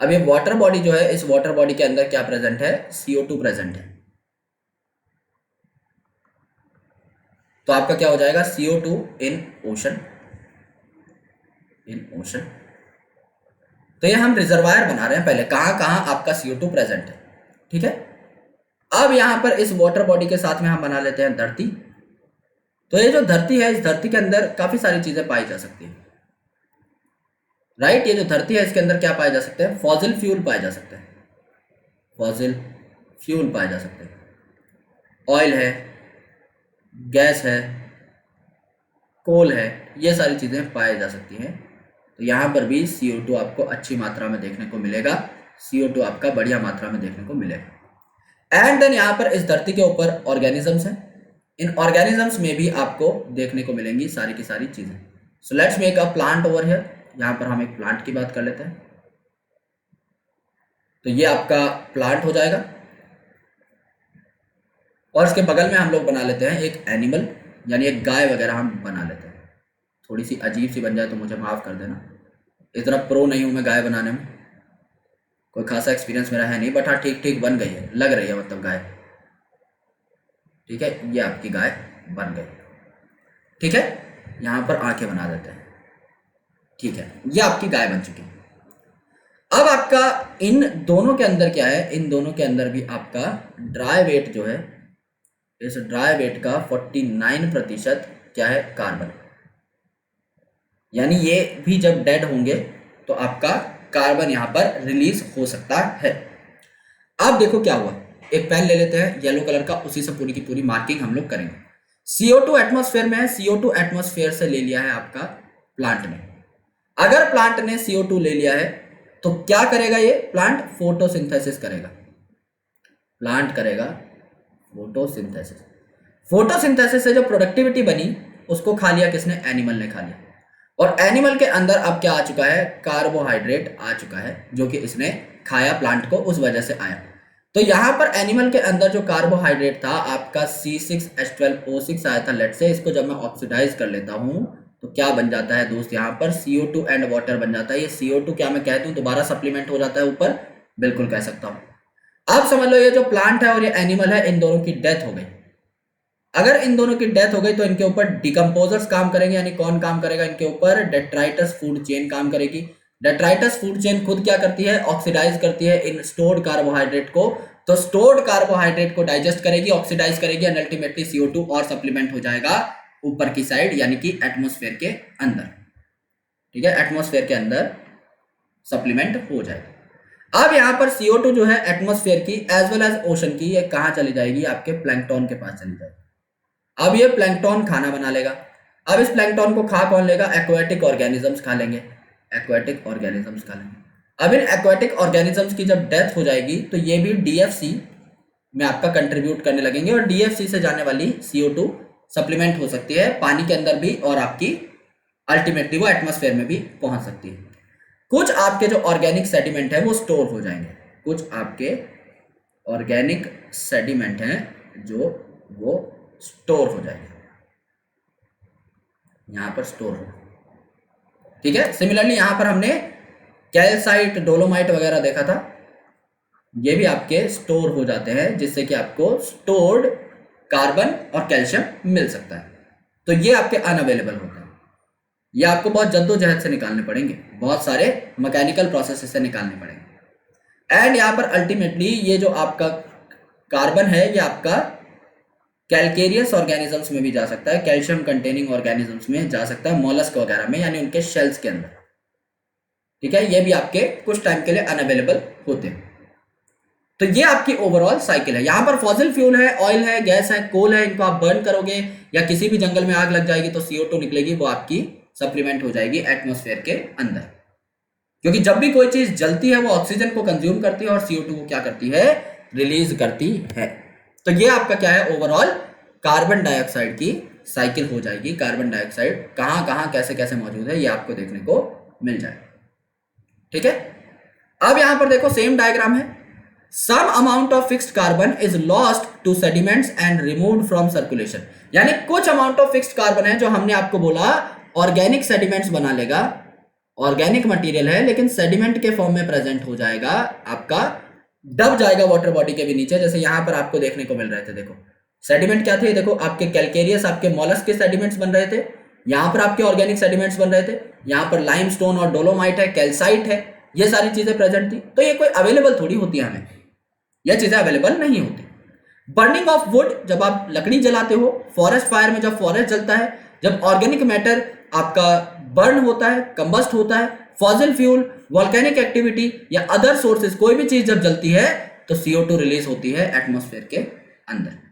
अब ये वाटर बॉडी जो है, इस वाटर बॉडी के अंदर क्या प्रेजेंट है, CO2 प्रेजेंट है। तो आपका क्या हो जाएगा, CO2 in ocean, in ocean. तो ये हम रिजर्वायर बना रहे हैं, पहले कहां कहां आपका CO2 प्रेजेंट है। ठीक है। अब यहां पर इस वाटर बॉडी के साथ में हम बना लेते हैं धरती। तो ये जो धरती है, इस धरती के अंदर काफी सारी चीजें पाई जा सकती है, राइट। ये जो धरती है इसके अंदर क्या पाए जा सकते हैं, फॉसिल फ्यूल पाए जा सकते हैं, फॉसिल फ्यूल पाए जा सकते हैं, ऑयल है, गैस है, कोल है, ये सारी चीजें पाई जा सकती हैं। तो यहां पर भी CO2 आपको अच्छी मात्रा में देखने को मिलेगा, CO2 आपका बढ़िया मात्रा में देखने को मिलेगा। एंड देन यहां पर इस धरती के ऊपर ऑर्गेनिजम्स हैं, इन ऑर्गेनिजम्स में भी आपको देखने को मिलेंगी सारी की सारी चीजें। So let's make a plant over here. यहां पर हम एक प्लांट की बात कर लेते हैं। तो ये आपका प्लांट हो जाएगा, और इसके बगल में हम लोग बना लेते हैं एक एनिमल यानी एक गाय वगैरह हम बना लेते हैं। थोड़ी सी अजीब सी बन जाए तो मुझे माफ़ कर देना, इतना प्रो नहीं हूं मैं गाय बनाने में, कोई खासा एक्सपीरियंस मेरा है नहीं, बट हाँ ठीक ठीक बन गई है, लग रही है मतलब गाय। ठीक है, ये आपकी गाय बन गई। ठीक है, यहां पर आंखें बना देते हैं। ठीक है, ये आपकी गाय बन चुकी है। अब आपका इन दोनों के अंदर क्या है, इन दोनों के अंदर भी आपका ड्राई वेट जो है, इस ड्राई वेट का 49% क्या है, कार्बन। यानी ये भी जब डेड होंगे तो आपका कार्बन यहाँ पर रिलीज हो सकता है। अब देखो क्या हुआ, एक पेन ले लेते हैं येलो कलर का, उसी से पूरी की पूरी मार्किंग हम लोग करेंगे। CO2 एटमॉस्फेयर में है, CO2 एटमॉस्फेयर से ले लिया है आपका प्लांट ने। अगर प्लांट ने CO2 ले लिया है तो क्या करेगा ये प्लांट? फोटोसिंथेसिस करेगा। प्लांट करेगा फोटोसिंथेसिस। फोटोसिंथेसिस से जो प्रोडक्टिविटी बनी उसको खा लिया किसने? एनिमल ने खा लिया। और एनिमल के अंदर अब क्या आ चुका है? कार्बोहाइड्रेट आ चुका है, जो कि इसने खाया प्लांट को, उस वजह से आया। तो यहां पर एनिमल के अंदर जो कार्बोहाइड्रेट था आपका C6H12O6 आया था लेट से, इसको जब मैं ऑक्सीडाइज कर लेता हूं तो क्या बन जाता है दोस्त? यहाँ पर CO2 एंड वाटर बन जाता है। ये CO2 क्या मैं कह दूं दोबारा सप्लीमेंट हो जाता है ऊपर? बिल्कुल कह सकता हूं। अब समझ लो ये जो प्लांट है और ये एनिमल है, इन दोनों की डेथ हो गई। अगर इन दोनों की डेथ हो गई तो इनके ऊपर डिकम्पोजर्स काम करेंगे, यानी कौन काम करेगा इनके ऊपर? डेट्राइटस फूड चेन काम करेगी। डेट्राइटस फूड चेन खुद क्या करती है? ऑक्सीडाइज करती है इन स्टोर्ड कार्बोहाइड्रेट को। तो स्टोर्ड कार्बोहाइड्रेट को डाइजेस्ट करेगी, ऑक्सीडाइज करेगी एंड अल्टीमेटली CO2 और सप्लीमेंट हो जाएगा ऊपर की साइड, यानी कि एटमॉस्फेयर के अंदर। ठीक है, एटमॉस्फेयर के अंदर सप्लीमेंट हो जाएगा। अब यहां पर CO2 जो है एटमॉस्फेयर की एज वेल एज ओशन की, ये कहां चली जाएगी? आपके प्लैंकटन के पास चली जाएगी। अब ये प्लैंकटन खाना बना लेगा। अब इस प्लैंकटन को खा कौन लेगा? एक्वाटिक ऑर्गेनिजम्स खा लेंगे। एक्वाटिक ऑर्गेनिजम्स खा लेंगे। अब इन एक्वाटिक ऑर्गेनिजम्स की जब डेथ हो जाएगी तो ये भी DFC में आपका कंट्रीब्यूट करने लगेंगे और DFC से जाने वाली CO2 सप्लीमेंट हो सकती है पानी के अंदर भी और आपकी अल्टीमेटली वो एटमॉस्फेयर में भी पहुंच सकती है। कुछ आपके जो ऑर्गेनिक सेडिमेंट है वो स्टोर हो जाएंगे। कुछ आपके ऑर्गेनिक सेडिमेंट हैं जो वो स्टोर हो जाएंगे, यहां पर स्टोर हो। ठीक है, सिमिलरली यहां पर हमने कैल्साइट, डोलोमाइट वगैरह देखा था, ये भी आपके स्टोर हो जाते हैं, जिससे कि आपको स्टोर्ड कार्बन और कैल्शियम मिल सकता है। तो ये आपके अनअवेलेबल होते हैं, ये आपको बहुत जद्दोजहद से निकालने पड़ेंगे, बहुत सारे मैकेनिकल प्रोसेस से निकालने पड़ेंगे। एंड यहाँ पर अल्टीमेटली ये जो आपका कार्बन है ये आपका कैल्केरियस ऑर्गेनिजम्स में भी जा सकता है, कैल्शियम कंटेनिंग ऑर्गेनिजम्स में जा सकता है, मोलस्क वगैरह में, यानी उनके शेल्स के अंदर। ठीक है, ये भी आपके कुछ टाइम के लिए अनअवेलेबल होते हैं। तो ये आपकी ओवरऑल साइकिल है। यहां पर फॉसिल फ्यूल है, ऑयल है, गैस है, कोल है, इनको आप बर्न करोगे या किसी भी जंगल में आग लग जाएगी तो CO2 निकलेगी, वो आपकी सप्लीमेंट हो जाएगी एटमॉस्फेयर के अंदर। क्योंकि जब भी कोई चीज जलती है वो ऑक्सीजन को कंज्यूम करती है और CO2 को क्या करती है? रिलीज करती है। तो ये आपका क्या है? ओवरऑल कार्बन डाइऑक्साइड की साइकिल हो जाएगी। कार्बन डाइऑक्साइड कहां कहां कैसे कैसे मौजूद है ये आपको देखने को मिल जाएगा। ठीक है, अब यहां पर देखो सेम डायग्राम है। Some amount of fixed carbon is lost to sediments and removed from circulation, यानी कुछ अमाउंट ऑफ फिक्स्ड कार्बन है जो हमने आपको बोला ऑर्गेनिक सेडिमेंट्स बना लेगा, ऑर्गेनिक मटेरियल है लेकिन सेडिमेंट के फॉर्म में प्रेजेंट हो जाएगा, आपका दब जाएगा वाटर बॉडी के भी नीचे। जैसे यहां पर आपको देखने को मिल रहे थे, देखो सेडिमेंट क्या थे, देखो आपके कैल्केरियस, आपके मॉलस्क के सेडिमेंट्स बन रहे थे, यहां पर आपके ऑर्गेनिक सेडिमेंट्स बन रहे थे, यहां पर लाइमस्टोन और डोलोमाइट है, कैल्साइट है, ये सारी चीजें प्रेजेंट थी। तो ये कोई अवेलेबल थोड़ी होती है, हमें ये चीजें अवेलेबल नहीं होती। बर्निंग ऑफ वुड, जब आप लकड़ी जलाते हो, फॉरेस्ट फायर में जब फॉरेस्ट जलता है, जब ऑर्गेनिक मैटर आपका बर्न होता है, कंबस्ट होता है, फॉसिल फ्यूल, वोल्केनिक एक्टिविटी या अदर सोर्सेज, कोई भी चीज जब जलती है तो CO2 रिलीज होती है एटमॉस्फेयर के अंदर।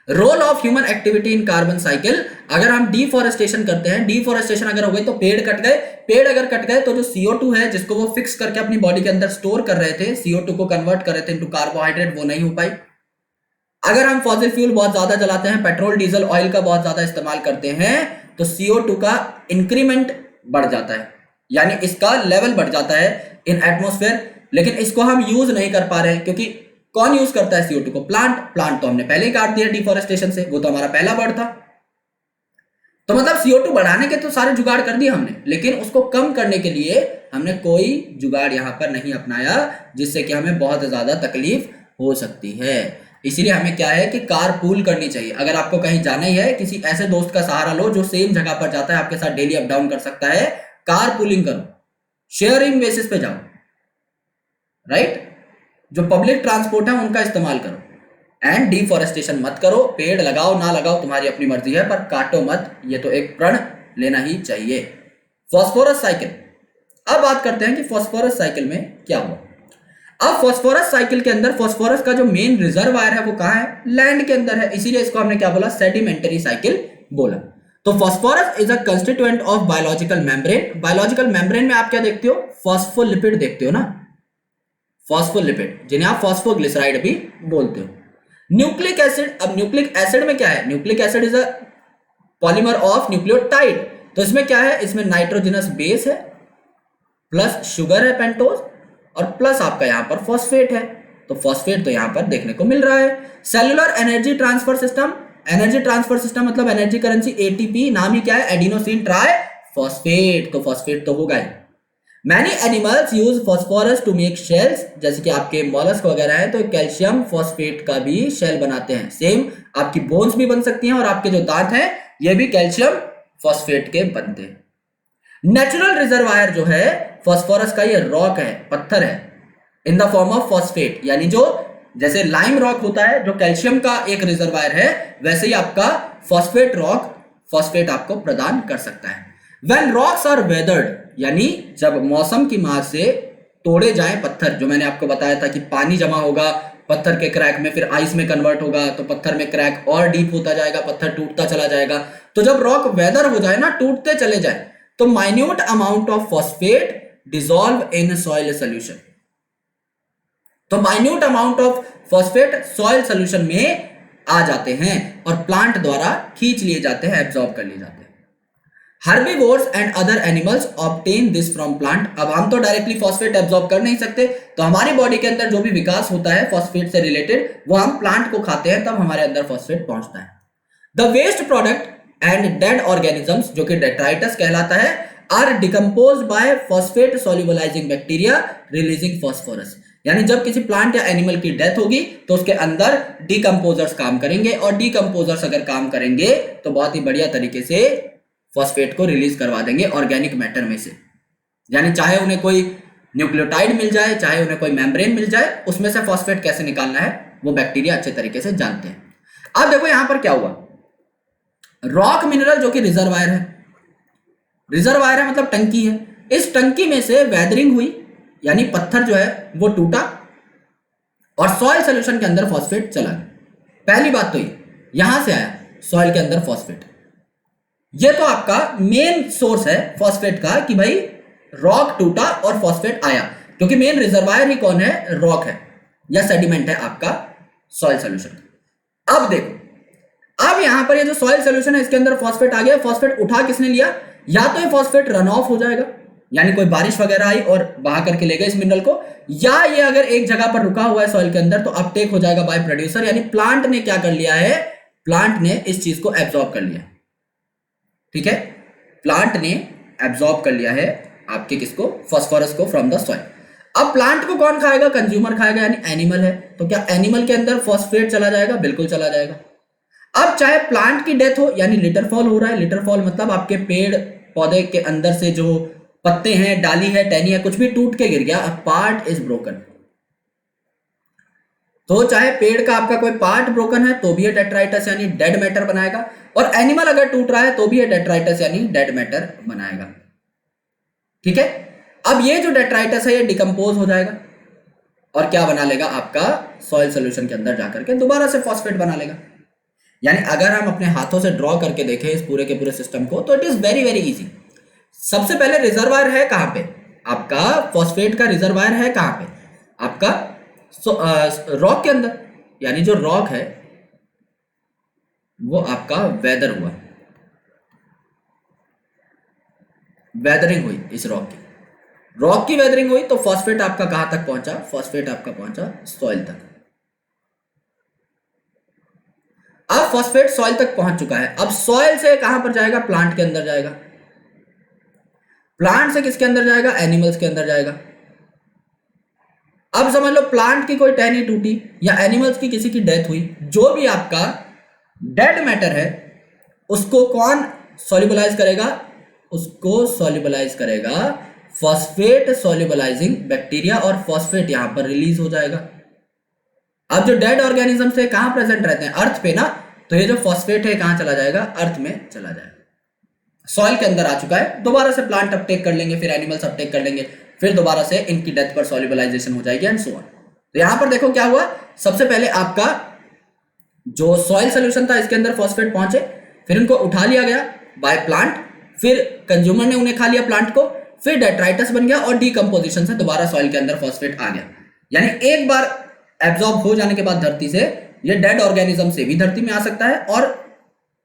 Role of human activity in carbon cycle, अगर हम डिफॉरेस्टेशन करते हैं, डिफॉरेस्टेशन अगर हो गई तो पेड़ कट गए, पेड़ अगर कट गए तो जो CO2 है जिसको वो फिक्स करके अपनी बॉडी के अंदर स्टोर कर रहे थे, CO2 को कन्वर्ट कर रहे थे इनटू कार्बोहाइड्रेट, वो नहीं हो पाई। अगर हम फॉसिल फ्यूल बहुत ज्यादा जलाते हैं, पेट्रोल डीजल ऑयल का बहुत ज्यादा इस्तेमाल करते हैं तो CO2 का इंक्रीमेंट बढ़ जाता है, यानी इसका लेवल बढ़ जाता है इन एटमॉस्फेयर, लेकिन इसको हम यूज नहीं कर पा रहे हैं क्योंकि कौन यूज करता है CO2 को? प्लांट तो हमने पहले ही काट दिया डिफॉरेस्टेशन से, वो तो हमारा पहला वर्ड था। तो मतलब CO2 बढ़ाने के तो सारे जुगाड़ कर दिए हमने, लेकिन उसको कम करने के लिए हमने कोई जुगाड़ यहां पर नहीं अपनाया, जिससे कि हमें बहुत ज्यादा तकलीफ हो सकती है। इसीलिए हमें क्या है कि कार पूल करनी चाहिए। अगर आपको कहीं जाना ही है, किसी ऐसे दोस्त का सहारा लो जो सेम जगह पर जाता है, आपके साथ डेली अप डाउन कर सकता है, कार पूलिंग करो, शेयरिंग बेसिस पे जाओ, राइट? जो पब्लिक ट्रांसपोर्ट है उनका इस्तेमाल करो एंड डिफॉरेस्टेशन मत करो। पेड़ लगाओ ना लगाओ तुम्हारी अपनी मर्जी है, पर काटो मत, ये तो एक प्रण लेना ही चाहिए। फास्फोरस साइकिल, अब बात करते हैं कि फास्फोरस साइकिल में क्या हुआ। अब फास्फोरस साइकिल के अंदर फास्फोरस का जो मेन रिजर्वायर है वो कहां है, लैंड के अंदर है, इसीलिए इसको हमने क्या बोला, सेडिमेंटरी साइकिल बोला। तो phosphorus is a constituent of biological membrane. Biological membrane में आप क्या देखते हो, फॉस्फोलिपिड देखते हो ना, फॉस्फोलिपिड, जिन्हें आप फॉस्फोग्लिसराइड भी बोलते हो। न्यूक्लिक एसिड, अब न्यूक्लिक एसिड में क्या है, nucleic acid is a polymer of nucleotide. तो इसमें क्या है, इसमें नाइट्रोजनस बेस है, प्लस शुगर है पेंटोज, और प्लस आपका यहां पर फॉस्फेट है। तो फॉस्फेट तो यहां पर देखने को मिल रहा है। Cellular energy transfer system, energy transfer system मतलब एनर्जी करेंसी एटीपी, नाम ही क्या है, एडिनोसिन ट्राई फॉस्फेट, तो फॉस्फेट तो होगा ही। Many animals use phosphorus to make shells, जैसे कि आपके मॉलस्क वगैरह है तो कैल्शियम फॉस्फेट का भी शेल बनाते हैं। सेम आपकी बोन्स भी बन सकती हैं और आपके जो दांत हैं ये भी कैल्शियम फॉस्फेट के बनते हैं। नेचुरल रिजर्वायर जो है फास्फोरस का, ये रॉक है, पत्थर है, in the form of phosphate, यानी जो जैसे लाइम रॉक होता है जो कैल्शियम का एक रिजर्वायर है, वैसे ही आपका फॉस्फेट रॉक फॉस्फेट आपको प्रदान कर सकता है। व्हेन रॉक्स आर वेदर्ड, यानी जब मौसम की मार से तोड़े जाएं पत्थर, जो मैंने आपको बताया था कि पानी जमा होगा पत्थर के क्रैक में, फिर आइस में कन्वर्ट होगा, तो पत्थर में क्रैक और डीप होता जाएगा, पत्थर टूटता चला जाएगा। तो जब रॉक वेदर हो जाए ना, टूटते चले जाए, तो minute amount of phosphate dissolve in soil solution, तो minute amount of phosphate soil solution में आ जाते हैं और प्लांट द्वारा खींच लिए जाते हैं, एब्जॉर्ब कर लिए जाते हैं। Herbivores and other animals obtain this from plant। अब हम तो डायरेक्टली फॉस्फेट एब्जॉर्ब कर नहीं सकते, तो हमारी बॉडी के अंदर जो भी विकास होता है फॉस्फेट से रिलेटेड वो हम प्लांट को खाते हैं, तब हमारे अंदर फॉस्फेट पहुंचता है। The waste product and dead organisms, जो कि डेट्राइटस कहलाता है, are decompose by phosphate solubilizing bacteria releasing phosphorus, यानी जब किसी प्लांट या एनिमल की डेथ होगी तो उसके अंदर डिकम्पोजर्स काम करेंगे, और डिकम्पोजर्स अगर काम करेंगे तो बहुत ही बढ़िया तरीके से फॉस्फेट को रिलीज करवा देंगे ऑर्गेनिक मैटर में से। यानी चाहे उन्हें कोई न्यूक्लियोटाइड मिल जाए, चाहे उन्हें कोई मेम्ब्रेन मिल जाए, उसमें से फॉस्फेट कैसे निकालना है वो बैक्टीरिया अच्छे तरीके से जानते हैं। अब देखो यहां पर क्या हुआ, रॉक मिनरल जो कि रिजर्वायर है, रिजर्वायर है मतलब टंकी है, इस टंकी में से वेदरिंग हुई, यानी पत्थर जो है वो टूटा और सॉइल सोल्यूशन के अंदर फॉस्फेट चला गया। पहली बात तो ये यहां से आया सॉइल के अंदर फॉस्फेट, ये तो आपका मेन सोर्स है फॉस्फेट का कि भाई रॉक टूटा और फॉस्फेट आया, क्योंकि मेन रिजर्वायर ही कौन है, रॉक है या सेडिमेंट है आपका सॉइल सोल्यूशन। अब देखो, अब यहां पर ये जो सॉइल सोल्यूशन है इसके अंदर फॉस्फेट आ गया, फॉस्फेट उठा किसने लिया, या तो ये फॉस्फेट रन ऑफ हो जाएगा, यानी कोई बारिश वगैरह आई और बहा करके ले गए इस मिनरल को, या ये अगर एक जगह पर रुका हुआ है सॉइल के अंदर तो अपटेक हो जाएगा बाय प्रोड्यूसर, यानी प्लांट ने क्या कर लिया है, प्लांट ने इस चीज को एब्जॉर्ब कर लिया। ठीक है, प्लांट ने एब्जॉर्ब कर लिया है आपके किसको, फास्फोरस को फ्रॉम द सॉइल। अब प्लांट को कौन खाएगा, कंज्यूमर खाएगा, यानी एनिमल है, तो क्या एनिमल के अंदर फॉस्फेट चला जाएगा, बिल्कुल चला जाएगा। अब चाहे प्लांट की डेथ हो, यानी लिटर फॉल हो रहा है, लिटर फॉल मतलब आपके पेड़ पौधे के अंदर से जो पत्ते हैं, डाली है, टहनी है, कुछ भी टूट के गिर गया, अ पार्ट इज ब्रोकन, तो चाहे पेड़ का आपका कोई पार्ट ब्रोकन है तो भी ये डेट्राइटस यानी डेड मैटर बनाएगा, और एनिमल अगर टूट रहा है तो भी ये डेट्राइटस यानी डेड मैटर बनाएगा। ठीक है, अब ये जो डेट्राइटस है ये डिकम्पोज हो जाएगा और क्या बना लेगा, आपका सॉइल सोल्यूशन के अंदर जाकर के दोबारा से फॉस्फेट बना लेगा। यानी अगर हम अपने हाथों से ड्रॉ करके देखें इस पूरे के पूरे सिस्टम को तो it is very very easy. सबसे पहले रिजर्वायर है कहां पे, आपका फॉस्फेट का रिजर्वायर है कहां पे, आपका रॉक के अंदर, यानी जो रॉक है वो आपका वेदर हुआ, वेदरिंग हुई, इस रॉक की वेदरिंग हुई, तो फॉस्फेट आपका कहां तक पहुंचा, फॉस्फेट आपका पहुंचा सॉइल तक। अब फॉस्फेट सॉइल तक पहुंच चुका है, अब सॉइल से कहां पर जाएगा, प्लांट के अंदर जाएगा, प्लांट से किसके अंदर जाएगा, एनिमल्स के अंदर जाएगा। अब समझ लो प्लांट की कोई टहनी टूटी या एनिमल्स की किसी की डेथ हुई, जो भी आपका डेड मैटर है उसको कौन सॉल्युबलाइज करेगा, उसको सॉल्युबलाइज करेगा फॉस्फेट सॉल्युबलाइजिंग बैक्टीरिया, और फॉस्फेट यहां पर रिलीज हो जाएगा। अब जो डेड ऑर्गेनिज्म है कहां प्रेजेंट रहते हैं, अर्थ पे ना, तो ये जो फॉस्फेट है कहां चला जाएगा, अर्थ में चला जाएगा। सॉइल के अंदर आ चुका है, दोबारा से प्लांट अपटेक कर लेंगे, फिर एनिमल्स अपटेक कर लेंगे, फिर दोबारा से इनकी डेथ पर सॉल्युबलाइजेशन हो जाएगी एंड सो ऑन। तो यहां पर देखो क्या हुआ, सबसे पहले आपका जो सॉइल सोल्यूशन था इसके अंदर फॉस्फेट पहुंचे, फिर इनको उठा लिया गया बाय प्लांट, फिर कंज्यूमर ने उन्हें खा लिया प्लांट को, फिर डेट्राइटस बन गया और डीकंपोजिशन से दोबारा सॉइल के अंदर फॉस्फेट आ गया। यानी एक बार एब्जॉर्ब हो जाने के बाद धरती से ये डेड ऑर्गेनिज्म से भी धरती में आ सकता है, और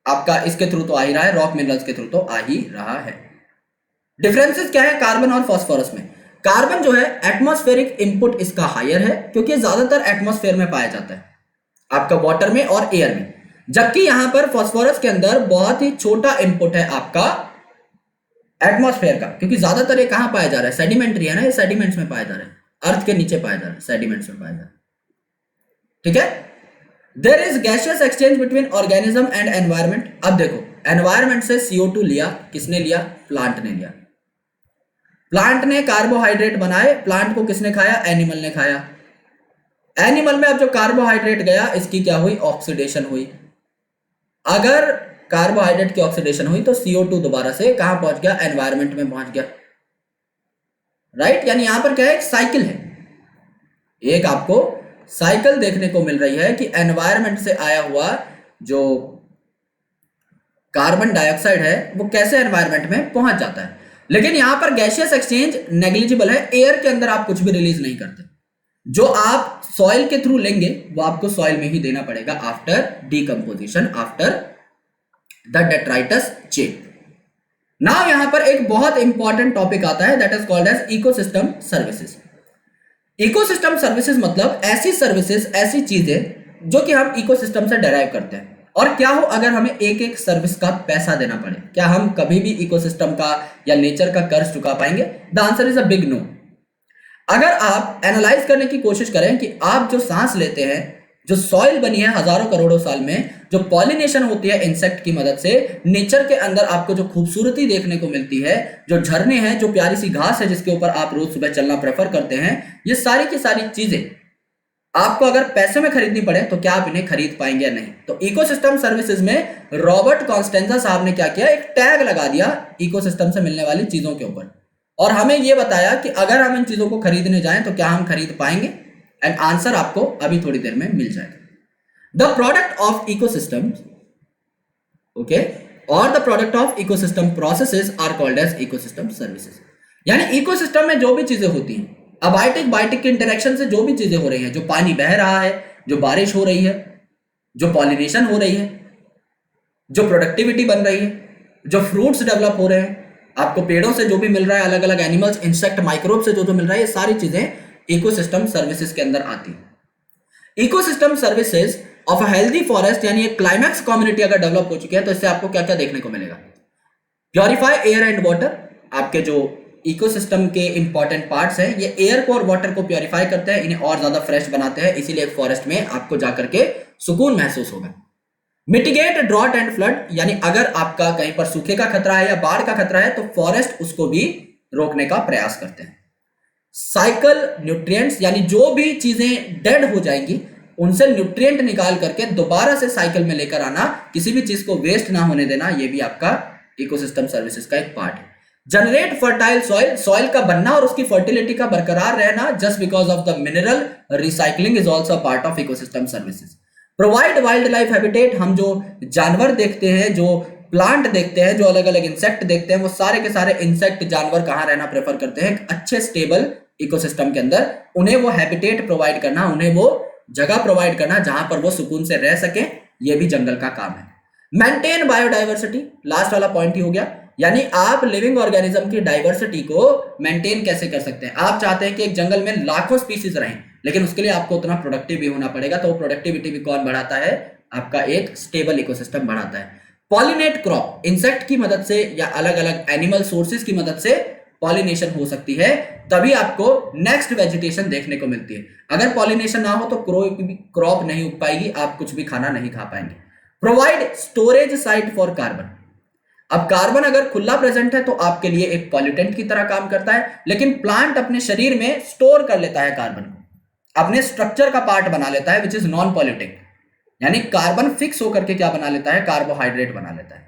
आपका इसके थ्रू तो आ ही रहा है, रॉक मिनरल्स के थ्रू तो आ ही रहा है। डिफरेंसेस क्या है कार्बन और फास्फोरस में? कार्बन जो है एटमॉस्फेरिक इनपुट इसका हायर है, क्योंकि ज्यादातर एटमॉस्फेयर में पाया जाता है, आपका वाटर में और एयर में, जबकि यहां पर फास्फोरस के अंदर बहुत ही छोटा इनपुट है आपका एटमॉस्फेयर का, क्योंकि ज्यादातर ये कहां पाया जा रहा है, सेडिमेंट्री है ना, ये सेडिमेंट्स में पाया जा रहा है, अर्थ के नीचे पाया जा रहा है, सेडिमेंट्स में पाया जा रहा है। ठीक है, there is gaseous exchange between organism and environment. अब देखो एनवायरमेंट से CO2 लिया, किसने लिया? प्लांट ने लिया। प्लांट ने कार्बोहाइड्रेट बनाए, प्लांट को किसने खाया? एनिमल ने खाया। एनिमल में अब जो कार्बोहाइड्रेट गया, इसकी क्या हुई? ऑक्सीडेशन हुई। अगर कार्बोहाइड्रेट की ऑक्सीडेशन हुई तो CO2 दोबारा से कहां पहुंच गया? एनवायरमेंट में पहुंच गया, राइट। यानी यहां पर क्या है, एक साइकिल है, एक आपको साइकिल देखने को मिल रही है कि एनवायरमेंट से आया हुआ जो कार्बन डाइऑक्साइड है वो कैसे एनवायरमेंट में पहुंच जाता है। लेकिन यहां पर गैसियस एक्सचेंज नेग्लिजिबल है, एयर के अंदर आप कुछ भी रिलीज नहीं करते, जो आप सॉइल के थ्रू लेंगे वो आपको सॉइल में ही देना पड़ेगा after decomposition, after the detritus chain. Now यहां पर एक बहुत इंपॉर्टेंट टॉपिक आता है, that is called as ecosystem services. Ecosystem services मतलब ऐसी सर्विसेज, ऐसी चीजें जो कि हम इकोसिस्टम से डेराइव करते हैं। और क्या हो अगर हमें एक एक सर्विस का पैसा देना पड़े? क्या हम कभी भी इकोसिस्टम का या नेचर का कर्ज चुका पाएंगे? The answer is a big no. अगर आप एनालाइज करने की कोशिश करें कि आप जो सांस लेते हैं, जो सॉइल बनी है हजारों करोड़ों साल में, जो पॉलिनेशन होती है इंसेक्ट की मदद से, नेचर के अंदर आपको जो खूबसूरती देखने को मिलती है, जो झरने हैं, जो प्यारी सी घास है जिसके ऊपर आप रोज सुबह चलना प्रेफर करते हैं, ये सारी की सारी चीजें आपको अगर पैसे में खरीदनी पड़े तो क्या आप इन्हें खरीद पाएंगे या नहीं? तो इकोसिस्टम सर्विसेज में रॉबर्ट कॉन्स्टेंजा साहब ने क्या किया, एक टैग लगा दिया इकोसिस्टम से मिलने वाली चीजों के ऊपर, और हमें यह बताया कि अगर हम इन चीजों को खरीदने जाएं तो क्या हम खरीद पाएंगे? एंड आंसर आपको अभी थोड़ी देर में मिल जाएगा। The product of ecosystem, okay, और the product of ecosystem processes are called as ecosystem services. यानी इकोसिस्टम में जो भी चीजें होती हैं, अबायोटिक बायोटिक के इंटरेक्शन से जो भी चीजें हो रही हैं, जो पानी बह रहा है, जो बारिश हो रही है, जो पॉलिनेशन हो रही है, जो प्रोडक्टिविटी बन रही है, जो फ्रूट्स डेवलप हो रहे हैं, आपको पेड़ों से जो भी मिल रहा है, अलग अलग एनिमल्स, इंसेक्ट, माइक्रोब से जो जो मिल रहा है, ये सारी चीजें इकोसिस्टम सर्विसेज के अंदर आती है। Ecosystem services of a healthy forest, यानी एक क्लाइमैक्स कम्युनिटी अगर डेवलप हो चुकी है तो इससे आपको क्या क्या देखने को मिलेगा? Purify air and water. आपके जो इकोसिस्टम के इंपॉर्टेंट पार्ट्स हैं, ये एयर को और वाटर को प्योरीफाई करते हैं, इन्हें और ज्यादा फ्रेश बनाते हैं, इसीलिए एक फॉरेस्ट में आपको जाकर के सुकून महसूस होगा। मिटिगेट ड्रॉट एंड फ्लड, यानी अगर आपका कहीं पर सूखे का खतरा है या बाढ़ का खतरा है तो फॉरेस्ट उसको भी रोकने का प्रयास करते हैं। साइकिल न्यूट्रिएंट्स, यानी जो भी चीजें डेड हो जाएंगी उनसे न्यूट्रिएंट निकाल करके दोबारा से साइकिल में लेकर आना, किसी भी चीज को वेस्ट ना होने देना, ये भी आपका इकोसिस्टम सर्विसेज का एक पार्ट है। जनरेट फर्टाइल सॉइल, सॉइल का बनना और उसकी फर्टिलिटी का बरकरार रहना just because of the mineral recycling is also part of ecosystem services. Provide wild life habitat, हम जो जानवर देखते हैं, जो प्लांट देखते हैं, जो अलग अलग इंसेक्ट देखते हैं, वो सारे के सारे इंसेक्ट जानवर कहां रहना प्रेफर करते हैं? अच्छे स्टेबल इकोसिस्टम के अंदर। उन्हें वो हैबिटेट प्रोवाइड करना, उन्हें वो जगह प्रोवाइड करना जहां पर वो सुकून से रह सके, ये भी जंगल का काम है। मेंटेन बायोडाइवर्सिटी, लास्ट वाला पॉइंट ही हो गया, यानी आप लिविंग ऑर्गेनिज्म की डाइवर्सिटी को मेंटेन कैसे कर सकते हैं? आप चाहते हैं कि एक जंगल में लाखों स्पीसीज रहें, लेकिन उसके लिए आपको उतना प्रोडक्टिव भी होना पड़ेगा, तो प्रोडक्टिविटी भी कौन बढ़ाता है? आपका एक स्टेबल इकोसिस्टम बढ़ाता है। पॉलिनेट क्रॉप, इंसेक्ट की मदद से या अलग अलग एनिमल सोर्सेज की मदद से पॉलिनेशन हो सकती है, तभी आपको नेक्स्ट वेजिटेशन देखने को मिलती है। अगर पॉलिनेशन ना हो तो क्रॉप नहीं उग पाएगी, आप कुछ भी खाना नहीं खा पाएंगे। Provide storage site for carbon, अब कार्बन अगर खुला प्रेजेंट है तो आपके लिए एक पॉल्यूटेंट की तरह काम करता है, लेकिन प्लांट अपने शरीर में स्टोर कर लेता है कार्बन को, अपने स्ट्रक्चर का पार्ट बना लेता है, विच इज नॉन पॉल्यूटिंग। यानी कार्बन फिक्स होकर के क्या बना लेता है? कार्बोहाइड्रेट बना लेता है।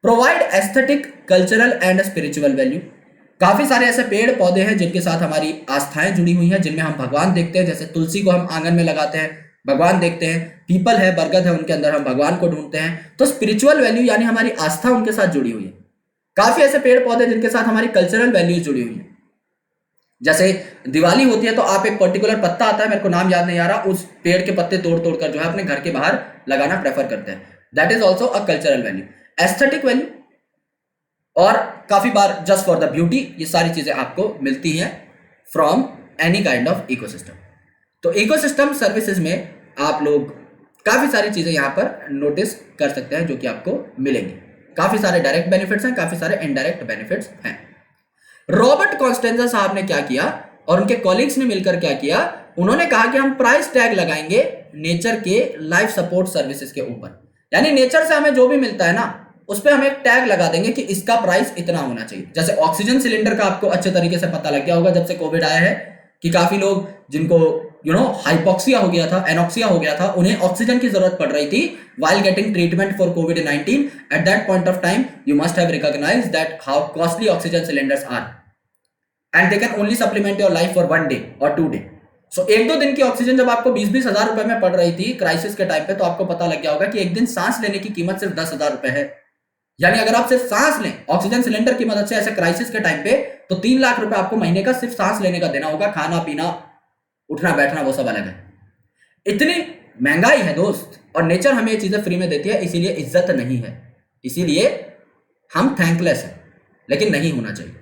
Provide aesthetic, cultural and spiritual value. काफी सारे ऐसे पेड़ पौधे हैं जिनके साथ हमारी आस्थाएं जुड़ी हुई हैं, जिनमें हम भगवान देखते हैं। जैसे तुलसी को हम आंगन में लगाते हैं, भगवान देखते हैं। पीपल है, बरगद है, उनके अंदर हम भगवान को ढूंढते हैं। तो स्पिरिचुअल वैल्यू यानी हमारी आस्था उनके साथ जुड़ी हुई है। काफी ऐसे पेड़ पौधे जिनके साथ हमारी कल्चरल वैल्यूज जुड़ी हुई है। जैसे दिवाली होती है तो आप एक पर्टिकुलर पत्ता आता है, मेरे को नाम याद नहीं आ रहा, उस पेड़ के पत्ते तोड़ तोड़ कर जो है अपने घर के बाहर लगाना प्रेफर करते हैं। That is also a cultural value. Aesthetic value और काफी बार जस्ट फॉर द ब्यूटी, ये सारी चीजें आपको मिलती हैं from any kind of ecosystem. तो इकोसिस्टम सर्विसेज में आप लोग काफी सारी चीजें यहां पर नोटिस कर सकते हैं जो कि आपको मिलेंगी। काफी सारे डायरेक्ट बेनिफिट्स हैं, काफी सारे इनडायरेक्ट बेनिफिट्स हैं। रॉबर्ट कॉन्स्टेंजा साहब ने क्या किया और उनके कॉलीग्स ने मिलकर क्या किया, उन्होंने कहा कि हम प्राइस टैग लगाएंगे नेचर के लाइफ सपोर्ट सर्विसेज के ऊपर। यानी नेचर से हमें जो भी मिलता है ना, उस पर हम एक टैग लगा देंगे कि इसका प्राइस इतना होना चाहिए। जैसे ऑक्सीजन सिलेंडर का आपको अच्छे तरीके से पता लग गया होगा जब से कोविड आया है कि काफी लोग जिनको हाइपोक्सिया हो गया था, एनोक्सिया हो गया था, उन्हें ऑक्सीजन की जरूरत पड़ रही थी while getting treatment for COVID-19. At that point of time, you must have recognized that how costly oxygen cylinders are, and they can only supplement your life for 1 day or 2 day. So 1-2 दिन की oxygen जब आपको 20-20 हजार रुपए में पड़ रही थी क्राइसिस के टाइम पे, तो आपको पता लग गया होगा कि एक दिन सांस लेने की कीमत सिर्फ 10,000 रुपए है। यानी अगर आप सिर्फ सांस लें ऑक्सीजन सिलेंडर की मदद से ऐसे क्राइसिस के टाइम पे, तो 3 लाख रुपए आपको महीने का सिर्फ सांस लेने का देना होगा। खाना पीना, उठना बैठना, वो सब अलग है। इतनी महंगाई है दोस्त, और नेचर हमें ये चीजें फ्री में देती है, इसीलिए इज्जत नहीं है, इसीलिए हम थैंकलेस हैं, लेकिन नहीं होना चाहिए।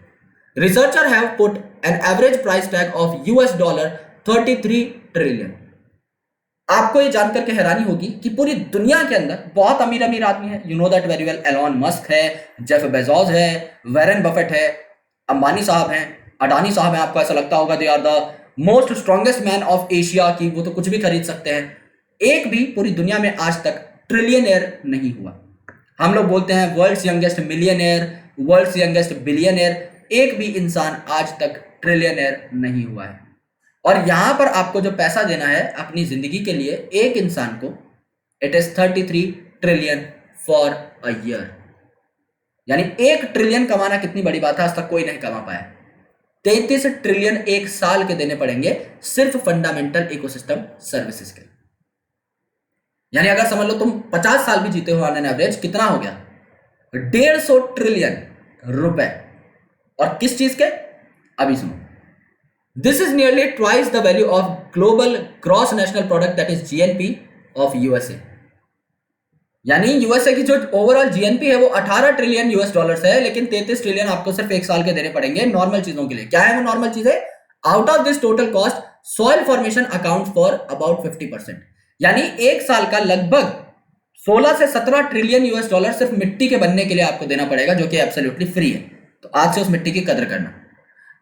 Researcher have put an average price tag of $33 trillion. आपको ये जानकर के हैरानी होगी कि पूरी दुनिया के अंदर बहुत अमीर अमीर आदमी है। You know that very well. Elon Musk है, जेफ बेजोस है, वॉरेन बफेट है, अंबानी साहब हैं, अडानी साहब हैं। आपको ऐसा लगता होगा they are the most strongest man of Asia, की वो तो कुछ भी खरीद सकते हैं। एक भी पूरी दुनिया में आज तक ट्रिलियनियर नहीं हुआ। हम लोग बोलते हैं world's youngest millionaire, world's youngest billionaire, एक भी इंसान आज तक ट्रिलियनियर नहीं हुआ है। और यहां पर आपको जो पैसा देना है अपनी जिंदगी के लिए एक इंसान को, it is 33 trillion for a year. यानी 1 ट्रिलियन कमाना कितनी बड़ी बात है, आज तक कोई नहीं कमा पाया। 33 ट्रिलियन एक साल के देने पड़ेंगे सिर्फ फंडामेंटल इकोसिस्टम सर्विसेज के। यानी अगर समझ लो तुम 50 साल भी जीते हो ऑन एन एवरेज, कितना हो गया? 150 ट्रिलियन रुपए। और किस चीज के? अभी सुनो। This is nearly twice the value of global gross national product, that is GNP of USA. यानी यूएसए की जो ओवरऑल जीएनपी है वो 18 ट्रिलियन यूएस डॉलर्स है, लेकिन 33 ट्रिलियन आपको सिर्फ एक साल के देने पड़ेंगे नॉर्मल चीजों के लिए। क्या है वो नॉर्मल चीजें? Out of this total cost soil formation account for about 50%। यानी एक साल का लगभग 16 से 17 ट्रिलियन यूएस डॉलर सिर्फ मिट्टी के बनने के लिए आपको देना पड़ेगा, जो कि एब्सोल्युटली फ्री है। तो आज से उस मिट्टी की कदर करना।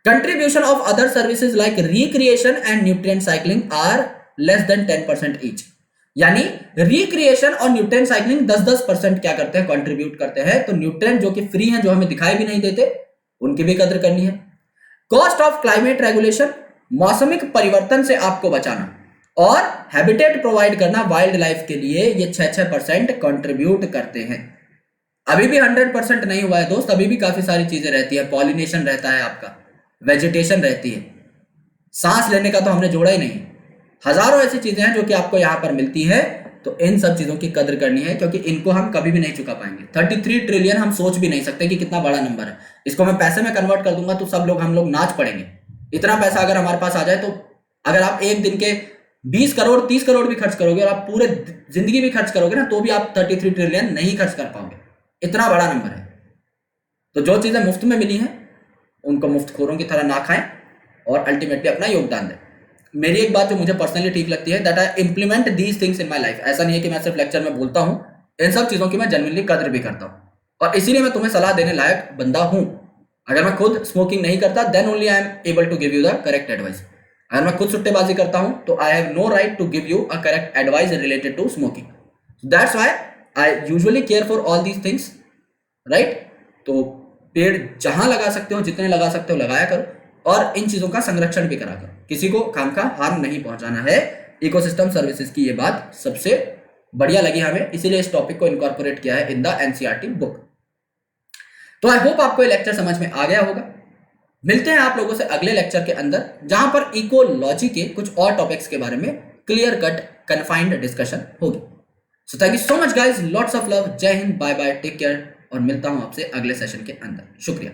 Contribution of other services like recreation and nutrient cycling are less than 10% each. यानी रिक्रिएशन और न्यूट्रिएंट साइक्लिंग 10-10% क्या करते हैं? कंट्रीब्यूट करते हैं। तो न्यूट्रिएंट जो कि फ्री हैं, जो हमें दिखाई भी नहीं देते, उनकी भी कदर करनी है। कॉस्ट ऑफ क्लाइमेट रेगुलेशन, मौसमिक परिवर्तन से आपको बचाना, और हैबिटेट प्रोवाइड करना वाइल्ड लाइफ के लिए, ये 6% कंट्रीब्यूट करते हैं। अभी भी 100% नहीं हुआ है दोस्त, अभी भी काफी सारी चीजें रहती है। पॉलिनेशन रहता है, आपका वेजिटेशन रहती है, सांस लेने का तो हमने जोड़ा ही नहीं। हजारों ऐसी चीजें हैं जो कि आपको यहां पर मिलती है। तो इन सब चीजों की कदर करनी है, क्योंकि इनको हम कभी भी नहीं चुका पाएंगे। 33 ट्रिलियन हम सोच भी नहीं सकते कि कितना बड़ा नंबर है। इसको मैं पैसे में कन्वर्ट कर दूंगा तो सब लोग, हम लोग नाच पड़ेंगे। इतना पैसा अगर हमारे पास आ जाए, तो अगर आप एक दिन के 20 करोड़ 30 करोड़ भी खर्च करोगे और आप पूरे जिंदगी भी खर्च करोगे ना, तो भी आप 33 ट्रिलियन नहीं खर्च कर पाओगे। इतना बड़ा नंबर है। तो जो चीजें मुफ्त में मिली हैं उनको मुफ्तखोरों की तरह ना खाएं और अल्टीमेटली अपना योगदान दें। मेरी एक बात जो मुझे पर्सनली ठीक लगती है, that I implement these things in my life. ऐसा नहीं है कि मैं सिर्फ लेक्चर में बोलता हूं, इन सब चीजों की मैं जेन्युइनली कदर भी करता हूं, और इसीलिए मैं तुम्हें सलाह देने लायक बंदा हूं। अगर मैं खुद स्मोकिंग नहीं करता, then only I am able to give you the correct advice. अगर मैं खुद सुट्टेबाजी करता हूं, तो I have no right to give you a correct advice related to smoking. That's why I usually care for all these things, right? तो पेड़ जहां लगा सकते हो, जितने लगा सकते हो लगाया करो, और इन चीजों का संरक्षण भी करा करो। किसी को काम का हार्म नहीं पहुंचाना है। इकोसिस्टम सर्विसेज की ये बात सबसे बढ़िया लगी हमें, इसीलिए इस टॉपिक को इनकॉर्पोरेट किया है इन द एनसीईआरटी बुक। तो आई होप आपको ये लेक्चर समझ में आ गया होगा। मिलते हैं आप लोगों से अगले लेक्चर के अंदर, जहां पर इकोलॉजी के कुछ और टॉपिक्स के बारे में क्लियर कट कन्फाइंड डिस्कशन होगी। So thank you so much guys, lots of love, Jai Hind, bye bye, take care, और मिलता हूं आपसे अगले सेशन के अंदर। शुक्रिया।